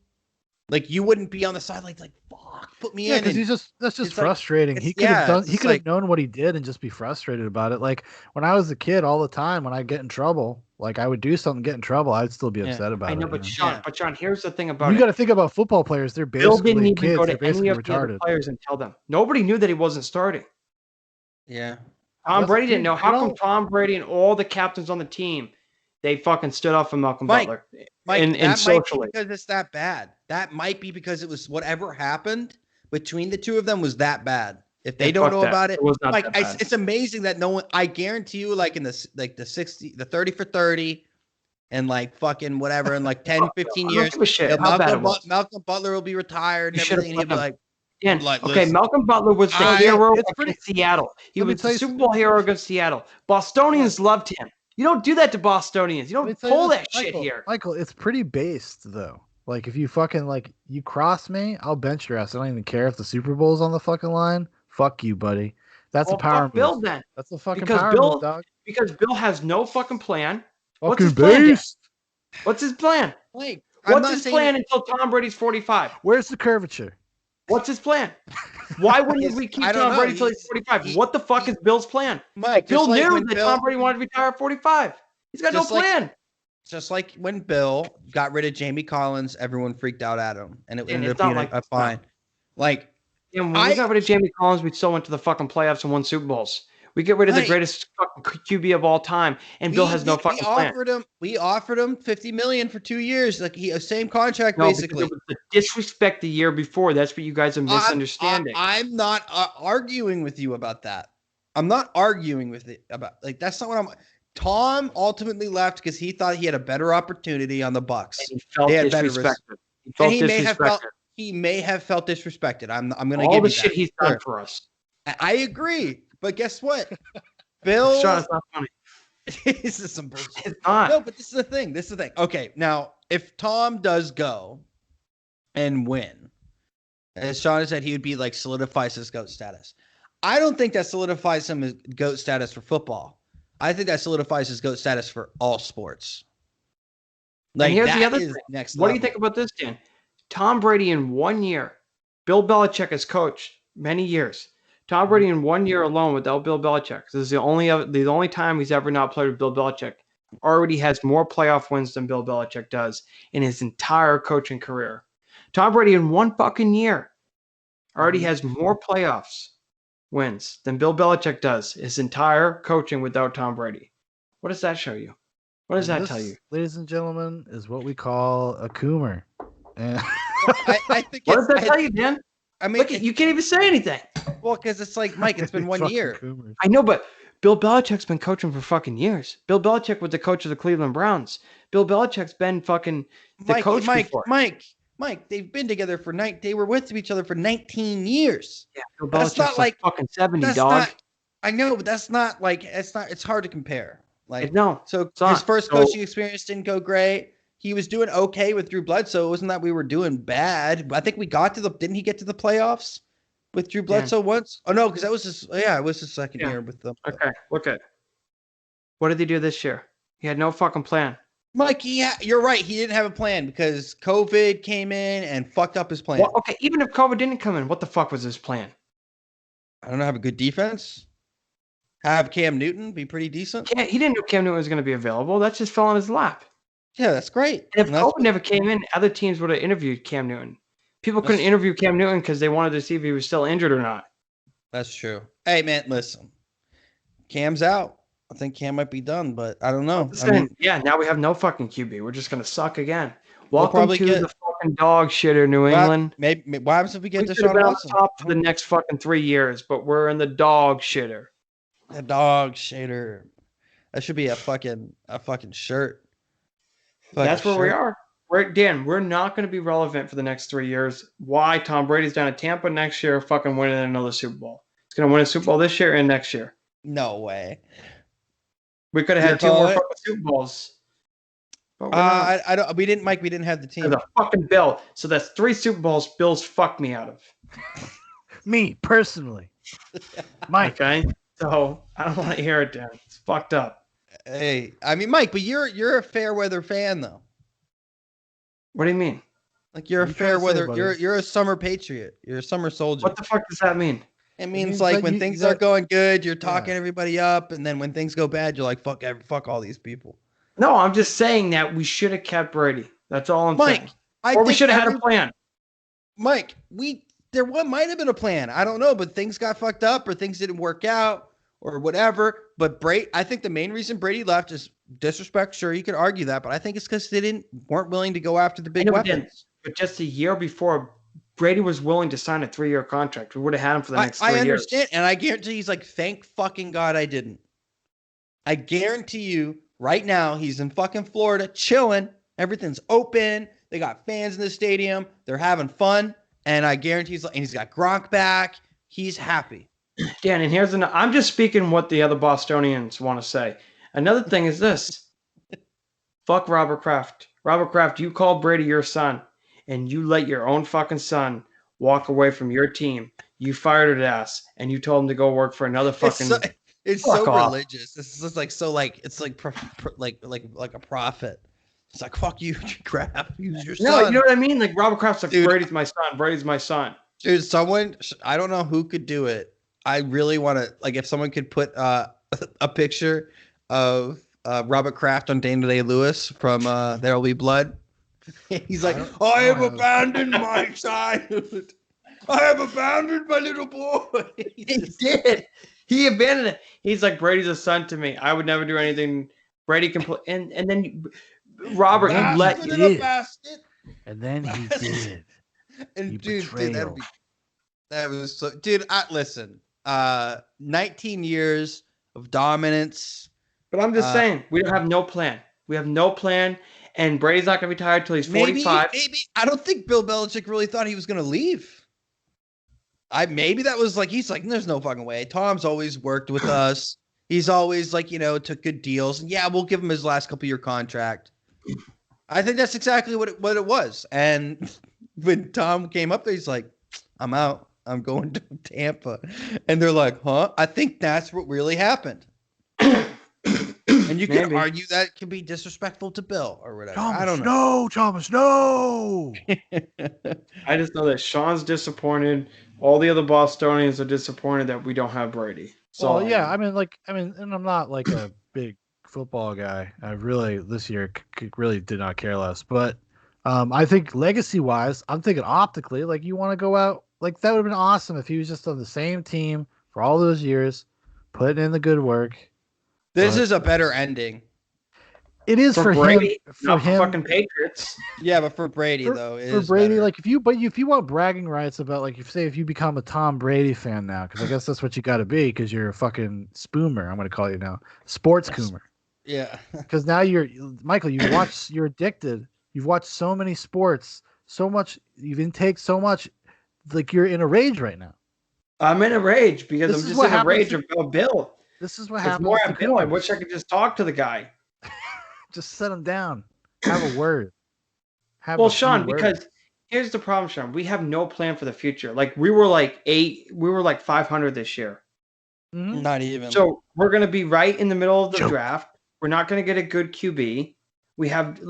Like you wouldn't be on the side like fuck, put me in. Because that's just frustrating. He could have known what he did and just be frustrated about it. Like when I was a kid, all the time when I get in trouble, like I would do something, get in trouble, I'd still be upset about it. I know, but Sean, here's the thing about you got to think about football players. They're basically Bill didn't even kids. go to They're any of the other players and tell them. Nobody knew that he wasn't starting. Yeah. Tom Brady didn't know. How come Tom Brady and all the captains on the team, they fucking stood up for Malcolm Butler? Mike, that socially. Might be because it's that bad. That might be because it was whatever happened between the two of them was that bad. If they don't know about it, like it's amazing that no one. I guarantee you, like in the 60, the 30 for 30, and like fucking whatever, in like 10, 15 years, Malcolm Butler will be retired and everything. And he'll be like. Malcolm Butler was the hero against Seattle. He was the Super Bowl hero against Seattle. Bostonians loved him. You don't do that to Bostonians. You don't pull that shit here. Michael, it's pretty based, though. Like, if you fucking, you cross me, I'll bench your ass. I don't even care if the Super Bowl's on the fucking line. Fuck you, buddy. That's a power move. Bill, then. That's a fucking power move, dog. Because Bill has no fucking plan. What's his plan? What's his plan? What's his plan until Tom Brady's 45? Where's the curvature? What's his plan? Why wouldn't we keep Tom Brady until he's 45? What the fuck is Bill's plan? Mike, Bill knew that Tom Brady wanted to retire at 45. He's got no plan. Just like when Bill got rid of Jamie Collins, everyone freaked out at him, and it ended up being a fine. When we got rid of Jamie Collins, we still went to the fucking playoffs and won Super Bowls. We get rid of the greatest fucking QB of all time, and Bill has no fucking plan. We offered him $50 million for 2 years, same contract basically. It was the disrespect the year before. That's what you guys are misunderstanding. I'm not arguing with you about that. I'm not arguing with it about that's not what I'm. Tom ultimately left because he thought he had a better opportunity on the Bucs. And he felt disrespected. He may have felt disrespected. I'm going to give you all the shit he's done for us. I agree. But guess what? Bill. Sean, it's not funny. This is some bullshit. It's not. No, but this is the thing. Okay, now, if Tom does go and win, as Sean said, he would be solidifies his GOAT status. I don't think that solidifies him as GOAT status for football. I think that solidifies his GOAT status for all sports. And here's the other thing. What do you think about this, Dan? Tom Brady in 1 year. Bill Belichick has coached many years. Tom Brady in 1 year alone without Bill Belichick. This is the only time he's ever not played with Bill Belichick. Already has more playoff wins than Bill Belichick does in his entire coaching career. Tom Brady in 1 fucking year already has more playoffs wins than Bill Belichick does his entire coaching without Tom Brady. What does that show you? What does that tell you? Ladies and gentlemen, is what we call a Coomer. And I think what does that tell you, Dan? I mean, look, you can't even say anything. Well, because it's like, Mike, it's been 1 year. Coomers. I know, but Bill Belichick's been coaching for fucking years. Bill Belichick was the coach of the Cleveland Browns. Bill Belichick's been fucking the coach before. Mike, they've been together for they were with each other for 19 years. Yeah, Bill Belichick's not like fucking 70, that's dog. Not, I know, but that's not like it's hard to compare. Like no. So his first coaching experience didn't go great. He was doing okay with Drew Bledsoe. It wasn't that we were doing bad. But I think we got to didn't he get to the playoffs with Drew Bledsoe once? Oh no, because that was it was his second year with them. Okay, look at what did he do this year? He had no fucking plan. Mike, you're right. He didn't have a plan because COVID came in and fucked up his plan. Well, okay, even if COVID didn't come in, what the fuck was his plan? I don't know. Have a good defense. Have Cam Newton be pretty decent. Yeah, he didn't know Cam Newton was going to be available. That just fell on his lap. Yeah, that's great. And if COVID never came in, other teams would have interviewed Cam Newton. People couldn't interview Cam Newton because they wanted to see if he was still injured or not. That's true. Hey, man, listen. Cam's out. I think Cam might be done, but I don't know. Now we have no fucking QB. We're just going to suck again. Welcome to the fucking dog shitter, New England. Maybe what happens if we get Deshaun Watson? Top for the next fucking 3 years, but we're in the dog shitter. The dog shitter. That should be a fucking shirt. That's where we are. We're not going to be relevant for the next 3 years. Why? Tom Brady's down at Tampa next year, fucking winning another Super Bowl. He's going to win a Super Bowl this year and next year. No way. We could have had 2 more fucking Super Bowls. I don't. We didn't have the team. There's a fucking Bill. So that's 3 Super Bowls Bills fucked me out of. Me personally, Mike. Okay, so I don't want to hear it, Dan. It's fucked up. Hey, I mean, Mike, but you're a fair weather fan, though. What do you mean? Like you're a fair weather. You're a summer patriot. You're a summer soldier. What the fuck does that mean? It means like when things are going good, you're talking everybody up, and then when things go bad, you're like fuck all these people. No, I'm just saying that we should have kept Brady. That's all I'm saying. Or we should have had a plan. Mike, there might have been a plan. I don't know, but things got fucked up, or things didn't work out, or whatever. But I think the main reason Brady left is disrespect. Sure, you could argue that, but I think it's because they weren't willing to go after the big weapons. But just a year before, Brady was willing to sign a 3-year contract. We would have had him for the next 3 years. I understand, and I guarantee he's like, thank fucking God I didn't. I guarantee you right now he's in fucking Florida chilling. Everything's open. They got fans in the stadium. They're having fun. And I guarantee he's got Gronk back. He's happy. Dan, and I'm just speaking what the other Bostonians want to say. Another thing is this. Fuck Robert Kraft. Robert Kraft, you called Brady your son, and you let your own fucking son walk away from your team. You fired his ass, and you told him to go work for another fucking... It's so religious. It's just like it's like a prophet. It's like, fuck you, Kraft. Use your son. No, you know what I mean? Like Robert Kraft's like, Brady's my son. Brady's my son. Dude, I don't know who could do it. I really want to, like, if someone could put a picture of Robert Kraft on Daniel Day-Lewis from There'll Be Blood. He's like, I have abandoned my child. I have abandoned my little boy. He did. He abandoned it. He's like, Brady's a son to me. I would never do anything. Brady can play. And then Robert, you let you did. And then he did. And dude, that was so. Dude, listen. 19 years of dominance. But I'm just saying, we don't have no plan. We have no plan. And Brady's not going to be tired till he's 45. Maybe. I don't think Bill Belichick really thought he was going to leave. Maybe that was like, he's like, there's no fucking way. Tom's always worked with us. He's always like, took good deals. And yeah, we'll give him his last couple year contract. I think that's exactly what it was. And when Tom came up there, he's like, I'm out. I'm going to Tampa. And they're like, huh? I think that's what really happened. And you can argue that can be disrespectful to Bill or whatever. Thomas, I don't know. No, Thomas, no. I just know that Sean's disappointed. All the other Bostonians are disappointed that we don't have Brady. So I mean, and I'm not like a big football guy. I really this year really did not care less. But I think legacy-wise, I'm thinking optically, like you want to go out. Like that would have been awesome if he was just on the same team for all those years, putting in the good work. This is a better ending. It is for Brady, him. not for fucking Patriots. Yeah, but for Brady though, it for is Brady, better. like if you want bragging rights about like if you become a Tom Brady fan now, because I guess that's what you got to be because you're a fucking spoomer. I'm gonna call you now, sports coomer. Yeah. Because now Michael. You're addicted. You've watched so many sports, so much. You've intaked so much. Like you're in a rage right now. I'm in a rage because I'm just in a rage about Bill. This is what It's happens. more to at Bill. I Coomers. wish I could just talk to the guy. Just set him down. Have a word. Well, Sean, because here's the problem, Sean. We have no plan for the future. Like we were like 500 this year. Mm-hmm. Not even. So we're gonna be right in the middle of the draft. We're not gonna get a good QB. We have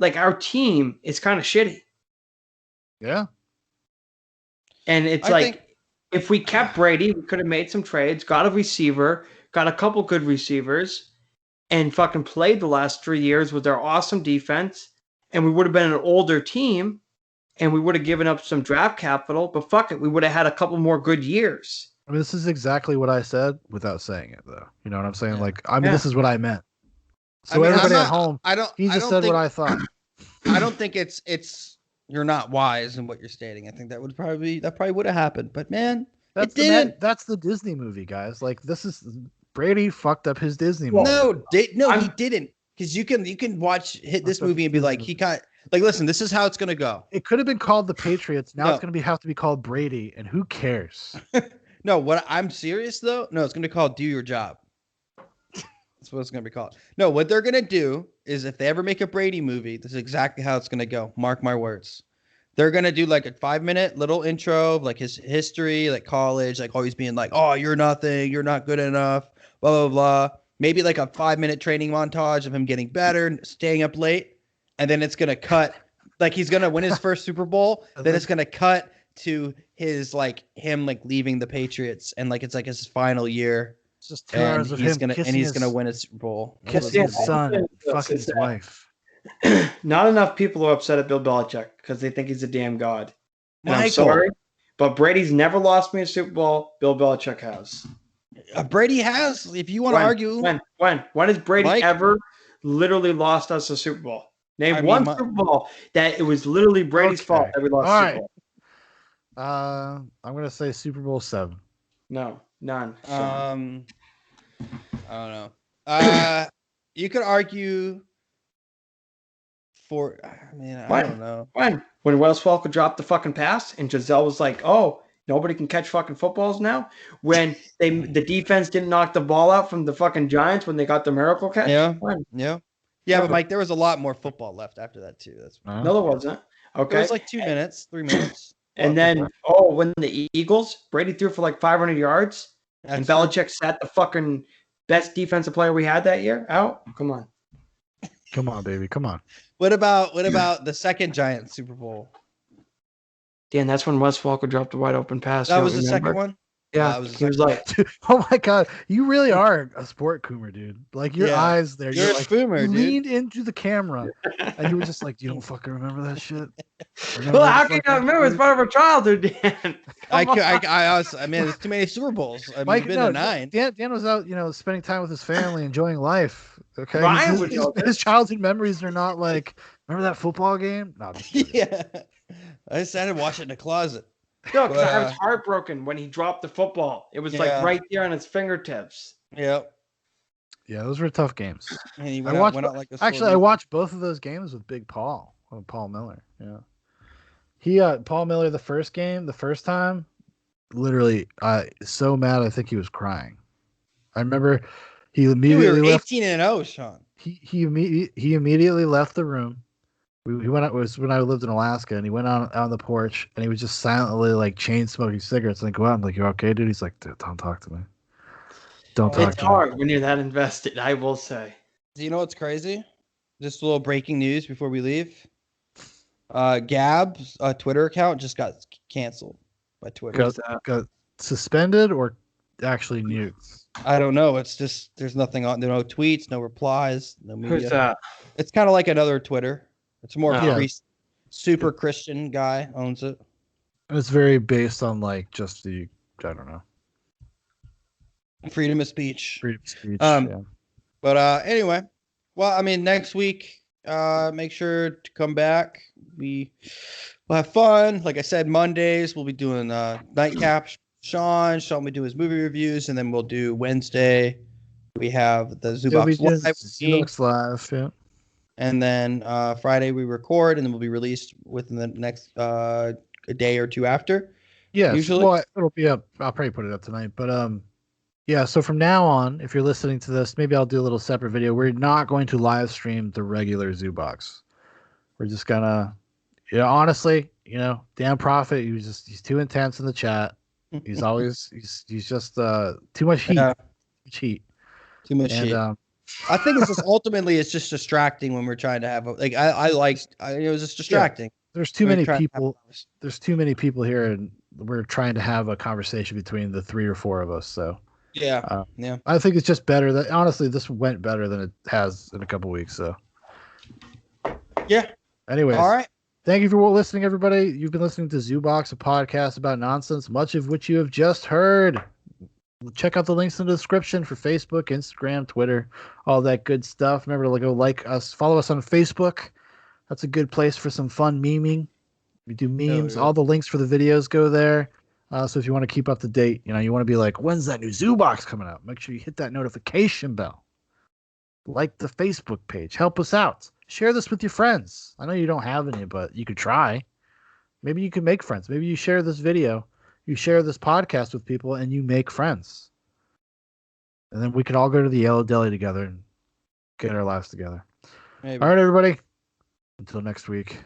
our team is kind of shitty. Yeah. And it's if we kept Brady, we could have made some trades, got a receiver, got a couple good receivers, and fucking played the last 3 years with our awesome defense, and we would have been an older team, and we would have given up some draft capital, but fuck it, we would have had a couple more good years. I mean, this is exactly what I said without saying it, though. You know what I'm saying? Yeah. This is what I meant. So everybody at home, he just said what I thought. I don't think it's you're not wise in what you're stating. I think that probably would have happened, but man, it didn't. That's the Disney movie, guys. Like this is Brady fucked up his Disney movie. He didn't. Because you can hit this movie and be like, listen, this is how it's gonna go. It could have been called The Patriots. Now it's gonna have to be called Brady, and who cares? No, what I'm serious though. No, it's gonna be called Do Your Job. That's what it's gonna be called. No, what they're gonna do is if they ever make a Brady movie, this is exactly how it's gonna go. Mark my words. They're gonna do like a 5-minute little intro of like his history, like college, like always being like, "Oh, you're nothing, you're not good enough," blah blah blah. Maybe like a 5-minute training montage of him getting better, staying up late, and then it's gonna cut. Like he's gonna win his first Super Bowl. Then it's gonna cut to his him leaving the Patriots and it's like his final year. It's just 2 hours of him he's gonna win a Super Bowl, kissing his son, fucking his wife. Not enough people are upset at Bill Belichick because they think he's a damn god. And Michael. I'm sorry, but Brady's never lost me a Super Bowl. Bill Belichick has. Brady has. If you want to argue, when has Brady ever literally lost us a Super Bowl? Name one Super Bowl that it was literally Brady's fault that we lost the Super Bowl. I'm gonna say Super Bowl 7. No, none. I don't know. You could argue for. I don't know. When Wells Fargo dropped the fucking pass and Giselle was like, "Oh, nobody can catch fucking footballs now." When the defense didn't knock the ball out from the fucking Giants when they got the miracle catch. Yeah, but Mike, there was a lot more football left after that too. No, there wasn't. Okay, it was like 2 minutes, 3 minutes. And then, when the Eagles, Brady threw for 500 yards, and Belichick sat the fucking best defensive player we had that year out. Come on, baby, come on. What about the second Giants Super Bowl? Dan, that's when Wes Welker dropped a wide open pass. That was the second one? Yeah, he was like, "Oh my god, you really are a sport Coomer, dude! Like your eyes there, you're a spoomer, you dude. Leaned into the camera, and you were just like, you don't fucking remember that shit." Well, how can you not remember? It's part of our childhood, Dan. There's too many Super Bowls. I've been to 9. Dan was out, spending time with his family, enjoying life. Okay, Ryan his childhood memories are not like, remember that football game? No, yeah. I decided to watch it in the closet. No, because I was heartbroken when he dropped the football. It was right there on his fingertips. Yep. Yeah, those were tough games. And he I watched both of those games with Big Paul, Paul Miller. Yeah, Paul Miller the first time, literally, so mad. I think he was crying. I remember he immediately left. 18-0, Sean. He immediately left the room. He went out. It was when I lived in Alaska, and he went out on the porch, and he was just silently chain smoking cigarettes. And I go out, I'm like, "You okay, dude?" He's like, "Dude, don't talk to me. Don't talk to me." It's hard when you're that invested, I will say. Do you know what's crazy? Just a little breaking news before we leave. Gab's Twitter account just got canceled by Twitter. Got suspended or actually nuked? I don't know. It's just there's nothing on. There are no tweets, no replies, no media. Who's that? It's kind of like another Twitter. It's more super Christian guy owns it. It's very based on just the I don't know. Freedom of speech. Freedom of speech. Yeah. But anyway, well, I mean, next week, make sure to come back. We'll have fun. Like I said, Mondays we'll be doing nightcap. Sean will be doing his movie reviews, and then we'll do Wednesday. We have the Zoobox Live. Zoobox Live, yeah. And then Friday we record, and then we'll be released within the next a day or two after. Yes, usually. Well, it'll be up. I'll probably put it up tonight. But yeah. So from now on, if you're listening to this, maybe I'll do a little separate video. We're not going to live stream the regular Zoobox. We're just gonna, honestly, Dan Prophet. He's too intense in the chat. He's always he's just too much heat. Yeah. Too much heat. I think it's just ultimately it's just distracting when we're trying to have it was just distracting. Yeah. There's too many people. There's too many people here, and we're trying to have a conversation between the 3 or 4 of us. So yeah. I think it's just better that honestly this went better than it has in a couple weeks. So yeah. Anyways, all right. Thank you for listening, everybody. You've been listening to Zoobox, a podcast about nonsense, much of which you have just heard. Check out the links in the description for Facebook, Instagram, Twitter, all that good stuff. Remember to go like us, follow us on Facebook. That's a good place for some fun memeing. We do memes. All the links for the videos go there. So if you want to keep up to date, you want to be like, when's that new Zoobox coming out? Make sure you hit that notification bell. Like the Facebook page. Help us out. Share this with your friends. I know you don't have any, but you could try. Maybe you can make friends. Maybe you share this video, you share this podcast with people, and you make friends. And then we can all go to the Yellow Deli together and get our lives together. Maybe. All right, everybody. Until next week.